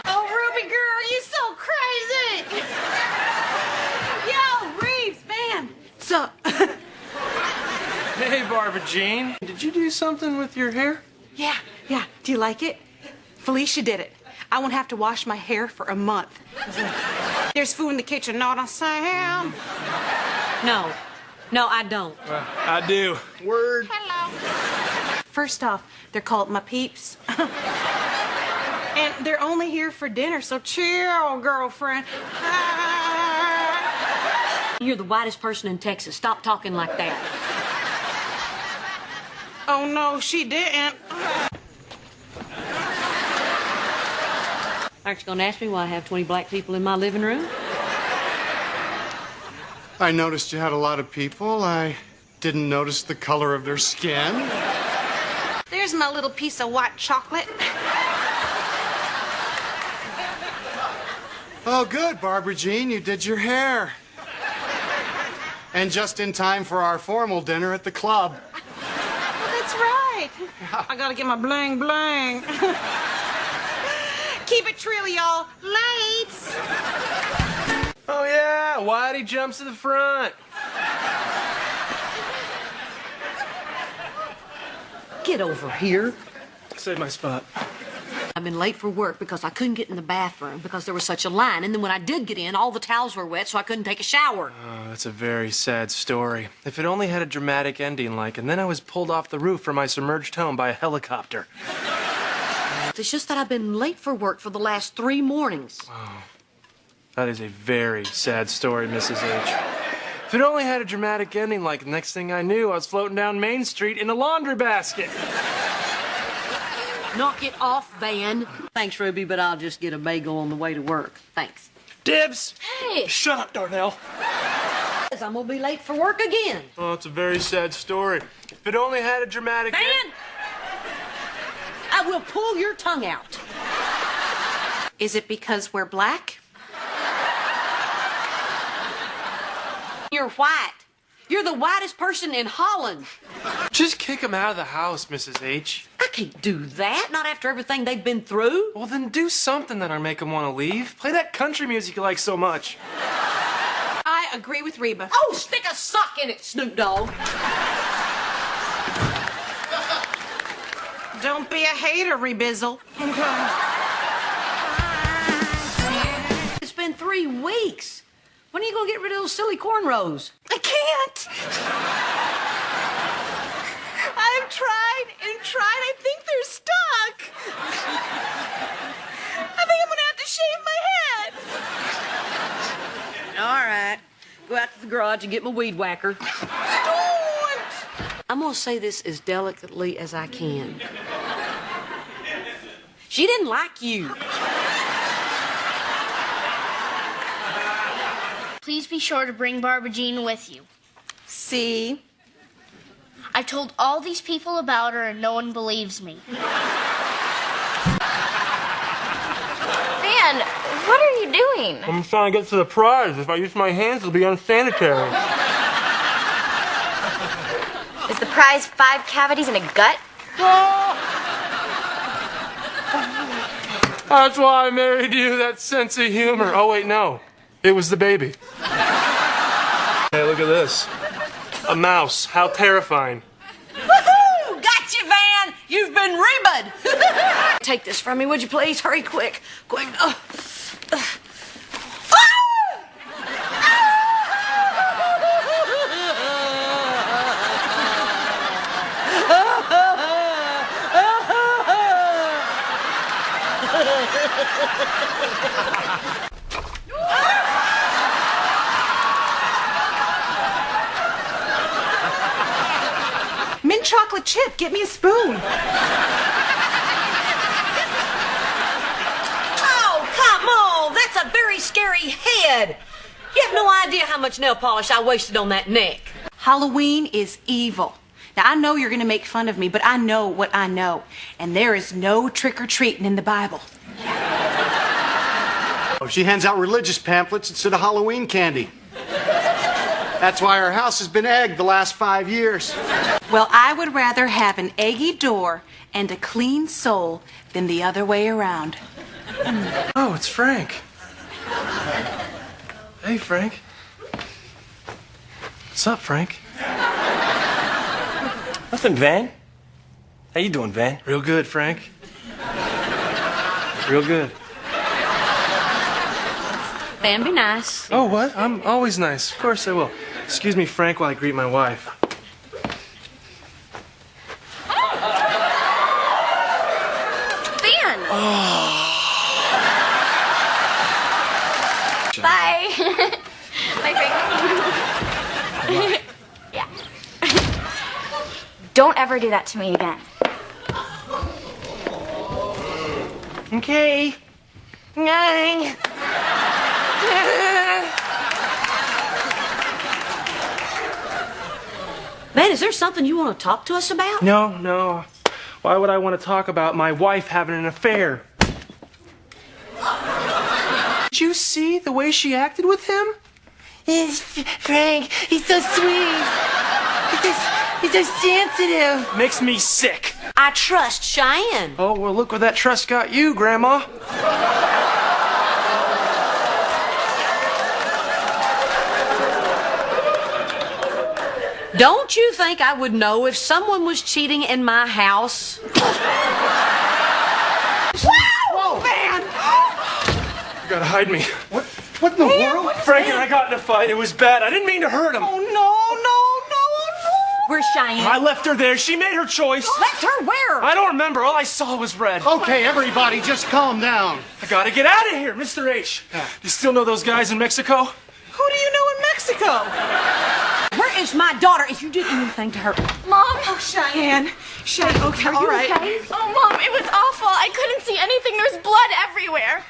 Oh, Ruby girl, you so crazy! Yo, Reeves, man. So,
Hey, Barbara Jean. Did you do something with your hair?
yeah. Do you like it? Felicia did it. I won't have to wash my hair for a month. There's food in the kitchen, know what I'm saying?
No, I don't.
I do. Word.
Hello. First off, they're called my peeps. And they're only here for dinner, so chill, girlfriend.
You're the whitest person in Texas. Stop talking like that.
Oh, no, she didn't.
Aren't you going to ask me why I have 20 black people in my living room?
I noticed you had a lot of people. I didn't notice the color of their skin.
There's my little piece of white chocolate.
Oh, good, Barbara Jean, you did your hair. And just in time for our formal dinner at the club.
Oh, that's right. I gotta get my bling bling. Keep it trill, y'all. Lights.
Oh, yeah. Whitey jumps to the front.
Get over here.
Save my spot.
I've been late for work because I couldn't get in the bathroom because there was such a line. And then when I did get in, all the towels were wet, so I couldn't take a shower.
Oh, that's a very sad story. If it only had a dramatic ending like, and then I was pulled off the roof from my submerged home by a helicopter.
It's just that I've been late for work for the last 3 mornings.
Oh, that is a very sad story, Mrs. H. If it only had a dramatic ending like, the next thing I knew, I was floating down Main Street in a laundry basket.
Knock it off, Van. Thanks, Ruby, but I'll just get a bagel on the way to work. Thanks.
Dibs!
Hey!
Shut up, Darnell.
I'm gonna be late for work again.
Oh, it's a very sad story. If it only had a dramatic
Van! I will pull your tongue out.
Is it because we're black?
You're white. You're the whitest person in Holland.
Just kick him out of the house, Mrs. H.
I can't do that, not after everything they've been through.
Well, then do something that'll make him want to leave. Play that country music you like so much.
I agree with Reba.
Oh, stick a sock in it, Snoop Dogg.
Don't be a hater, Rebizzle.
It's been 3 weeks. When are you gonna get rid of those silly cornrows?
I can't. I've tried and tried. I think they're stuck. I think I'm gonna have to shave my head.
All right. Go out to the garage and get my weed whacker.
Don't!
I'm gonna say this as delicately as I can. She didn't like you.
Please be sure to bring Barbara Jean with you.
See?
I've told all these people about her and no one believes me.
Man, what are you doing?
I'm trying to get to the prize. If I use my hands, it'll be unsanitary.
Is the prize 5 cavities and a gut?
That's why I married you, that sense of humor. Oh, wait, no. It was the baby. Hey, look at this. A mouse. How terrifying.
Woohoo! Got you, Van! You've been Reba'd! Take this from me, would you please? Hurry, quick. Quick.
Mint chocolate chip. Get me a spoon.
Oh, come on! That's a very scary head. You have no idea how much nail polish I wasted on that neck.
Halloween is evil. Now, I know you're going to make fun of me, but I know what I know. And there is no trick-or-treating in the Bible.
Oh, she hands out religious pamphlets instead of Halloween candy. That's why our house has been egged the last 5 years.
Well, I would rather have an eggy door and a clean soul than the other way around.
Oh, it's Frank. Hey, Frank. What's up, Frank?
Nothing, Van. How you doing, Van?
Real good, Frank. Real good.
Van, be nice.
Oh, what? I'm always nice. Of course I will. Excuse me, Frank, while I greet my wife.
Van!
Oh.
Bye. Bye, Frank. Yeah. Don't ever do that to me again.
Okay. Nine. Man, is there something you want to talk to us about?
No. Why would I want to talk about my wife having an affair? Did you see the way she acted with him?
Frank, he's so sweet. He's so sensitive.
Makes me sick.
I trust Cheyenne.
Oh, well, look where that trust got you, Grandma.
Don't you think I would know if someone was cheating in my house?
gotta hide me.
What in the world?
Frank and I got in a fight. It was bad. I didn't mean to hurt him.
Oh, no. Where's Cheyenne?
I left her there. She made her choice.
Left her where?
I don't remember. All I saw was red.
Okay, everybody, just calm down.
I gotta get out of here, Mr. H. Do you still know those guys in Mexico?
Who do you know in Mexico? Where is my daughter if you did anything to her?
Mom.
Oh, Cheyenne. Cheyenne, okay,
Are
all
you
right.
okay? Oh, Mom, it was awful. I couldn't see anything. There was blood everywhere.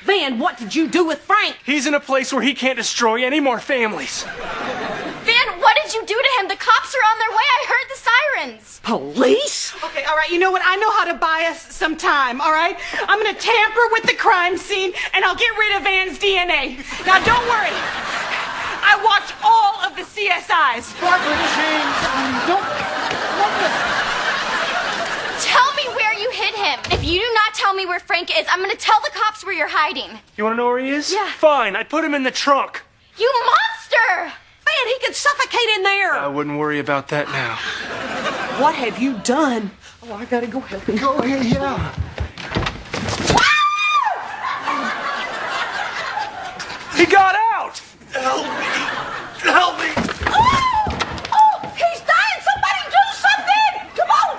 Van, what did you do with Frank?
He's in a place where he can't destroy any more families.
Van, what did you do to him? The cops are on their way. I heard the sirens.
Police?
Okay, all right, you know what? I know how to buy us some time, all right? I'm gonna tamper with the crime scene, and I'll get rid of Van's DNA. Now, don't worry. I watched all of the CSIs.
Barbara Jean,
Tell me where you hid him. If you do not tell me where Frank is, I'm going to tell the cops where you're hiding.
You wanna know where he is?
Yeah.
Fine, I put him in the trunk.
You monster!
Man, he could suffocate in there.
I wouldn't worry about that now.
What have you done? Oh, I gotta go help him.
Go ahead, yeah.
He got out! Help me! Help me!
Oh, he's dying! Somebody do something! Come on!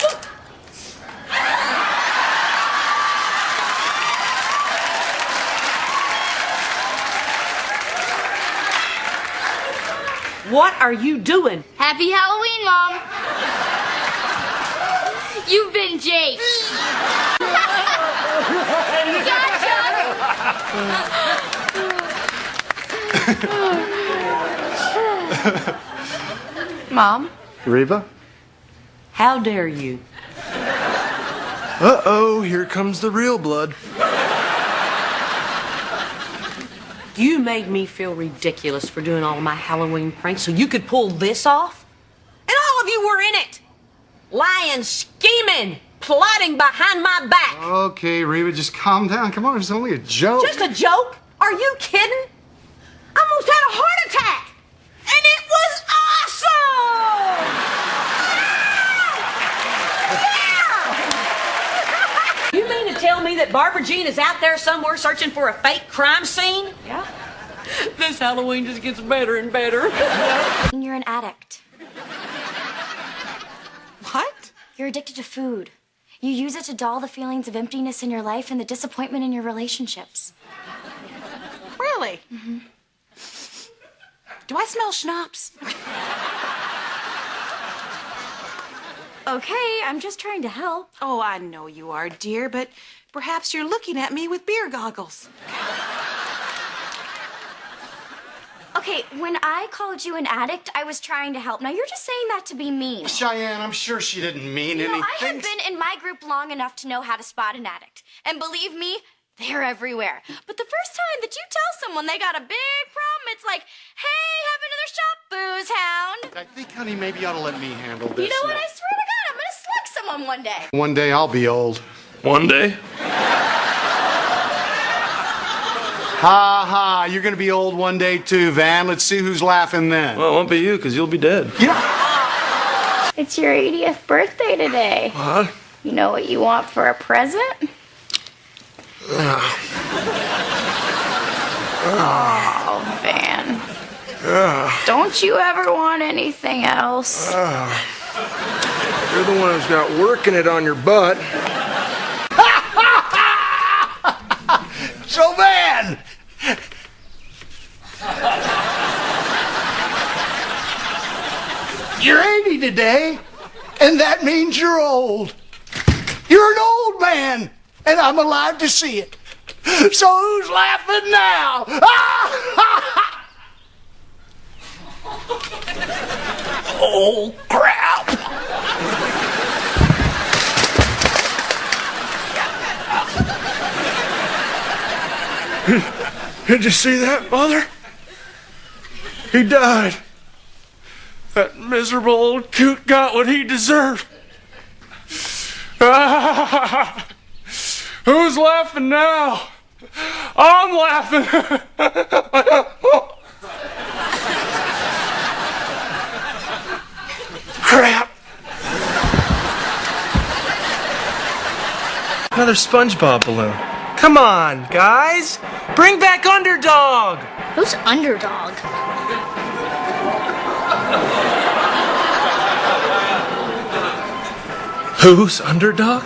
What are you doing?
Happy Halloween, Mom. You've been Jake.
Mom?
Reba?
How dare you?
Uh-oh, here comes the real blood.
You made me feel ridiculous for doing all of my Halloween pranks so you could pull this off? And all of you were in it! Lying, scheming, plotting behind my back.
Okay, Reba, just calm down. Come on, it's only a joke.
Just a joke? Are you kidding? I almost had a heart attack! And it was awesome! Yeah! You mean to tell me that Barbara Jean is out there somewhere searching for a fake crime scene? Yeah. This Halloween just gets better and better.
You're an addict.
What?
You're addicted to food. You use it to dull the feelings of emptiness in your life and the disappointment in your relationships.
Really? Mm-hmm. Do I smell schnapps?
Okay, I'm just trying to help.
Oh, I know you are, dear, but perhaps you're looking at me with beer goggles.
Okay, when I called you an addict, I was trying to help. Now, you're just saying that to be mean.
Cheyenne, I'm sure she didn't mean
You know,
anything.
I have been in my group long enough to know how to spot an addict. And believe me, they're everywhere. But the first time that you tell someone they got a big problem, it's like, hey, have another shot, booze hound.
I think, honey, maybe you ought to let me handle this.
You know what? I swear to God, I'm going to slug someone one day.
One day I'll be old.
One day?
Ha ha, you're gonna be old one day too, Van. Let's see who's laughing then.
Well, it won't be you, because you'll be dead.
It's your 80th birthday today.
What?
You know what you want for a present? Oh, Van. Don't you ever want anything else?
You're the one who's got working it on your butt.
So, Van! You're 80 today, and that means you're old. You're an old man, and I'm alive to see it. So who's laughing now? Oh, crap.
Did you see that, Mother? He died. That miserable old coot got what he deserved. Who's laughing now? I'm laughing. Crap. Another SpongeBob balloon. Come on, guys. Bring back Underdog!
Who's Underdog?
Who's Underdog?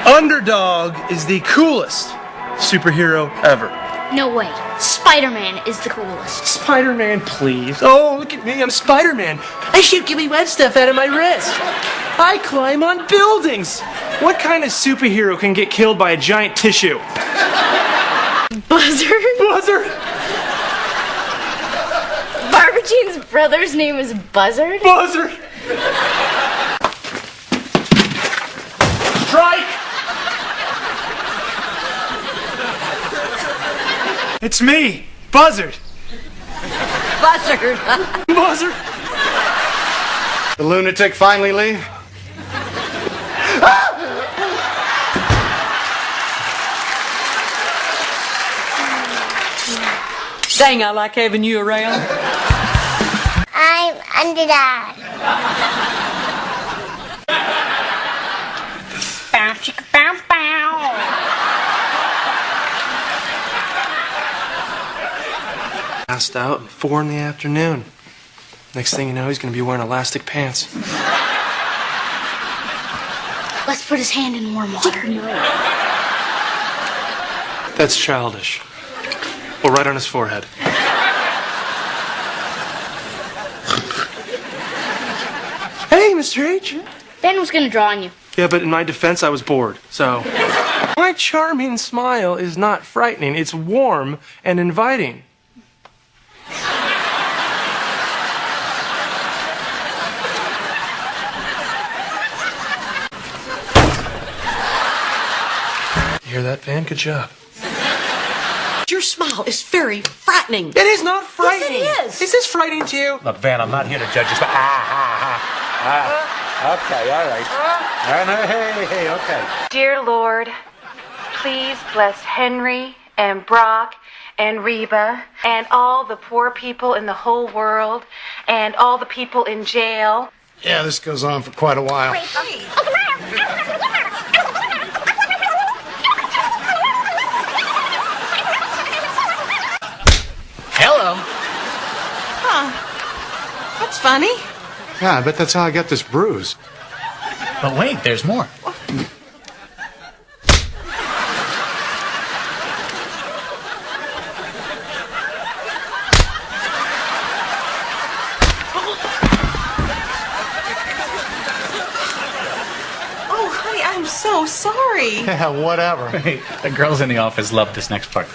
Underdog is the coolest superhero ever.
No way. Spider-Man is the coolest.
Spider-Man, please. Oh, look at me. I'm Spider-Man. I shoot gibby wet stuff out of my wrist. I climb on buildings. What kind of superhero can get killed by a giant tissue?
Buzzard?
Buzzard!
Barbagene's brother's name is Buzzard?
Buzzard! Strike! It's me, Buzzard.
Buzzard.
Buzzard.
The lunatic finally leave?
Dang, I like having you around.
I'm Underdog. Bow, chicka, bow, bow.
Passed out at 4 in the afternoon. Next thing you know, he's gonna be wearing elastic pants.
Let's put his hand in warm water.
That's childish. Well, right on his forehead. Hey, Mr. H.
Ben was gonna draw on you.
Yeah, but in my defense, I was bored, so... My charming smile is not frightening. It's warm and inviting. You hear that, Van? Good job.
Your smile is very frightening.
It is not frightening.
Yes, it is.
Is this frightening to you?
Look, Van, I'm not here to judge you. Okay, all right. Hey, okay.
Dear Lord, please bless Henry and Brock and Reba and all the poor people in the whole world and all the people in jail.
Yeah, this goes on for quite a while.
Hello.
Huh. That's funny.
Yeah, I bet that's how I got this bruise.
But wait, there's more.
Oh, honey, I'm so sorry.
Yeah, whatever.
Hey, the girls in the office love this next part.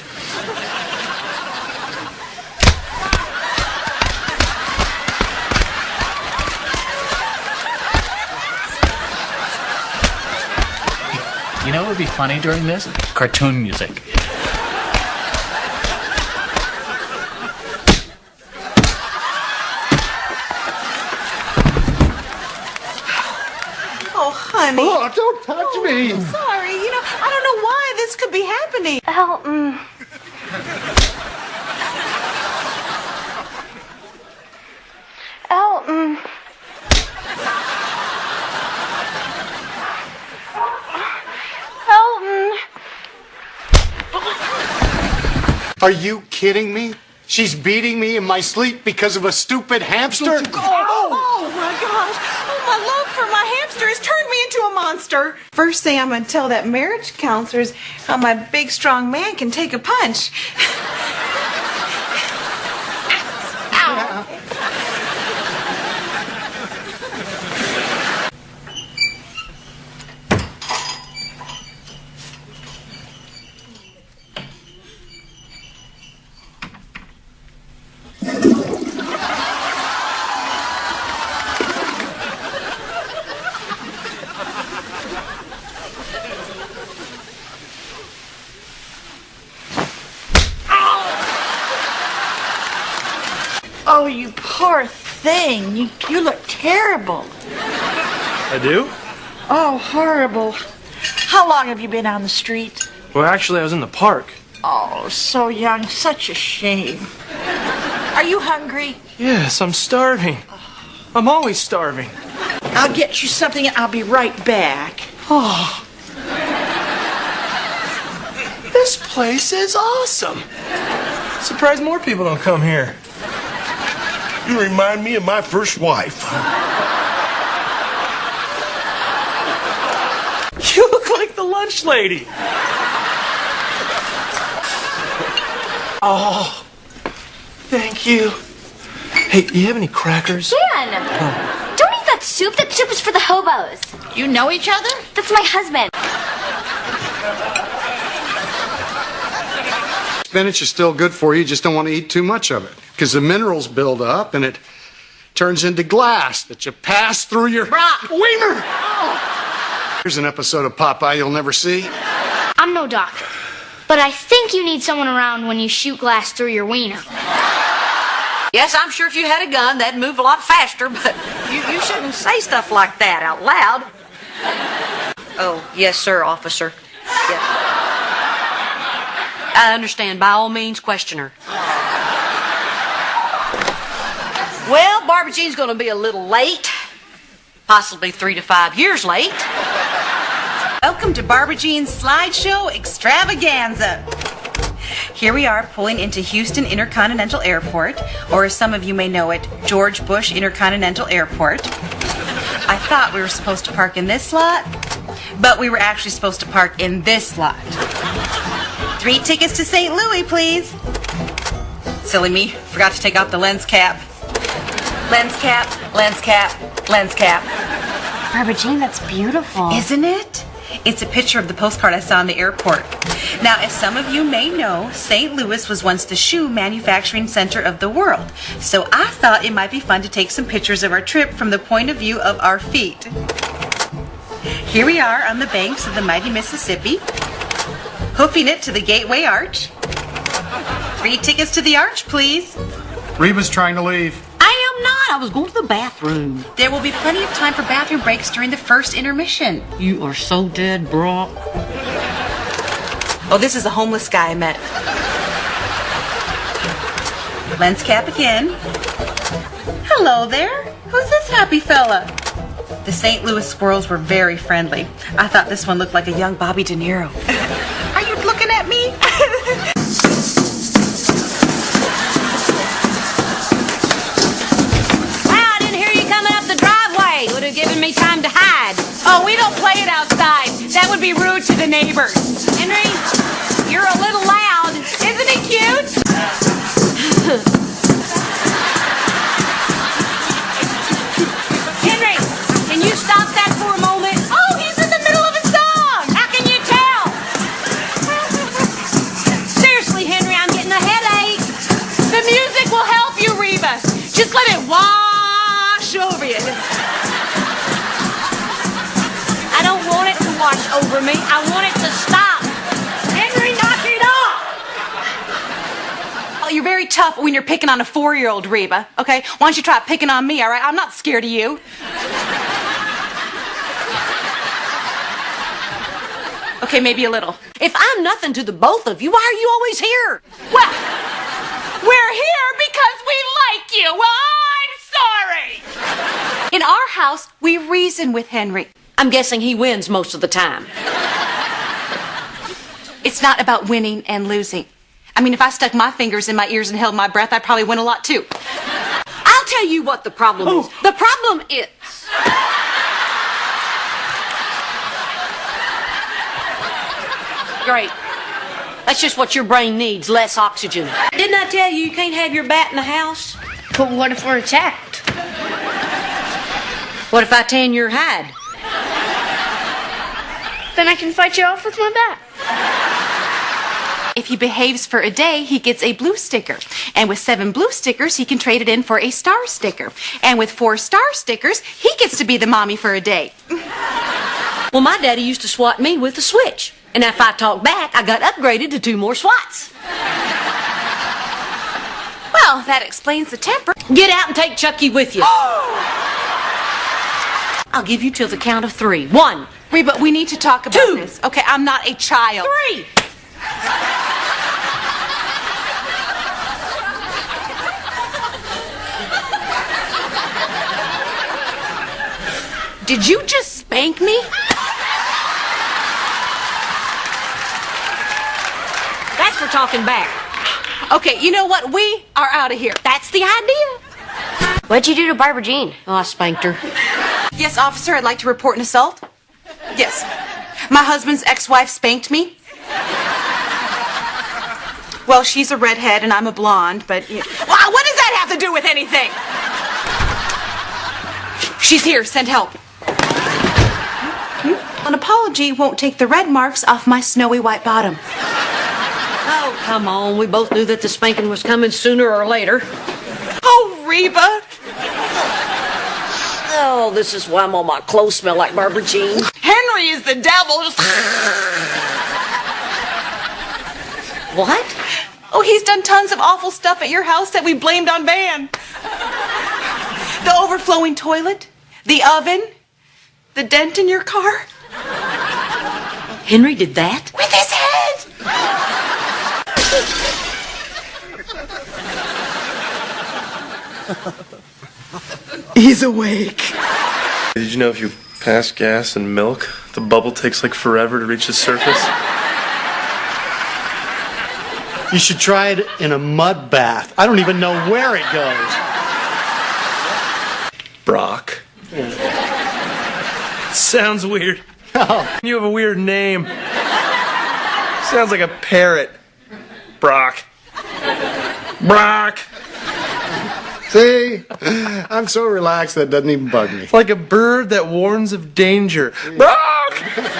You know what would be funny during this? Cartoon music.
Oh, honey.
Oh, don't touch me.
Sorry, I don't know why this could be happening.
Elton. Elton. Elton.
Are you kidding me? She's beating me in my sleep because of a stupid hamster?
Oh, my gosh. Oh, my love for my hamster has turned me into a monster. First thing I'm going to tell that marriage counselor is how my big, strong man can take a punch. Ow.
Oh, you poor thing. You look terrible.
I do?
Oh, horrible. How long have you been on the street?
Well, actually, I was in the park.
Oh, so young. Such a shame. Are you hungry?
Yes, I'm starving. I'm always starving.
I'll get you something and I'll be right back.
Oh. This place is awesome. Surprised more people don't come here.
You remind me of my first wife.
You look like the lunch lady. Oh, thank you. Hey, you have any crackers?
Dan! Don't eat that soup. That soup is for the hobos.
You know each other?
That's my husband.
Spinach is still good for you, just don't want to eat too much of it. Because the minerals build up and it turns into glass that you pass through your wiener. Here's an episode of Popeye you'll never see.
I'm no doctor, but I think you need someone around when you shoot glass through your wiener.
Yes, I'm sure if you had a gun, that'd move a lot faster, but you shouldn't say stuff like that out loud. Oh, yes, sir, officer. Yes. I understand. By all means, question her. Well, Barbara Jean's going to be a little late. Possibly 3 to 5 years late.
Welcome to Barbara Jean's Slideshow Extravaganza. Here we are pulling into Houston Intercontinental Airport, or as some of you may know it, George Bush Intercontinental Airport. I thought we were supposed to park in this lot, but we were actually supposed to park in this lot. 3 tickets to St. Louis, please. Silly me, forgot to take off the lens cap. Lens cap, lens cap, lens cap.
Barbara Jean, that's beautiful.
Isn't it? It's a picture of the postcard I saw in the airport. Now, as some of you may know, St. Louis was once the shoe manufacturing center of the world. So I thought it might be fun to take some pictures of our trip from the point of view of our feet. Here we are on the banks of the mighty Mississippi, hoofing it to the Gateway Arch. 3 tickets to the arch, please.
Reba's trying to leave.
I am not. I was going to the bathroom.
There will be plenty of time for bathroom breaks during the first intermission.
You are so dead, bro.
Oh, this is the homeless guy I met. Lens cap again. Hello there. Who's this happy fella? The St. Louis squirrels were very friendly. I thought this one looked like a young Bobby De Niro. Are you looking at me?
Wow, I didn't hear you coming up the driveway. Would have given me time to hide.
Oh, we don't play it outside. That would be rude to the neighbors.
Henry, you're a little loud.
Isn't he cute?
Henry, can you stop that for a moment?
Oh, he's in the middle of a song.
How can you tell? Seriously, Henry, I'm getting a headache.
The music will help you, Reba. Just let it wash over you.
I don't want it to wash over me. I want it to stop. Henry, knock it off!
Oh, you're very tough when you're picking on a 4-year-old, Reba. Okay? Why don't you try picking on me, all right? I'm not scared of you. Okay, maybe a little.
If I'm nothing to the both of you, why are you always here?
Well, we're here because we like you. Well, I'm sorry. In our house, we reason with Henry.
I'm guessing he wins most of the time.
It's not about winning and losing. I mean, if I stuck my fingers in my ears and held my breath, I'd probably win a lot too.
I'll tell you what the problem is. The problem is... Great. That's just what your brain needs, less oxygen. Didn't I tell you you can't have your bat in the house?
But what if we're attacked?
What if I tan your hide?
Then I can fight you off with my bat.
If he behaves for a day, he gets a blue sticker. And with 7 blue stickers, he can trade it in for a star sticker. And with 4 star stickers, he gets to be the mommy for a day.
Well, my daddy used to swat me with a switch. And if I talked back, I got upgraded to 2 more swats.
Well, that explains the temper.
Get out and take Chucky with you. I'll give you till the count of 3. 1.
Reba, we need to talk about
2.
this. Okay, I'm not a child.
3.
Did you just spank me?
talking back.
Okay, you know what? We are out of here.
That's the idea.
What'd you do to Barbara Jean?
Oh, I spanked her.
Yes, officer, I'd like to report an assault. Yes. My husband's ex-wife spanked me. Well, she's a redhead and I'm a blonde, but... What does that have to do with anything? She's here. Send help. An apology won't take the red marks off my snowy white bottom.
Oh, come on. We both knew that the spanking was coming sooner or later.
Oh, Reba.
Oh, this is why all my clothes smell like Barbara Jean.
Henry is the devil.
What?
Oh, he's done tons of awful stuff at your house that we blamed on Van. The overflowing toilet, the oven, the dent in your car.
Henry did that?
With his head! He's awake.
Did you know if you pass gas and milk, the bubble takes like forever to reach the surface?
You should try it in a mud bath. I don't even know where it goes.
Brock. Sounds weird.
Oh.
You have a weird name. Sounds like a parrot. Brock. Brock.
See? I'm so relaxed that doesn't even bug me.
Like a bird that warns of danger. Brock! Brock!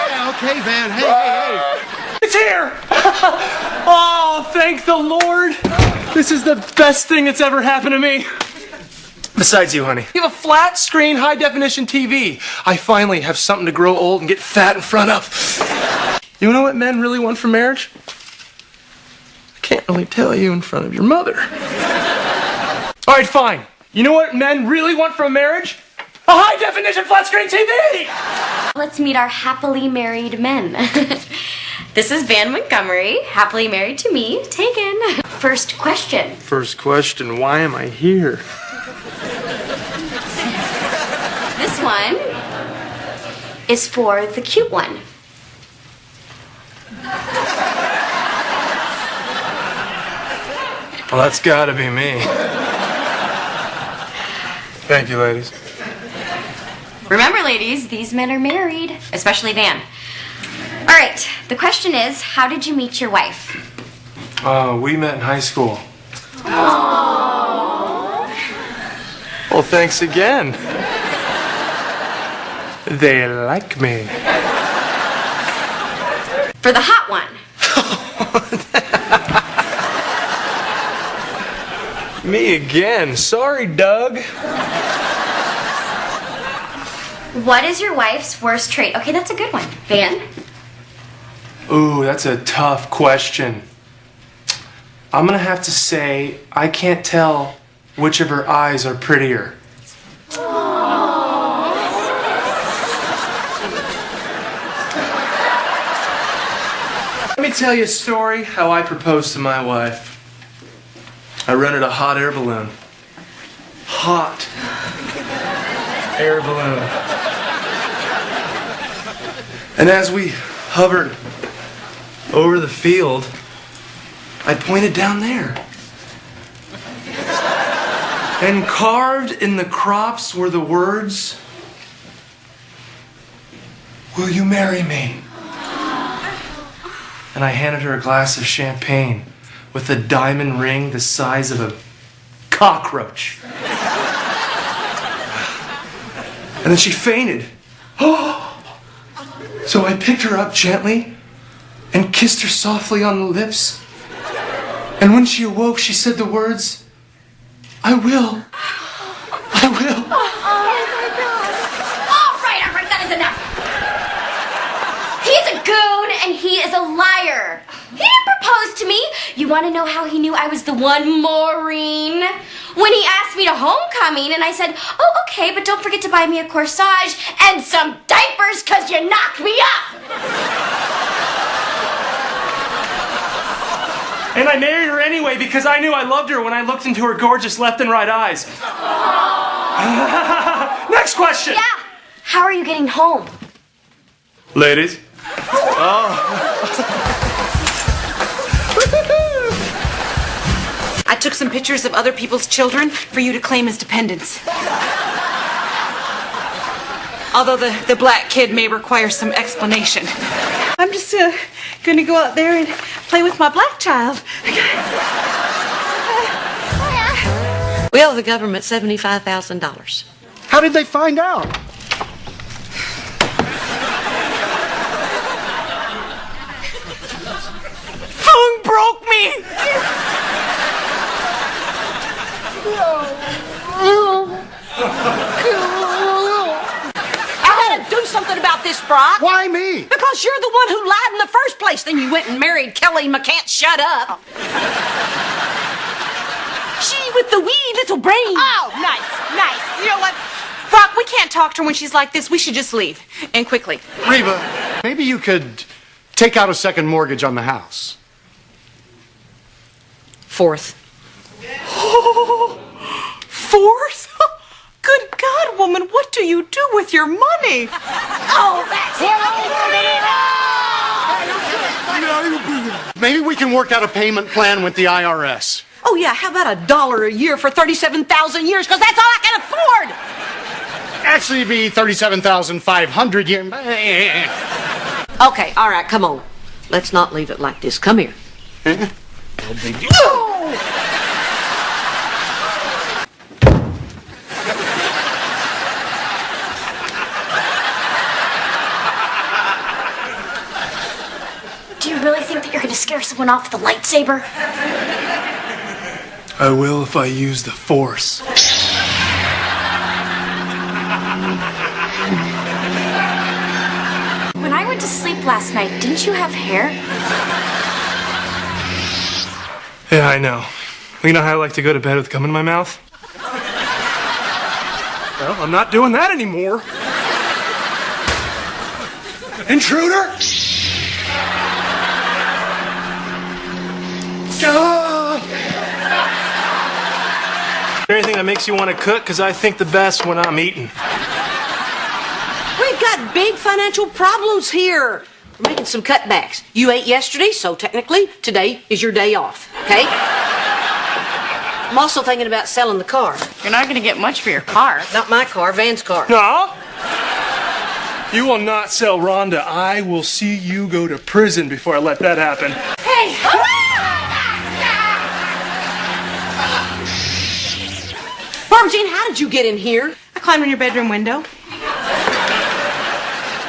Yeah, okay, Van. Hey.
It's here! Oh, thank the Lord. This is the best thing that's ever happened to me. Besides you, honey. You have a flat screen, high definition TV. I finally have something to grow old and get fat in front of. You know what men really want from marriage? I can't really tell you in front of your mother. All right, fine. You know what men really want from marriage? A high definition flat screen TV!
Let's meet our happily married men. This is Van Montgomery, happily married to me, taken. First question.
First question, why am I here?
This one is for the cute one.
Well, that's gotta be me. Thank you, ladies.
Remember, ladies, these men are married, especially Van. All right, the question is, how did you meet your wife?
We met in high school.
Aww.
Well, thanks again. They like me.
For the hot one.
Me again. Sorry, Doug.
What is your wife's worst trait? Okay, that's a good one. Van?
Ooh, that's a tough question. I'm gonna have to say I can't tell which of her eyes are prettier. Let me tell you a story how I proposed to my wife. I rented a hot air balloon. Hot air balloon. And as we hovered over the field, I pointed down there. And carved in the crops were the words, "Will you marry me?" And I handed her a glass of champagne with a diamond ring the size of a cockroach. And then she fainted. So I picked her up gently and kissed her softly on the lips. And when she awoke, she said the words, "I will. I will."
All right, that is enough. He's a goon and he is a liar. He didn't propose to me. You want to know how he knew I was the one, Maureen? When he asked me to homecoming and I said, "Oh, okay, but don't forget to buy me a corsage and some diapers because you knocked me up."
And I married her anyway because I knew I loved her when I looked into her gorgeous left and right eyes. Next question.
Yeah. How are you getting home?
Ladies. Oh.
took some pictures of other people's children for you to claim as dependents. Although the black kid may require some explanation.
I'm just gonna go out there and play with my black child.
We owe the government $75,000.
How did they find out?
Phone broke me!
I gotta do something about this, Brock.
Why me?
Because you're the one who lied in the first place. Then you went and married Kelly McCan't Shut Up. She with the wee little brain.
Oh, nice. You know what? Brock, we can't talk to her when she's like this. We should just leave. And quickly.
Reba, maybe you could take out a second mortgage on the house.
Fourth.
Fourth? Good God, woman, what do you do with your money?
Oh, that's it.
Maybe we can work out a payment plan with the IRS.
Oh, yeah, how about $1 a year for 37,000 years? Because that's all I can afford.
Actually, it'd be 37,500 years.
Okay, all right, come on. Let's not leave it like this. Come here.
Do you really think that you're going to scare someone off with a lightsaber?
I will if I use the Force.
When I went to sleep last night, didn't you have hair?
Yeah, I know. You know how I like to go to bed with gum in my mouth? Well, I'm not doing that anymore. Intruder! Anything that makes you want to cook? Because I think the best when I'm eating.
We've got big financial problems here. We're making some cutbacks. You ate yesterday, so technically today is your day off, okay? I'm also thinking about selling the car.
You're not going to get much for your car.
Not my car, Van's car.
No? You will not sell Rhonda. I will see you go to prison before I let that happen.
Hey!
Barbara Jean, how did you get in here?
I climbed in your bedroom window.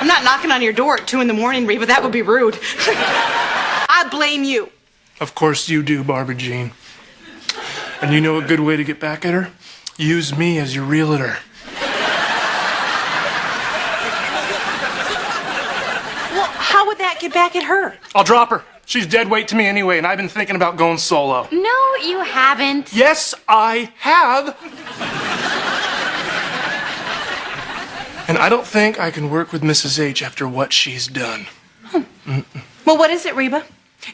I'm not knocking on your door at 2 in the morning, Reba. That would be rude. I blame you.
Of course you do, Barbara Jean. And you know a good way to get back at her? Use me as your realtor.
Well, how would that get back at her?
I'll drop her. She's dead weight to me anyway, and I've been thinking about going solo.
No, you haven't.
Yes, I have. And I don't think I can work with Mrs. H after what she's done.
Well, what is it, Reba?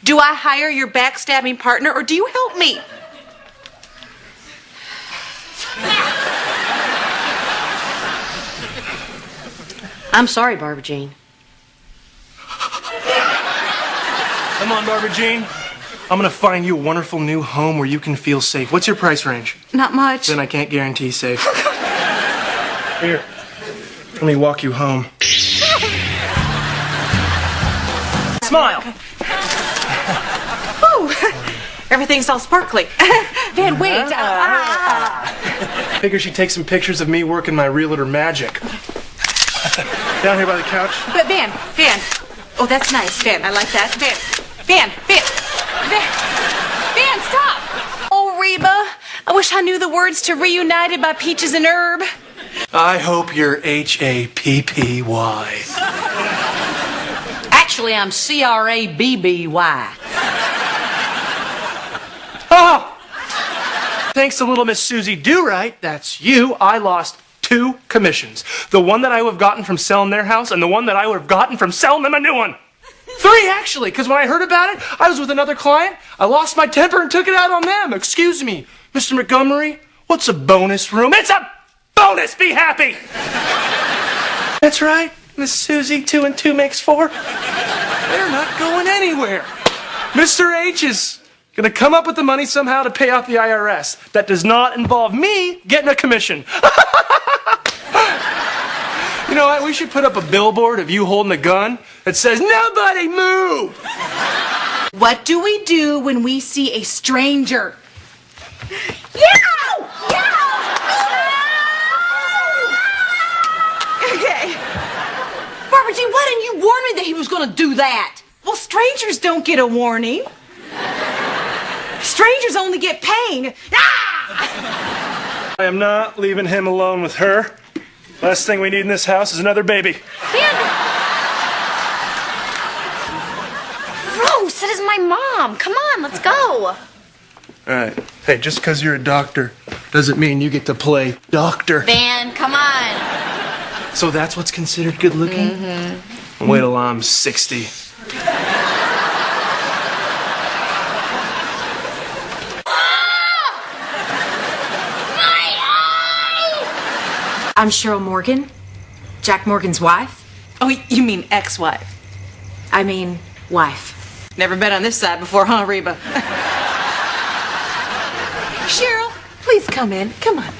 Do I hire your backstabbing partner, or do you help me?
I'm sorry, Barbara Jean.
Come on, Barbara Jean. I'm gonna find you a wonderful new home where you can feel safe. What's your price range?
Not much.
Then I can't guarantee safe. Here, let me walk you home. Smile.
Ooh, everything's all sparkly. Van, wait.
Figure she'd take some pictures of me working my realtor magic. Down here by the couch.
But Van. Oh, that's nice, Van. I like that. Van, stop. Oh, Reba, I wish I knew the words to Reunited by Peaches and Herb.
I hope you're Happy.
Actually, I'm Crabby.
Oh! Thanks to little Miss Susie Do-Right, that's you, I lost 2 commissions. The one that I would have gotten from selling their house and the one that I would have gotten from selling them a new one. 3, actually, because when I heard about it, I was with another client. I lost my temper and took it out on them. Excuse me, Mr. Montgomery, what's a bonus room? It's a bonus! Be happy! That's right, Miss Susie, 2 and 2 makes 4. They're not going anywhere. Mr. H is Gonna come up with the money somehow to pay off the IRS. That does not involve me getting a commission. You know what? We should put up a billboard of you holding a gun that says, "Nobody move!"
What do we do when we see a stranger?
Okay.
Barbara Jean, why didn't you warn me that he was going to do that?
Well, strangers don't get a warning. Strangers only get pain.
I am not leaving him alone with her. Last thing we need in this house is another baby.
Gross, that is my mom. Come on, let's go.
All right. Hey, just because you're a doctor doesn't mean you get to play doctor.
Van, come on.
So that's what's considered good looking? Mm-hmm. Wait till I'm 60.
I'm Cheryl Morgan, Jack Morgan's wife.
Oh, you mean ex-wife?
I mean, wife.
Never been on this side before, huh, Reba? Cheryl, please come in. Come on.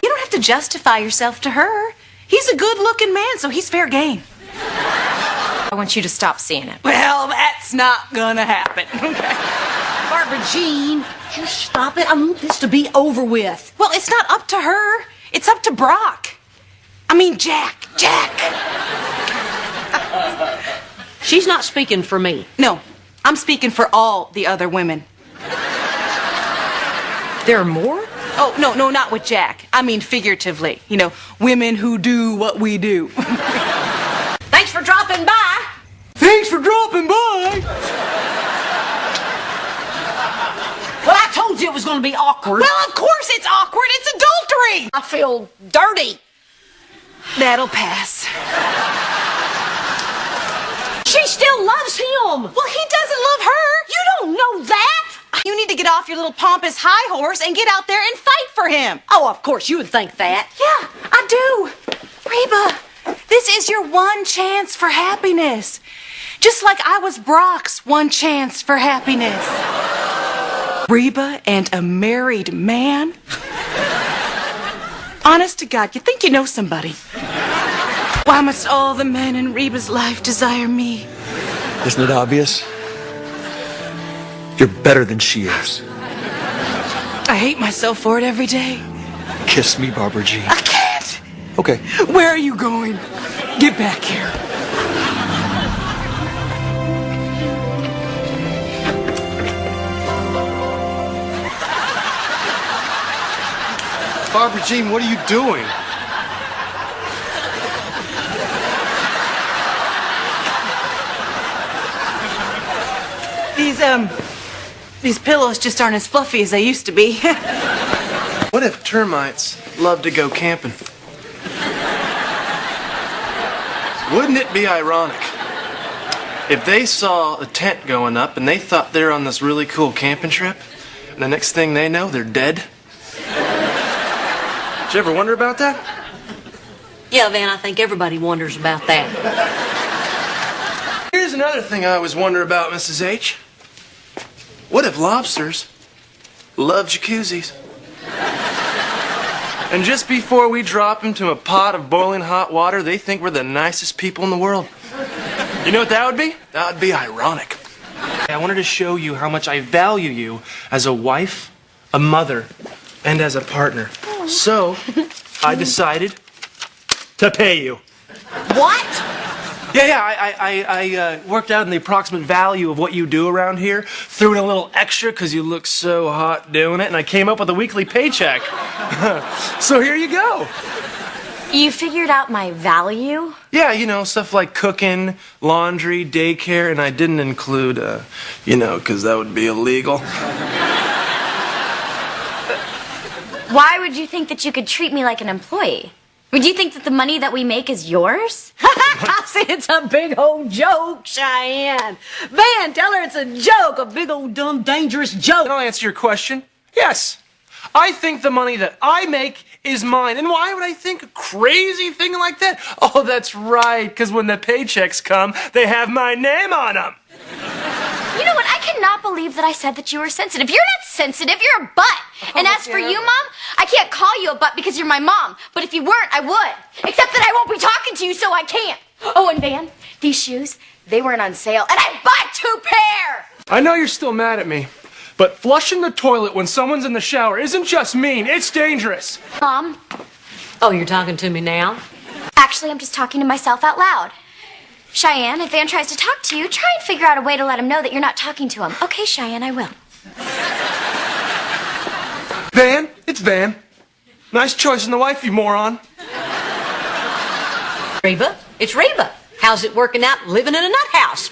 You don't have to justify yourself to her. He's a good-looking man, so he's fair game.
I want you to stop seeing him.
Well, that's not gonna happen.
Barbara Jean, you stop it. I want this to be over with.
Well, it's not up to her. It's up to Brock. I mean, Jack.
She's not speaking for me.
No, I'm speaking for all the other women.
There are more?
Oh, no, not with Jack. I mean figuratively. You know, women who do what we do.
Thanks for dropping by.
Thanks for dropping by.
Well, I told you it was going to be awkward.
Well, of course it's awkward. It's adultery.
I feel dirty.
That'll pass.
She still loves him.
Well, he doesn't love her.
You don't know that.
You need to get off your little pompous high horse and get out there and fight for him.
Oh, of course you would think that.
Yeah, I do. Reba, this is your one chance for happiness. Just like I was Brock's one chance for happiness. Reba and a married man? Honest to God, you think you know somebody. Why must all the men in Reba's life desire me?
Isn't it obvious? You're better than she is.
I hate myself for it every day.
Kiss me, Barbara Jean.
I can't.
Okay.
Where are you going? Get back here.
Barbara Jean, what are you doing?
These pillows just aren't as fluffy as they used to be.
What if termites love to go camping? Wouldn't it be ironic if they saw a tent going up and they thought they're on this really cool camping trip, and the next thing they know, they're dead? Did you ever wonder about that?
Yeah, Van, I think everybody wonders about that.
Here's another thing I always wonder about, Mrs. H. What if lobsters love jacuzzis? And just before we drop them to a pot of boiling hot water, they think we're the nicest people in the world. You know what that would be? That would be ironic. I wanted to show you how much I value you as a wife, a mother, and as a partner. So, I decided to pay you.
What?
Yeah, I worked out in the approximate value of what you do around here, threw in a little extra because you look so hot doing it, and I came up with a weekly paycheck. So here you go.
You figured out my value?
Yeah, you know, stuff like cooking, laundry, daycare, and I didn't include, because that would be illegal.
Why would you think that you could treat me like an employee? Would you think that the money that we make is yours?
I see, it's a big old joke, Cheyenne. Van, tell her it's a joke, a big old dumb dangerous joke.
And I'll answer your question. Yes. I think the money that I make is mine. And why would I think a crazy thing like that? Oh, that's right, because when the paychecks come, they have my name on them.
You know what? I can cannot believe that I said that you were sensitive. You're not sensitive, you're a butt. And as for you, Mom, I can't call you a butt because you're my mom. But if you weren't, I would. Except that I won't be talking to you, so I can't. Oh, and Van, these shoes, they weren't on sale, and I bought 2 pair!
I know you're still mad at me, but flushing the toilet when someone's in the shower isn't just mean, it's dangerous.
Mom?
Oh, you're talking to me now?
Actually, I'm just talking to myself out loud. Cheyenne, if Van tries to talk to you, try and figure out a way to let him know that you're not talking to him. Okay, Cheyenne, I will.
Van? It's Van. Nice choice in the wife, you moron.
Reba? It's Reba. How's it working out living in a nut house?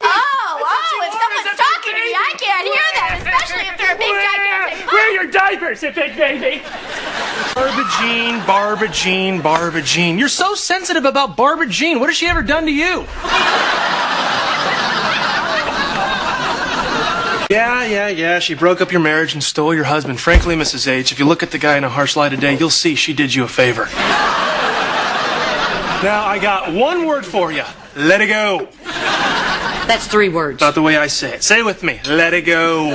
Oh, if someone's talking to me, I can't hear that, especially if they're a big gigantic butt.
Wear your diapers, you big baby. Barbara Jean. You're so sensitive about Barbara Jean. What has she ever done to you? Yeah. She broke up your marriage and stole your husband. Frankly, Mrs. H, if you look at the guy in a harsh light of day, you'll see she did you a favor. Now, I got one word for you. Let it go.
That's 3 words.
Not the way I say it. Say it with me. Let it go.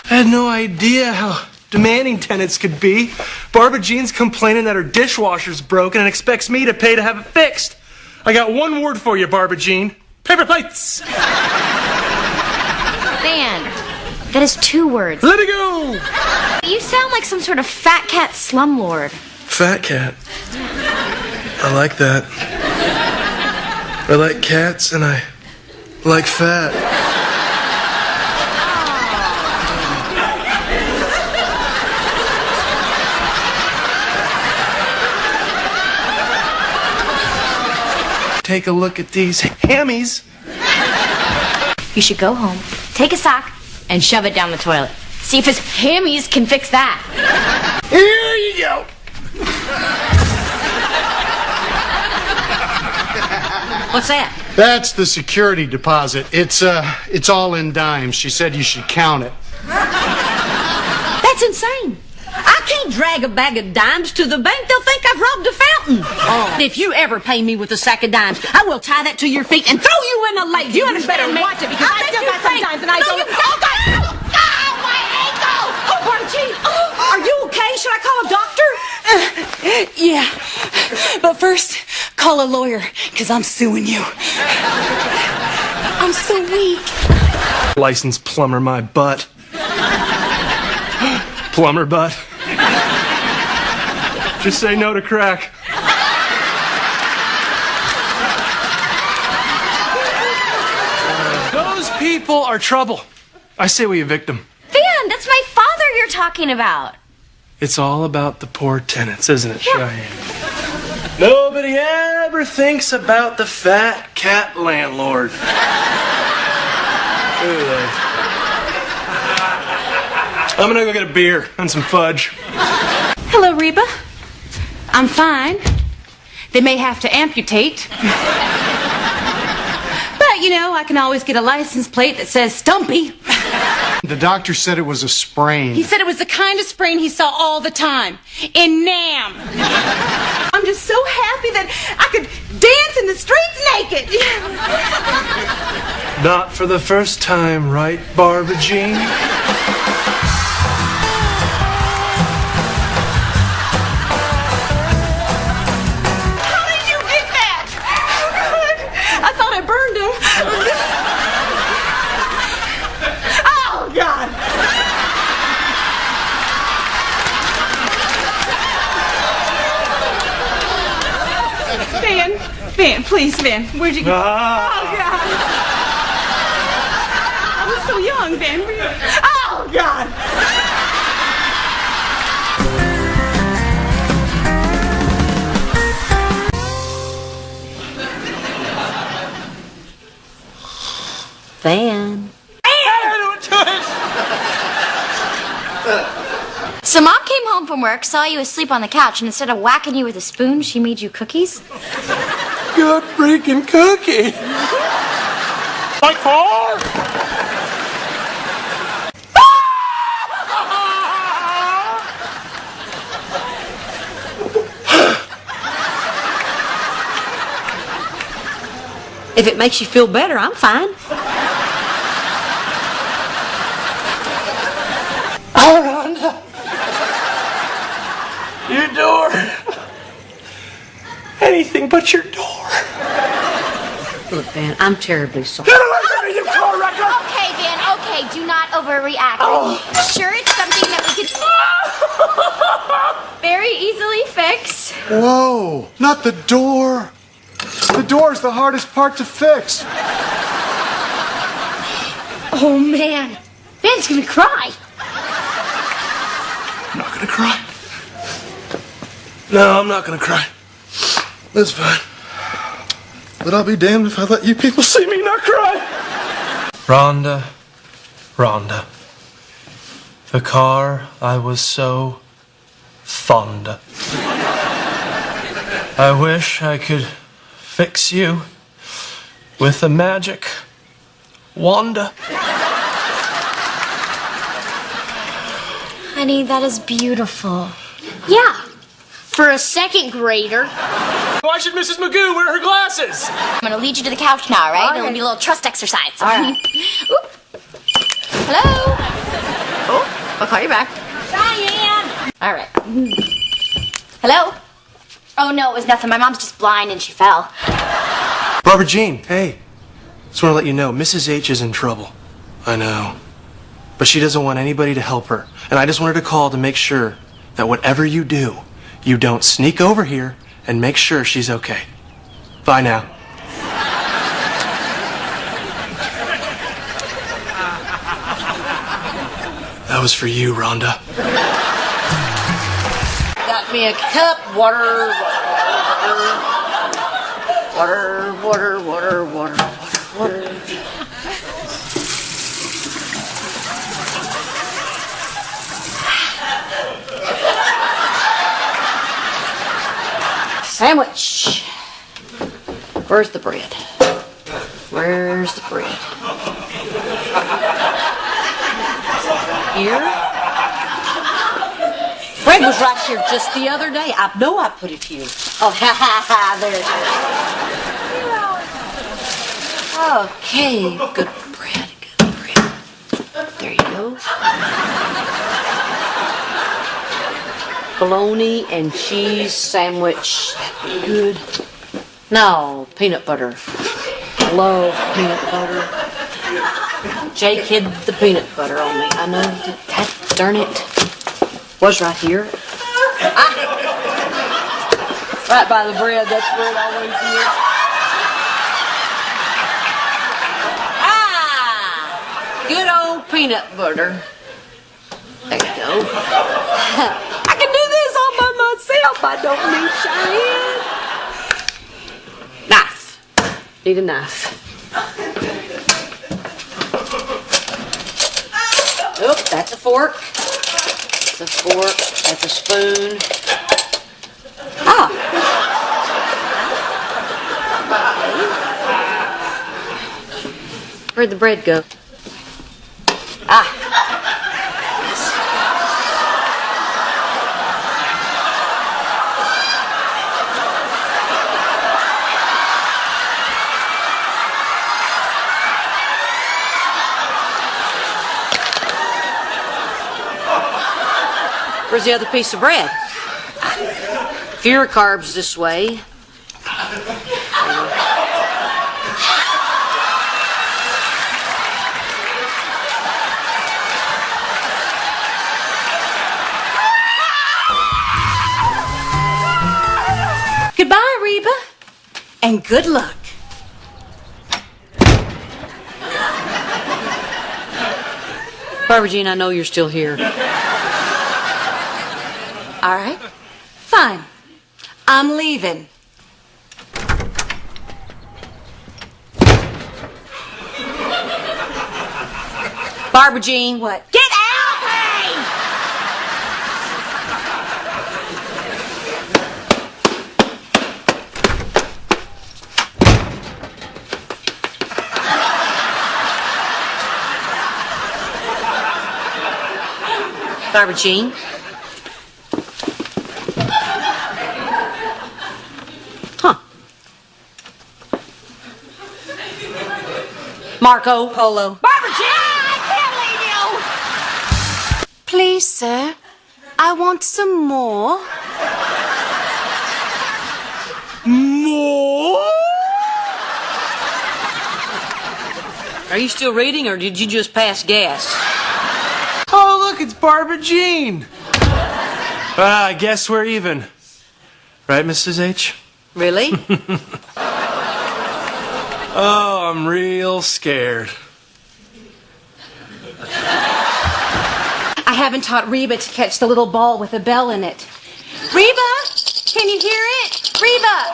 I had no idea how demanding tenants could be. Barbara Jean's complaining that her dishwasher's broken and expects me to pay to have it fixed. I got one word for you, Barbara Jean. Paper plates.
Van, that is 2 words.
Let it go.
You sound like some sort of fat cat slumlord.
Fat cat. I like that. I like cats and I like fat. Take a look at these hammies.
You should go home, take a sock, and shove it down the toilet. See if his hammies can fix that.
Here you go.
What's that?
That's the security deposit. It's all in dimes. She said you should count it.
That's insane. I can't drag a bag of dimes to the bank. They'll think I've robbed a fountain. Oh. If you ever pay me with a sack of dimes, I will tie that to your feet and throw you in a lake. You better watch it because I still got some dimes and I don't. Oh, God! Oh, my ankle! Oh, Barbara, are you okay? Should I call a doctor?
Yeah. But first, call a lawyer because I'm suing you. I'm so weak.
Licensed plumber my butt. Plumber butt. Just say no to crack. Those people are trouble. I say we evict them.
Van, that's my father you're talking about.
It's all about the poor tenants, isn't it, Cheyenne? Nobody ever thinks about the fat cat landlord. I'm gonna go get a beer and some fudge.
Hello, Reba. I'm fine. They may have to amputate. But, you know, I can always get a license plate that says Stumpy.
The doctor said it was a sprain.
He said it was the kind of sprain he saw all the time. In Nam. I'm just so happy that I could dance in the streets naked.
Not for the first time, right, Barbara Jean?
How did you get that? I thought I burned him. Oh, God. Van, please, Van, where'd you go? Oh, God. I was so young, Van. Oh, God.
Van.
So Mom came home from work, saw you asleep on the couch, and instead of whacking you with a spoon, she made you cookies?
Good freaking cookie. My car.
If it makes you feel better, I'm fine.
Oh, Rhonda. Your door. Anything but your door.
Look, Van, I'm terribly sorry.
Get away from me, you car wrecker!
Okay, Van, okay, do not overreact. Sure, it's something that we could very easily fix.
Whoa, not the door. The door's the hardest part to fix.
Oh, man. Van's gonna cry.
I'm not gonna cry. No, I'm not gonna cry. That's fine. But I'll be damned if I let you people see me not cry. Rhonda, Rhonda. The car I was so fond of. I wish I could fix you with a magic wanda.
Honey, that is beautiful. Yeah, for a second grader.
Why should Mrs. Magoo wear her glasses?
I'm gonna lead you to the couch now, all right?
Okay.
It'll be a little trust exercise.
All right.
Oop. Hello?
Oh, I'll call you back.
Diane! All right. Hello? Oh, no, it was nothing. My mom's just blind and she fell.
Barbara Jean, hey. Just want to let you know, Mrs. H is in trouble. I know. But she doesn't want anybody to help her. And I just wanted to call to make sure that whatever you do, you don't sneak over here and make sure she's okay. Bye now. That was for you, Rhonda.
Got me a cup, water. Sandwich. Where's the bread? Where's the bread? Here? Bread was right here just the other day. I know I put it here. Oh, ha ha ha, there it is. Okay, good bread, good bread. There you go. Bologna and cheese sandwich. That'd be good. No, peanut butter. Love peanut butter. Jake hid the peanut butter on me. I know that, darn it. Was right here. Ah. Right by the bread, that's where it always is. Ah! Good old peanut butter. There you go. I can do this all by myself. I don't need Cheyenne. Knife. Need a knife. Oop, that's a fork. That's a fork. That's a spoon. Ah. Where'd the bread go? Ah. Where's the other piece of bread? Fewer carbs this way. Goodbye, Reba. And good luck. Barbara Jean, I know you're still here. All right, fine. I'm leaving. Barbara Jean. What? Get out! Hey! Barbara Jean. Marco.
Polo.
Barbara Jean! I can't leave you!
Please, sir, I want some more.
More?
Are you still reading, or did you just pass gas?
Oh, look, it's Barbara Jean. I guess we're even. Right, Mrs. H?
Really?
Oh, I'm real scared.
I haven't taught Reba to catch the little ball with a bell in it. Reba! Can you hear it? Reba!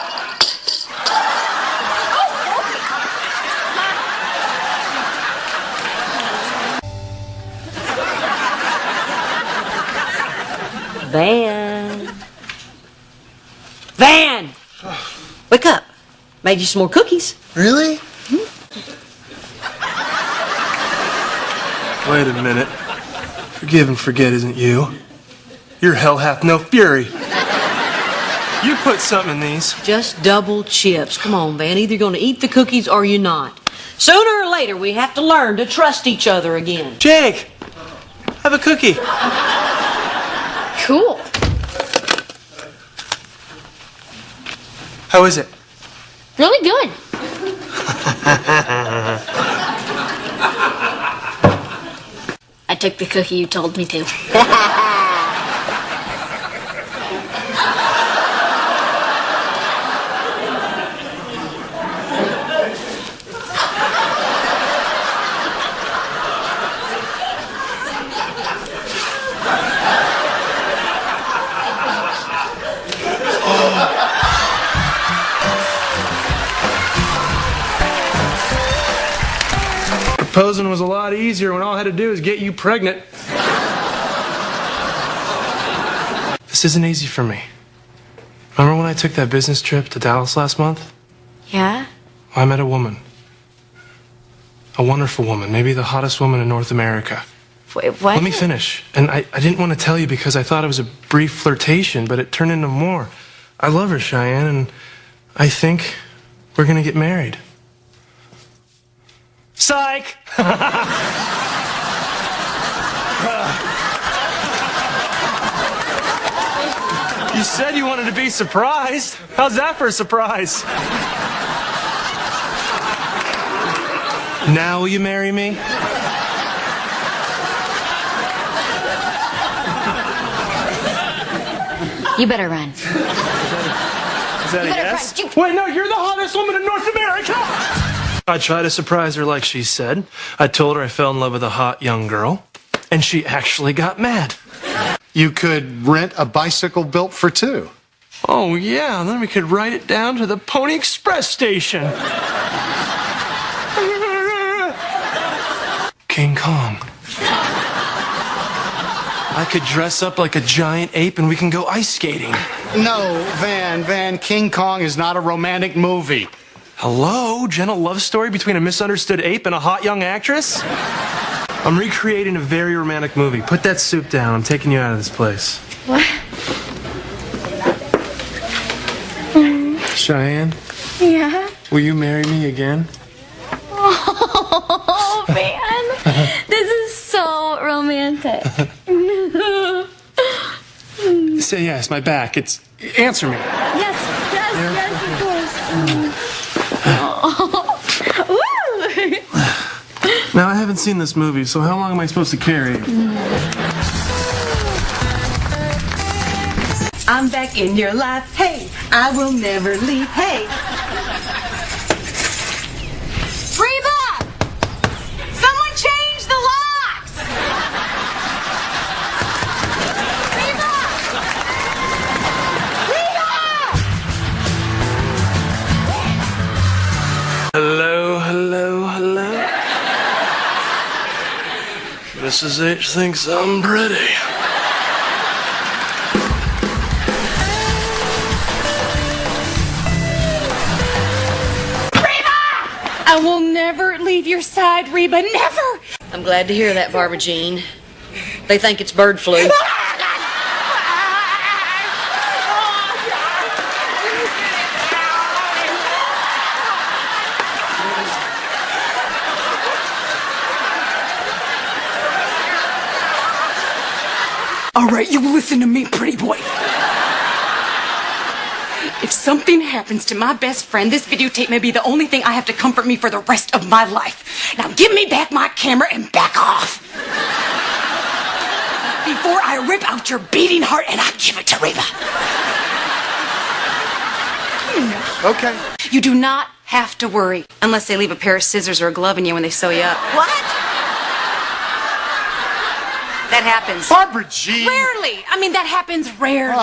Van. Van! Wake up. Made you some more cookies.
Really? Wait a minute. Forgive and forget isn't you. Your hell hath no fury. You put something in these.
Just double chips. Come on, Van. Either you're going to eat the cookies or you're not. Sooner or later, we have to learn to trust each other again.
Jake, have a cookie.
Cool.
How is it?
Really good. I took the cookie you told me to.
Proposing was a lot easier when all I had to do was get you pregnant. This isn't easy for me. Remember when I took that business trip to Dallas last month?
Yeah?
I met a woman. A wonderful woman, maybe the hottest woman in North America.
Wait, what?
Let me finish. And I didn't want to tell you because I thought it was a brief flirtation, but it turned into more. I love her, Cheyenne, and I think we're going to get married. Psych! You said you wanted to be surprised. How's that for a surprise? Now will you marry me?
You better run.
Is that a yes? Wait, no, you're the hottest woman in North America! I tried to surprise her like she said. I told her I fell in love with a hot young girl, and she actually got mad.
You could rent a bicycle built for two.
Oh, yeah, and then we could ride it down to the Pony Express station. King Kong. I could dress up like a giant ape and we can go ice skating.
No, Van, King Kong is not a romantic movie.
Hello? Gentle love story between a misunderstood ape and a hot young actress? I'm recreating a very romantic movie. Put that soup down. I'm taking you out of this place.
What?
Cheyenne?
Yeah?
Will you marry me again?
Oh, man. This is so romantic.
Say yes, my back. It's... Answer me.
Yes, of course. Woo!
Now, I haven't seen this movie, so how long am I supposed to carry?
I'm back in your life, hey, I will never leave, hey. Reba! Someone change the locks! Reba!
Hello, hello, hello. Mrs. H thinks I'm pretty.
I will never leave your side, Reba, never!
I'm glad to hear that, Barbara Jean. They think it's bird flu.
All right, you listen to me, pretty boy. If something happens to my best friend, this videotape may be the only thing I have to comfort me for the rest of my life. Now give me back my camera and back off. Before I rip out your beating heart and I give it to Reba.
Okay.
You do not have to worry, unless they leave a pair of scissors or a glove in you when they sew you up.
What?
That happens.
Barbara Jean.
Rarely. I mean, that happens rarely.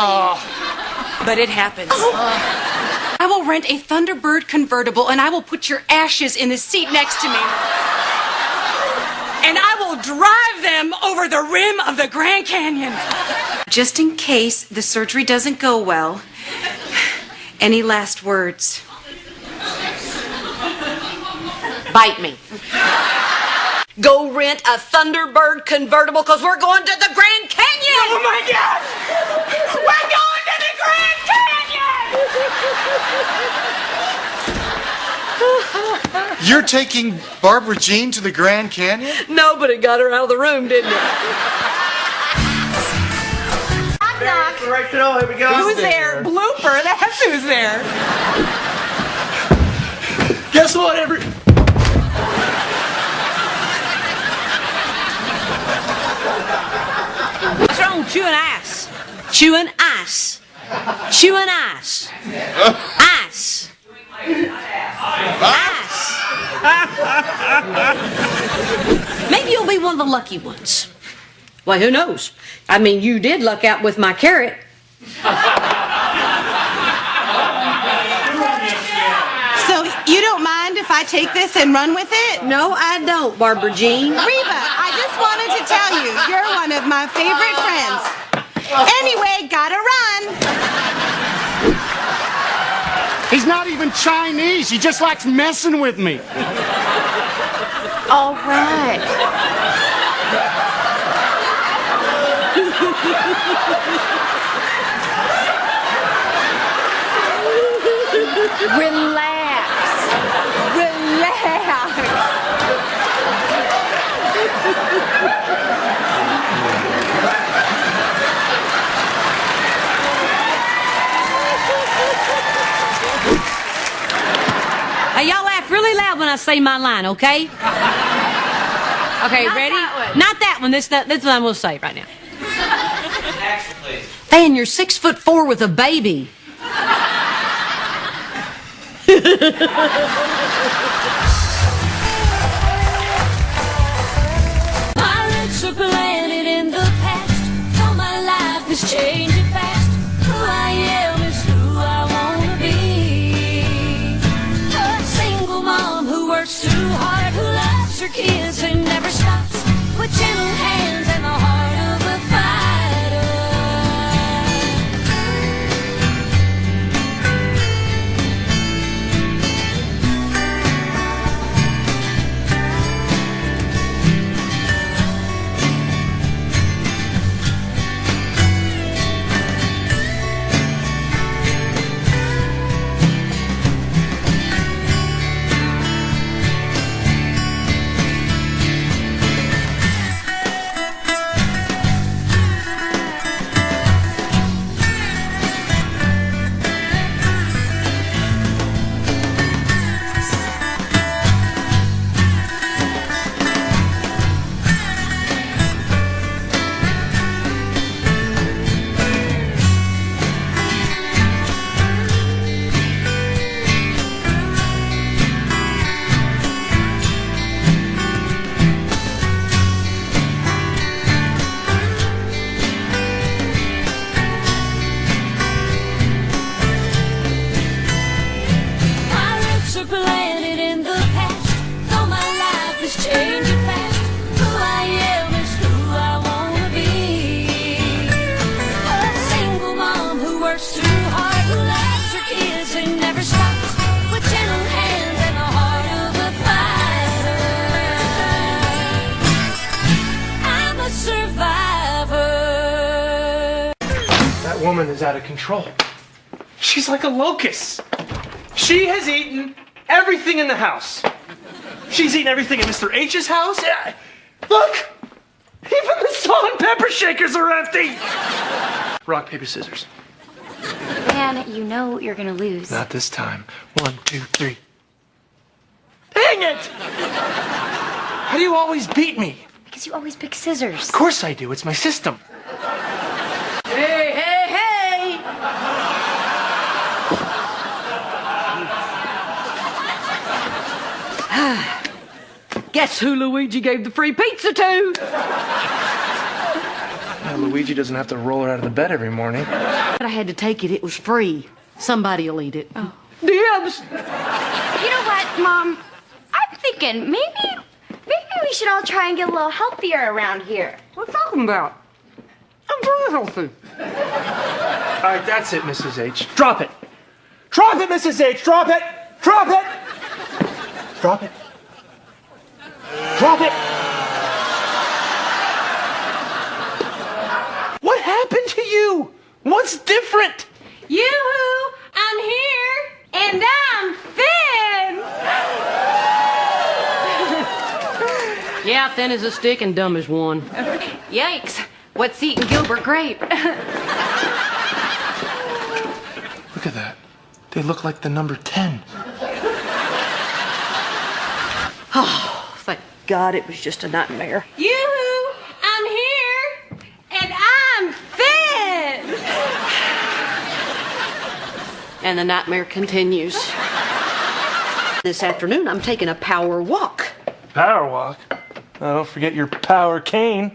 But it happens. I will rent a Thunderbird convertible and I will put your ashes in the seat next to me. And I will drive them over the rim of the Grand Canyon. Just in case the surgery doesn't go well, any last words?
Bite me.
Go rent a Thunderbird convertible because we're going to the Grand Canyon!
Oh my God! We're going to the Grand Canyon!
You're taking Barbara Jean to the Grand Canyon?
Nobody got her out of the room, didn't it?
Knock, knock.
Directional, here we go.
Who's there? Blooper, that's who's there.
Guess what,
What's wrong with chewing ass? Chewing ice. Chewing ice. Ice. Ice. Maybe you'll be one of the lucky ones. Well, who knows? I mean, you did luck out with my carrot.
So you don't mind if I take this and run with it?
No, I don't, Barbara Jean.
Reba, I just wanted to tell you, you're one of my favorite friends. Anyway, gotta run.
He's not even Chinese. He just likes messing with me.
All right. Relax. Relax.
Hey, y'all laugh really loud when I say my line, okay? Okay,
Not
ready?
that one.
Not that one. This what I'm going to say right now.
Action, please.
Fan, you're 6'4" with a baby.
My roots are planted in the past. All my life is changing fast. Who I am is who I want to be. A single mom who works too hard, who loves her kids and never stops. With gentle hands and the heart of a fighter. My roots are planted in the past. Though my life is changing fast. Who I am is who I want to be. A single mom who works too hard, who loves her kids and never stops. With gentle hands and the heart of a fighter. I'm a survivor.
That woman is out of control. She's like a locust. She has eaten everything in the house. She's eaten everything in Mr. H's house. Yeah. Look, even the salt and pepper shakers are empty! Rock, paper, scissors.
Man, you know you're gonna lose.
Not this time. 1, 2, 3. Dang it! How do you always beat me?
Because you always pick scissors.
Of course I do. It's my system.
Hey, hey, hey! Guess who Luigi gave the free pizza to?
Yeah, Luigi doesn't have to roll her out of the bed every morning.
But I had to take it. It was free. Somebody'll eat it. Oh. Dibs!
You know what, Mom? I'm thinking maybe we should all try and get a little healthier around here.
What are you talking about? I'm very healthy.
All right, that's it, Mrs. H. Drop it. Drop it, Mrs. H. Drop it. Drop it. Drop it. Drop it. What happened to you? What's different?
Yoo-hoo! I'm here, and I'm thin!
Yeah, thin as a stick and dumb as one.
Yikes! What's eating Gilbert Grape?
Look at that. They look like the number 10.
Oh, thank God it was just a nightmare.
Yoo-hoo! I'm here, and I'm thin!
And the nightmare continues. This afternoon, I'm taking a power walk.
Power walk? Oh, don't forget your power cane.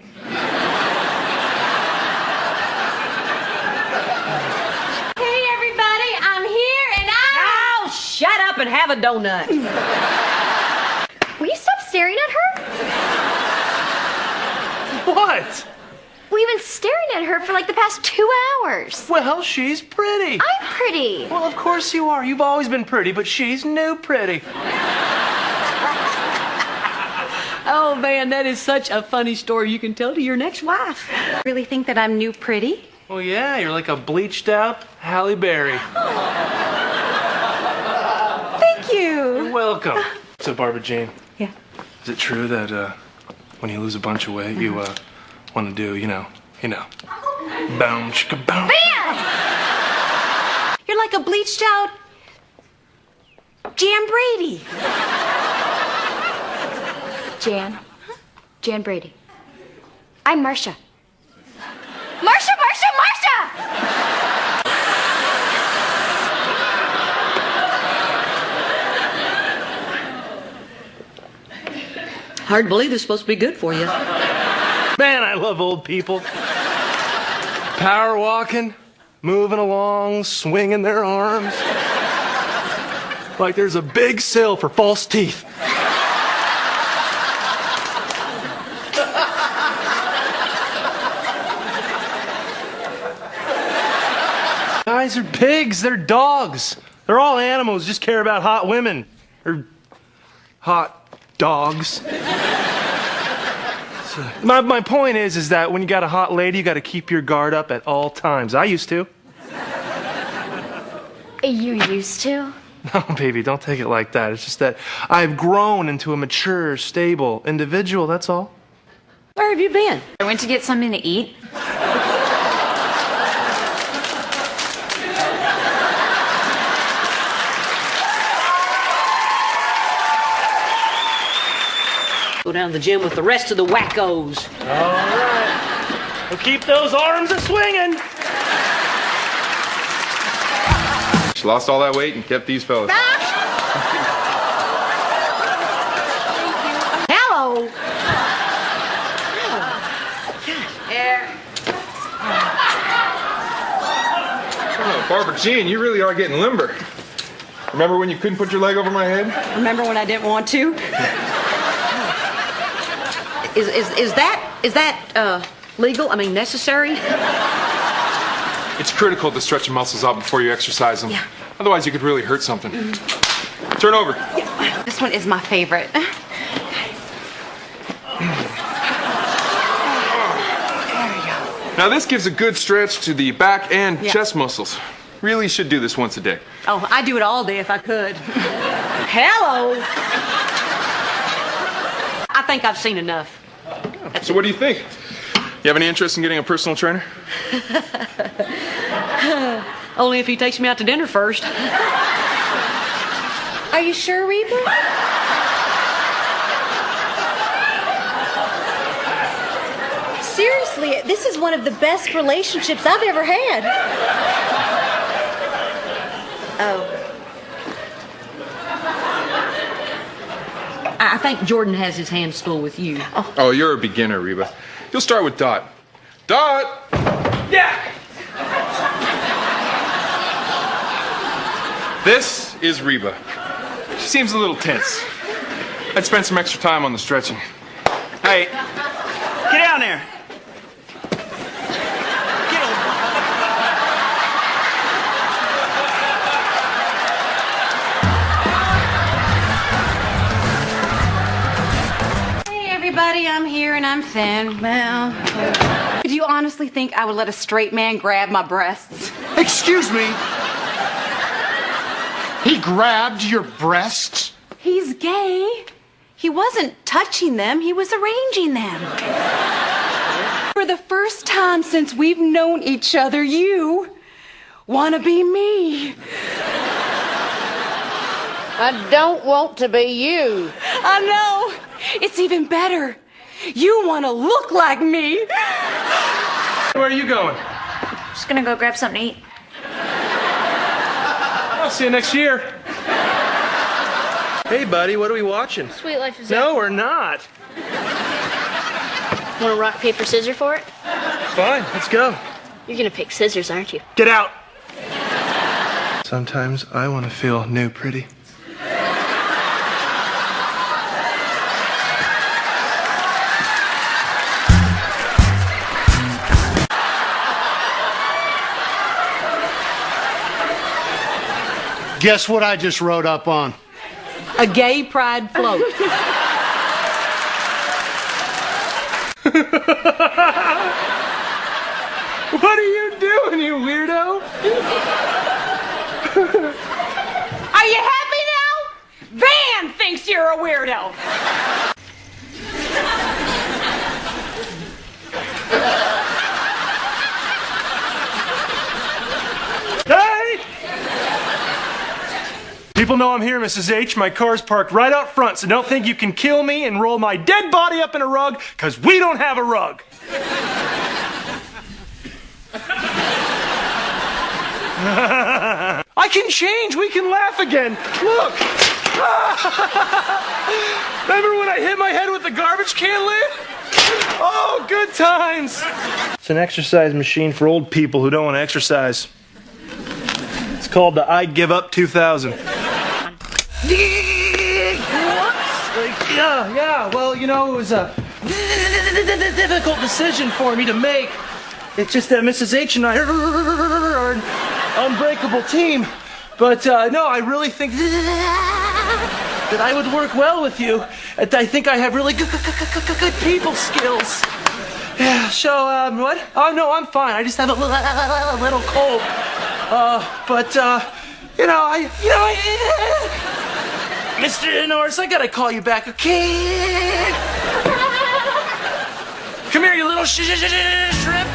Hey, everybody, I'm here, and I'm...
Oh, shut up and have a donut.
Will you stop staring at her?
What?
We've been staring at her for like the past 2 hours.
Well, she's pretty.
I'm pretty.
Well, of course you are. You've always been pretty, but she's new pretty.
Oh, man, that is such a funny story you can tell to your next wife.
Really think that I'm new pretty?
Well, yeah, you're like a bleached out Halle Berry.
Thank you.
You're welcome. So, Barbara Jean.
Yeah.
Is it true that when you lose a bunch of weight, you want to do, you know, boom, chicka, boom.
Bam!
You're like a bleached out Jan Brady.
Jan Brady. I'm Marcia. Marcia!
Hard to believe it's supposed to be good for you.
Man, I love old people. Power walking, moving along, swinging their arms. Like there's a big sale for false teeth. Guys are pigs, they're dogs. They're all animals, just care about hot women. Or hot dogs. So, my point is that when you got a hot lady, you got to keep your guard up at all times. I used to.
You used to?
No, baby, don't take it like that. It's just that I've grown into a mature, stable individual, that's all.
Where have you been?
I went to get something to eat.
Go down to the gym with the rest of the wackos.
All right. Well, keep those arms a-swinging.
She lost all that weight and kept these fellas.
Hello.
Oh, Barbara Jean, you really are getting limber. Remember when you couldn't put your leg over my head?
Remember when I didn't want to? Is that legal? I mean, necessary?
It's critical to stretch your muscles out before you exercise them.
Yeah.
Otherwise, you could really hurt something. Turn over.
Yeah. This one is my favorite.
Now, this gives a good stretch to the back and chest muscles. Really should do this once a day.
Oh, I'd do it all day if I could. Hello. I think I've seen enough.
So what do you think? You have any interest in getting a personal trainer?
Only if he takes me out to dinner first.
Are you sure, Reba? Seriously, this is one of the best relationships I've ever had. Oh.
I think Jordan has his hands full with you.
Oh, you're a beginner, Reba. You'll start with Dot. Dot! Yeah! This is Reba. She seems a little tense. I'd spend some extra time on the stretching.
Hey, get down there.
Everybody, I'm here and I'm thin. Well, do you honestly think I would let a straight man grab my breasts?
Excuse me. He grabbed your breasts?
He's gay. He wasn't touching them, he was arranging them. For the first time since we've known each other, you want to be me.
I don't want to be you.
I know. It's even better. You want to look like me.
Where are you going?
Just gonna go grab something to eat.
I'll see you next year. Hey, buddy, what are we watching?
Sweet Life is
No, we're not.
Want to rock, paper, scissors for it?
Fine, let's go.
You're gonna pick scissors, aren't you?
Get out. Sometimes I want to feel new pretty.
Guess what I just wrote up on?
A gay pride float.
What are you doing, you weirdo?
Are you happy now? Van thinks you're a weirdo.
Hey! People know I'm here, Mrs. H. My car's parked right out front, so don't think you can kill me and roll my dead body up in a rug, because we don't have a rug. I can change. We can laugh again. Look. Remember when I hit my head with the garbage can lid? Oh, good times. It's an exercise machine for old people who don't want to exercise. It's called the I Give Up 2000. Yeah. Well, you know, it was a difficult decision for me to make. It's just that Mrs. H and I are an unbreakable team. But no, I really think that I would work well with you. I think I have really good people skills. Yeah. So what? Oh no, I'm fine. I just have a little cold. Mr. Norris, I gotta call you back, okay? Come here, you little shrimp.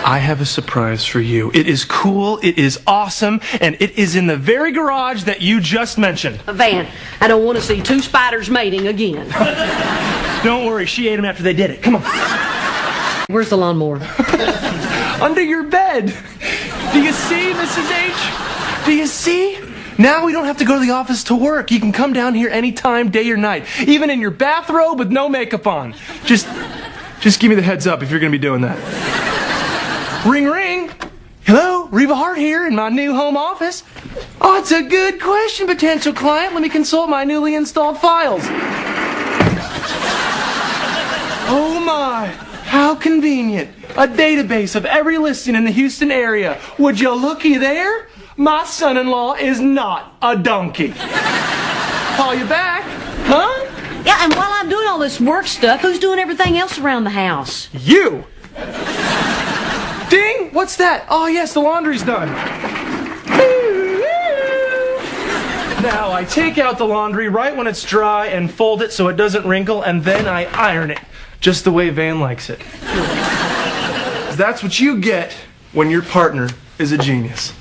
I have a surprise for you. It is cool, it is awesome, and it is in the very garage that you just mentioned.
Van, I don't want to see two spiders mating again.
Don't worry, she ate them after they did it. Come on.
Where's the lawnmower?
Under your bed. Do you see, Mrs. H? Do you see? Now we don't have to go to the office to work. You can come down here anytime, day or night. Even in your bathrobe with no makeup on. Just give me the heads up if you're going to be doing that. Ring, ring. Hello, Reba Hart here in my new home office. Oh, it's a good question, potential client. Let me consult my newly installed files. Oh my, how convenient. A database of every listing in the Houston area. Would you looky there? My son-in-law is not a donkey. Call you back, huh?
Yeah, and while I'm doing all this work stuff, who's doing everything else around the house?
You! Ding! What's that? Oh, yes, the laundry's done. Now, I take out the laundry right when it's dry and fold it so it doesn't wrinkle, and then I iron it. just the way Van likes it. That's what you get when your partner is a genius.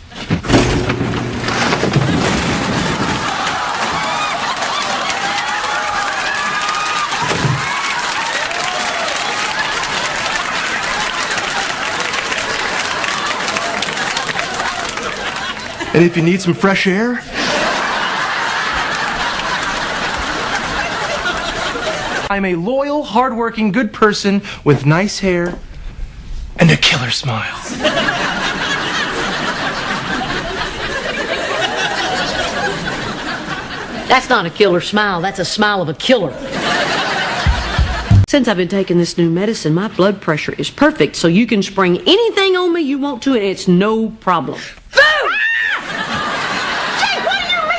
And if you need some fresh air, I'm a loyal, hardworking, good person with nice hair and a killer smile.
That's not a killer smile, that's a smile of a killer. Since I've been taking this new medicine, my blood pressure is perfect, so you can spring anything on me you want to, and it's no problem.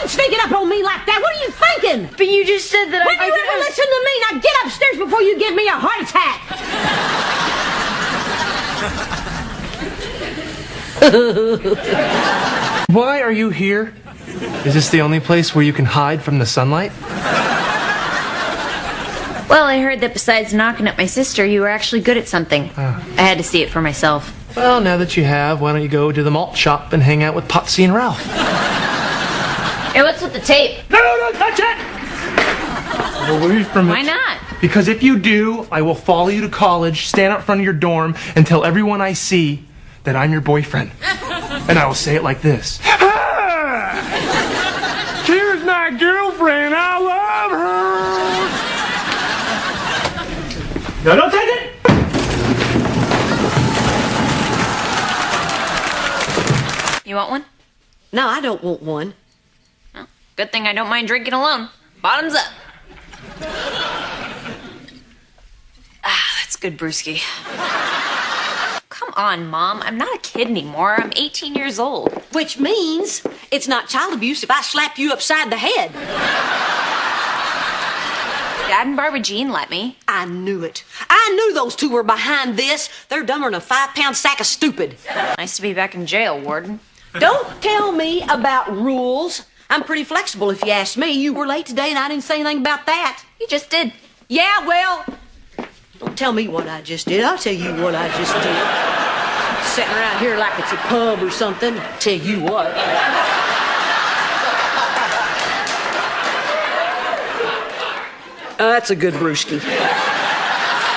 Sneaking up on me like that. What are you thinking?
But you just said that
When you ever listen to me, now get upstairs before you give me a heart attack.
Why are you here? Is this the only place where you can hide from the sunlight?
Well, I heard that besides knocking up my sister, you were actually good at something. I had to see it for myself.
Well, now that you have, why don't you go to the malt shop and hang out with Potsy and Ralph?
Hey, what's with the tape?
No, don't touch it! Away from it.
Why not?
Because if you do, I will follow you to college, stand out front of your dorm, and tell everyone I see that I'm your boyfriend. And I will say it like this. Ah! Here's my girlfriend. I love her. No, don't take it!
You want one?
No, I don't want one.
Well, good thing I don't mind drinking alone. Bottoms up. That's good, brewski. Come on, Mom. I'm not a kid anymore. I'm 18 years old.
Which means it's not child abuse if I slap you upside the head.
Dad and Barbara Jean let me.
I knew it. I knew those two were behind this. They're dumber than a 5-pound sack of stupid.
Nice to be back in jail, Warden.
Don't tell me about rules. I'm pretty flexible if you ask me. You were late today and I didn't say anything about that.
You just did.
Yeah, well, don't tell me what I just did. I'll tell you what I just did. Sitting around here like it's a pub or something. Tell you what. That's a good brewski.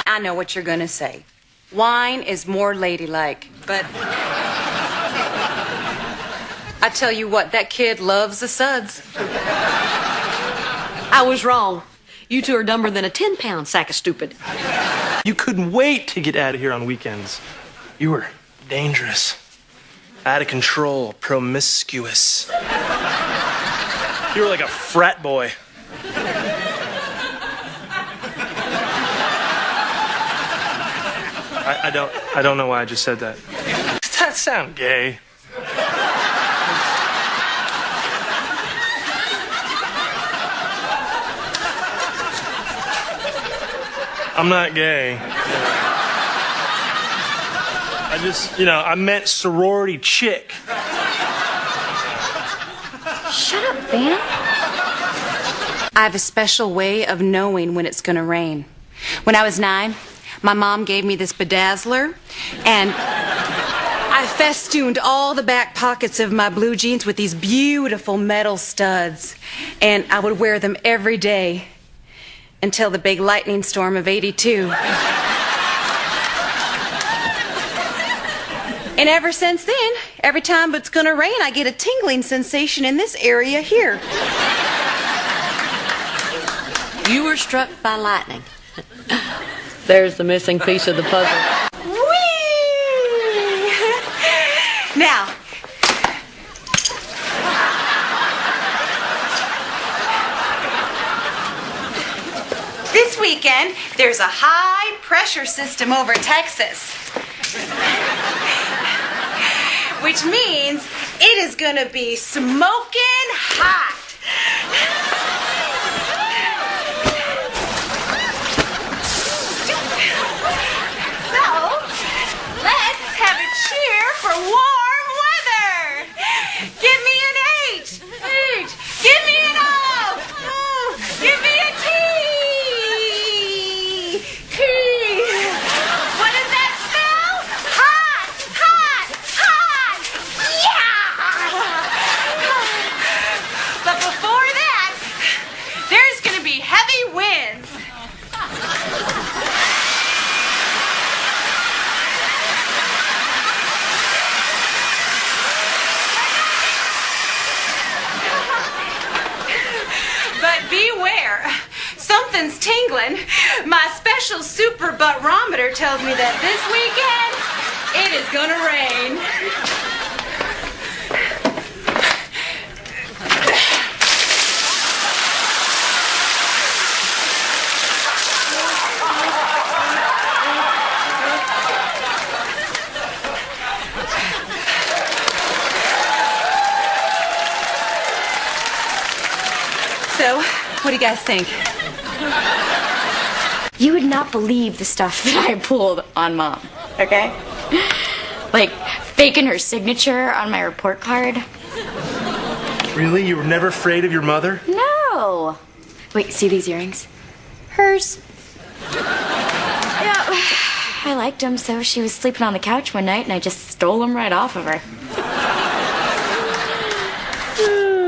I know what you're gonna say. Wine is more ladylike, but I tell you what, that kid loves the suds.
I was wrong. You two are dumber than a 10-pound sack of stupid.
You couldn't wait to get out of here on weekends. You were dangerous, out of control, promiscuous. You were like a frat boy. I don't know why I just said that. Does that sound gay? I'm not gay. I just, I meant sorority chick.
Shut up, Van.
I have a special way of knowing when it's gonna rain. When I was 9, my mom gave me this bedazzler, and I festooned all the back pockets of my blue jeans with these beautiful metal studs, and I would wear them every day until the big lightning storm of '82. And ever since then, every time it's gonna rain, I get a tingling sensation in this area here.
You were struck by lightning. There's the missing piece of the puzzle.
Whee! Now, this weekend, there's a high pressure system over Texas. Which means it is gonna be smoking hot. Cheer for warm weather. Give me an H. Give me an O. Give me a T.
something's tingling. My special super butt-rometer tells me that this weekend it is gonna rain. So, what do you guys think?
You would not believe the stuff that I pulled on Mom, okay? Like faking her signature on my report card.
Really? You were never afraid of your mother?
No. Wait, see these earrings? Hers. Yeah, I liked them, so she was sleeping on the couch one night, and I just stole them right off of her.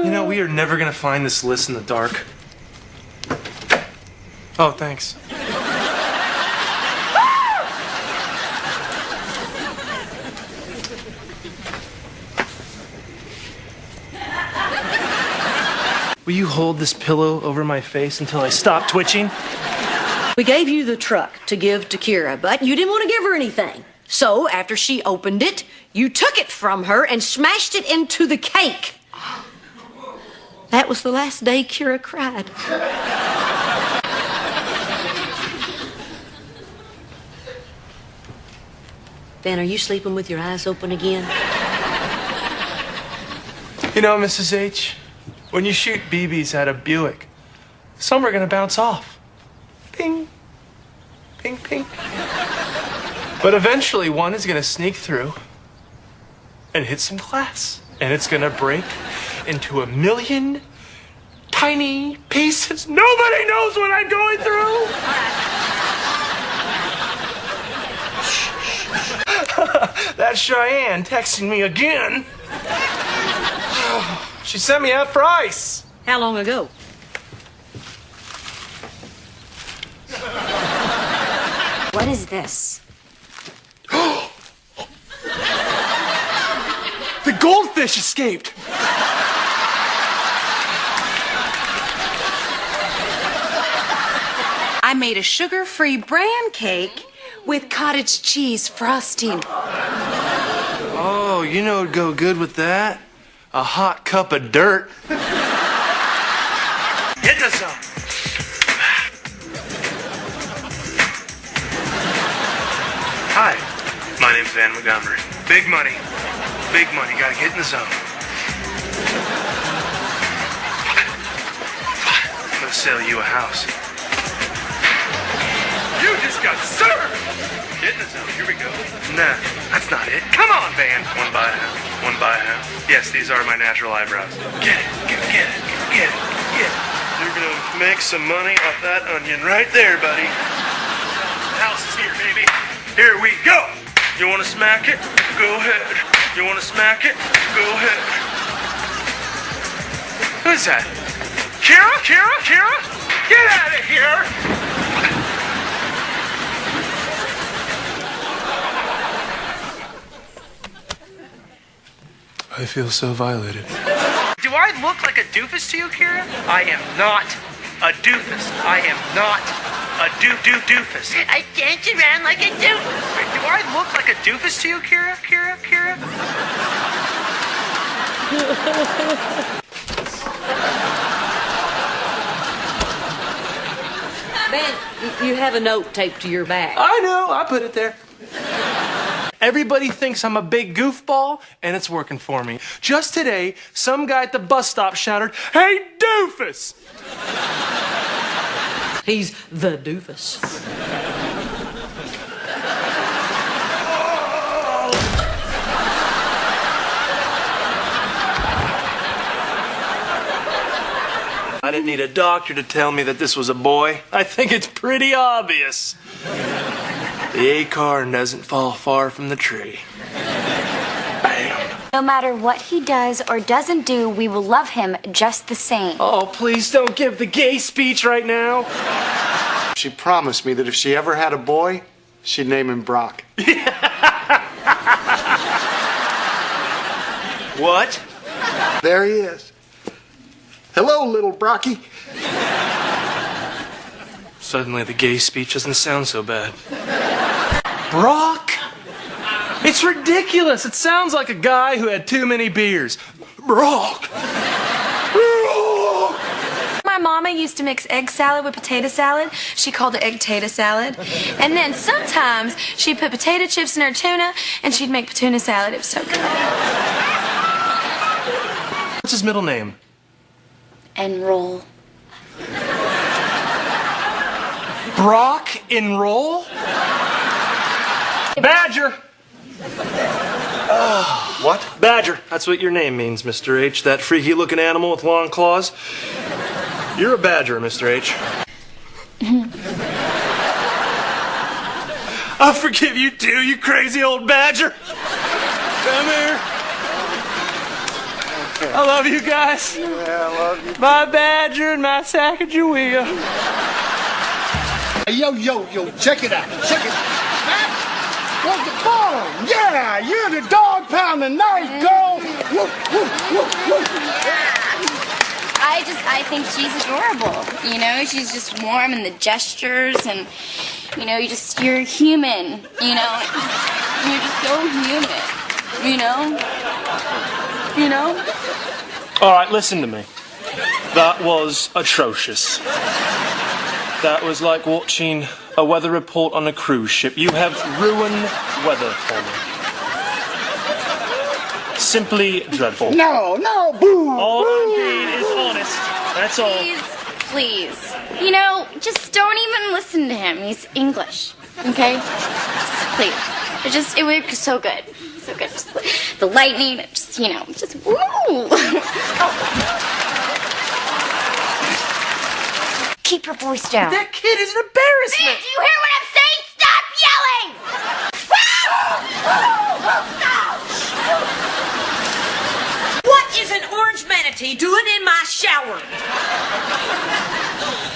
You know, we are never gonna find this list in the dark. Oh, thanks. Will you hold this pillow over my face until I stop twitching?
We gave you the truck to give to Kira, but you didn't want to give her anything. So, after she opened it, you took it from her and smashed it into the cake. That was the last day Kira cried. Ben, are you sleeping with your eyes open again?
You know, Mrs. H, when you shoot BBs at a Buick, some are gonna bounce off. Ping, ping, ping. But eventually one is gonna sneak through and hit some glass. And it's gonna break into a million tiny pieces. Nobody knows what I'm going through. That's Cheyenne texting me again. She sent me out for ice.
How long ago?
What is this?
The goldfish escaped.
I made a sugar-free bran cake with cottage cheese frosting.
Oh, you know what'd go good with that? A hot cup of dirt. Get in the zone. Hi, my name's Van Montgomery. Big money. Big money. Gotta get in the zone. I'm gonna sell you a house. You just got served! Get in the zone. Here we go. Nah, that's not it. Come on, Van. One by half. One by half. Yes, these are my natural eyebrows. Get it. Get it. Get it. Get it. Get it. You're gonna make some money off that onion right there, buddy. The house is here, baby. Here we go. You wanna smack it? Go ahead. You wanna smack it? Go ahead. Who's that? Kira? Kira? Kira? Get out of here! I feel so violated. Do I look like a doofus to you, Kira? I am not a doofus. I am not a doofus. I dance around like a doofus. Do I look like a doofus to you, Kira? Kira? Kira?
Ben, you have a note taped to your back.
I know. I put it there. Everybody thinks I'm a big goofball, and it's working for me. Just today, some guy at the bus stop shouted, "Hey, doofus!"
He's the doofus.
I didn't need a doctor to tell me that this was a boy. I think it's pretty obvious. The acorn doesn't fall far from the tree. Bam.
No matter what he does or doesn't do, we will love him just the same.
Oh, please don't give the gay speech right now.
She promised me that if she ever had a boy, she'd name him Brock.
What?
There he is. Hello, little Brocky.
Suddenly the gay speech doesn't sound so bad. Brock? It's ridiculous. It sounds like a guy who had too many beers. Brock.
My mama used to mix egg salad with potato salad. She called it egg-tater salad. And then sometimes she'd put potato chips in her tuna, and she'd make tuna salad. It was so good.
What's his middle name?
Enroll.
Brock Enroll? Badger.
What?
Badger. That's what your name means, Mr. H. That freaky-looking animal with long claws. You're a badger, Mr. H. I'll forgive you too, you crazy old badger. Come here. Okay. I love you guys.
Yeah, I love you.
My badger and my Sacagawea.
Hey, yo, check it out. Check it out. What's the bone? Yeah, you're the dog pounding night, girl. Woo, woo, woo, woo.
I think she's adorable. You know, she's just warm in the gestures, and you know, you're human. You know, you're just so human. You know.
All right, listen to me. That was atrocious. That was like watching a weather report on a cruise ship. You have ruined weather for me. Simply dreadful.
No, boo.
All I'm being is honest. That's all.
Please. You know, just don't even listen to him. He's English. Okay? Just, please. It was so good. So good. Just the lightning, just woo. Keep your voice down.
That kid is an embarrassment.
Do you hear what I'm saying? Stop yelling!
What is an orange manatee doing in my shower?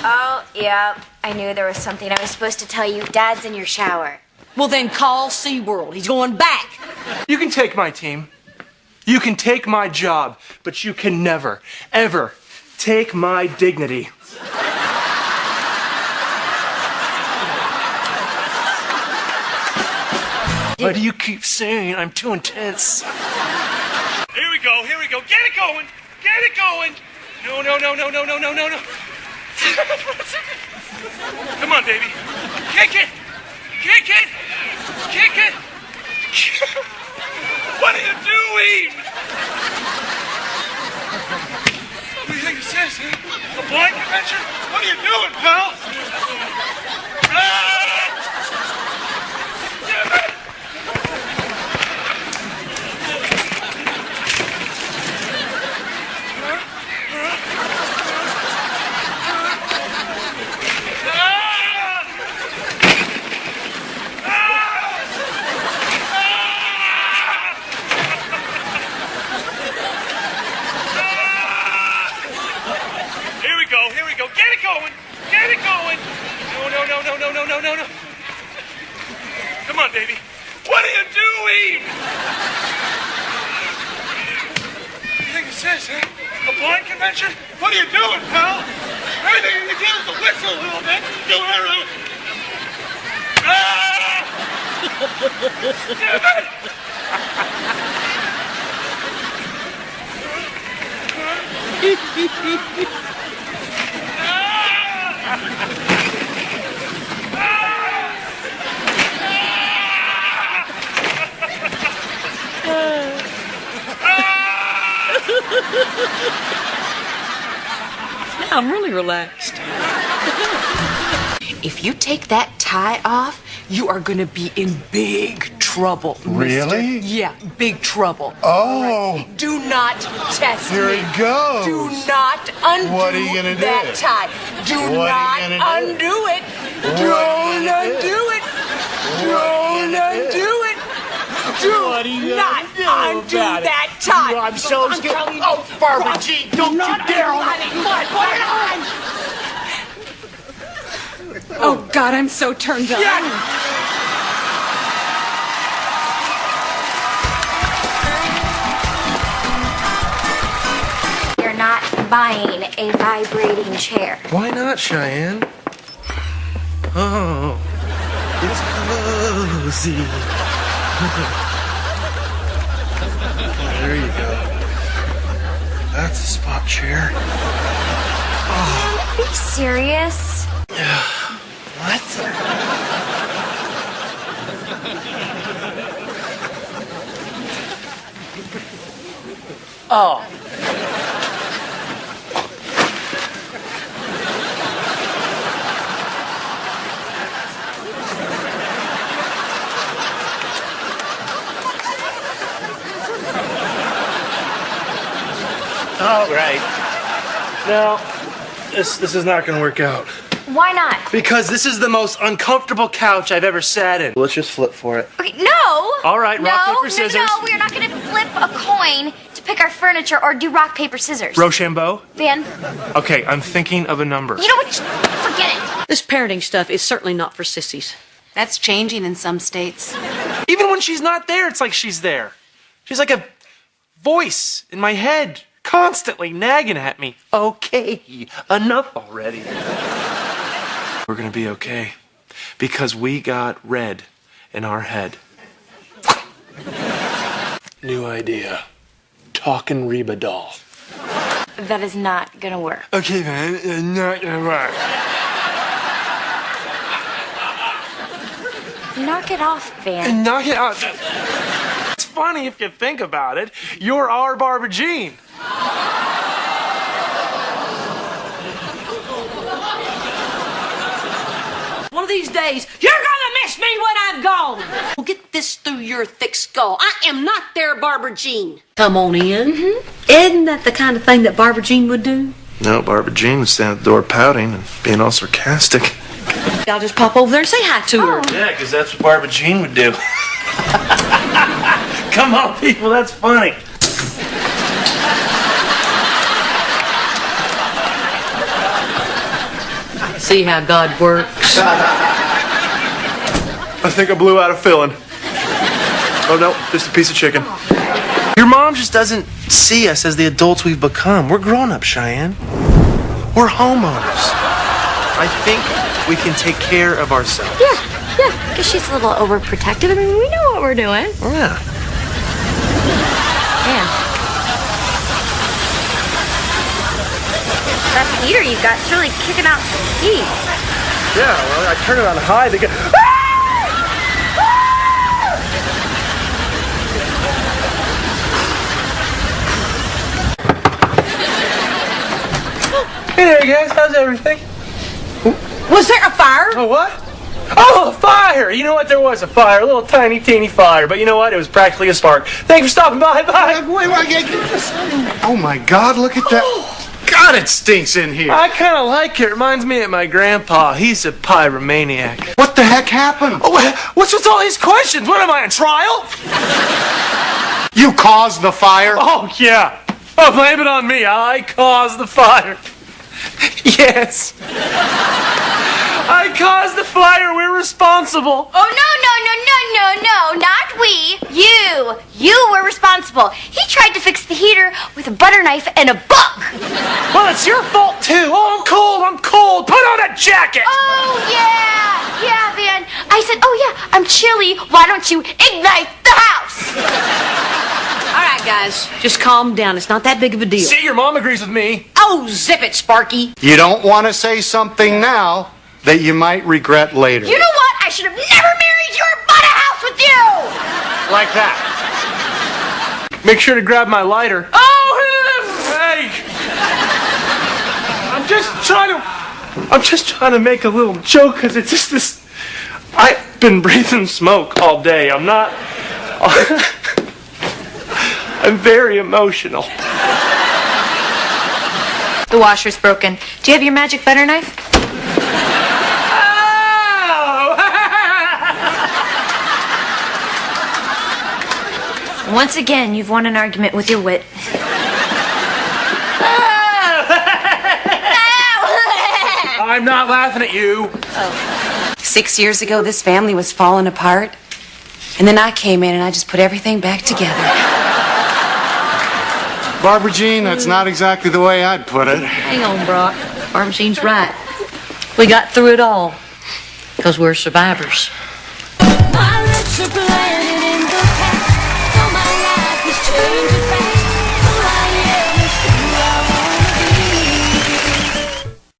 Oh, yeah. I knew there was something I was supposed to tell you. Dad's in your shower.
Well, then call SeaWorld. He's going back.
You can take my team. You can take my job, but you can never, ever take my dignity. Why do you keep saying I'm too intense? Here we go. Get it going. No. Come on, baby. Kick it. What are you doing? What do you think this is, huh? A blind convention? What are you doing, pal? Damn it! Here we go. Get it going. No. Come on, baby. What are you doing? What do you think this is, huh? A blind convention? What are you doing, pal? Everything you can do is a whistle a little bit. Damn it!
I'm really relaxed.
If you take that tie off, you are going to be in big trouble.
Really?
Mister. Yeah, big trouble.
Oh.
Right. Do not test
Here
me.
it goes.
Do not undo
What are you gonna do?
that tie. Do
What
not
are you gonna do?
undo it.
What
Don't
are you gonna
undo
do?
it.
What
Don't
are you gonna
undo
do?
it. Do not undo that tie.
I'm so scared.
telling you.
Oh, Barbara G, don't you dare.
Put it on. Oh, God, I'm so turned on.
You're not buying a vibrating chair.
Why not, Cheyenne? Oh, it's cozy. There you go. That's a spot chair.
Are you serious?
What? Oh. All right. No, this is not going to work out.
Why not?
Because this is the most uncomfortable couch I've ever sat in. Let's just flip for it.
Okay, no!
All right, rock,
no,
paper, scissors.
No, we are not going to flip a coin to pick our furniture or do rock, paper, scissors.
Rochambeau?
Van?
Okay, I'm thinking of a number.
You know what? Forget it.
This parenting stuff is certainly not for sissies.
That's changing in some states.
Even when she's not there, it's like she's there. She's like a voice in my head, constantly nagging at me. Okay, enough already. We're gonna be okay, because we got red in our head. New idea. Talking Reba doll.
That is not going to work.
Okay, man, it's not gonna work.
Knock it off, Van.
Knock it off. It's funny if you think about it. You're our Barbara Jean.
One of these days, you're gonna miss me when I'm gone. Well, get this through your thick skull. I am not their Barbara Jean. Come on in. Isn't that the kind of thing that Barbara Jean would do?
No, Barbara Jean would stand at the door pouting and being all sarcastic.
I'll just pop over there and say hi to her.
Yeah, because that's what Barbara Jean would do. Come on, people, that's funny.
See how God works.
I think I blew out a filling. Oh no, just a piece of chicken. Your mom just doesn't see us as the adults we've become. We're grown-ups, Cheyenne. We're homeowners. I think we can take care of ourselves.
Yeah, because she's a little overprotective. I mean, we know what we're doing.
Yeah.
Man. That heater you got, it's really kicking out heat.
Yeah, well, I turn it on high, they get... Hey there, guys. How's everything?
Was there a fire?
Oh, what? Oh, a fire! You know what? There was a fire. A little tiny, teeny fire. But you know what? It was practically a spark. Thanks for stopping by. Bye.
Oh, my God. Look at that. God, it stinks in here.
I kind of like it. Reminds me of my grandpa. He's a pyromaniac.
What the heck happened?
Oh, what's with all these questions? What am I, on trial?
You caused the fire?
Oh, yeah. Oh, blame it on me. I caused the fire. Yes. I caused the fire. We're responsible.
Oh, no, not we. You were responsible. He tried to fix the heater with a butter knife and a book.
Well, it's your fault, too. Oh, I'm cold. Put on a jacket.
Oh, yeah, Van. I said, oh, yeah, I'm chilly. Why don't you ignite the house?
All right, guys, just calm down. It's not that big of a deal.
See, your mom agrees with me.
Oh, zip it, Sparky.
You don't want to say something now that you might regret later.
You know what? I should have never married you or bought a house with you.
Like that.
Make sure to grab my lighter. Oh, hey! I'm just trying to make a little joke because it's just this. I've been breathing smoke all day. I'm very emotional.
The washer's broken. Do you have your magic butter knife? Once again, you've won an argument with your wit.
I'm not laughing at you.
6 years ago, this family was falling apart. And then I came in and I just put everything back together.
Barbara Jean, that's not exactly the way I'd put it.
Hang on, Brock. Barbara Jean's right. We got through it all.
Because we're survivors.
My lips are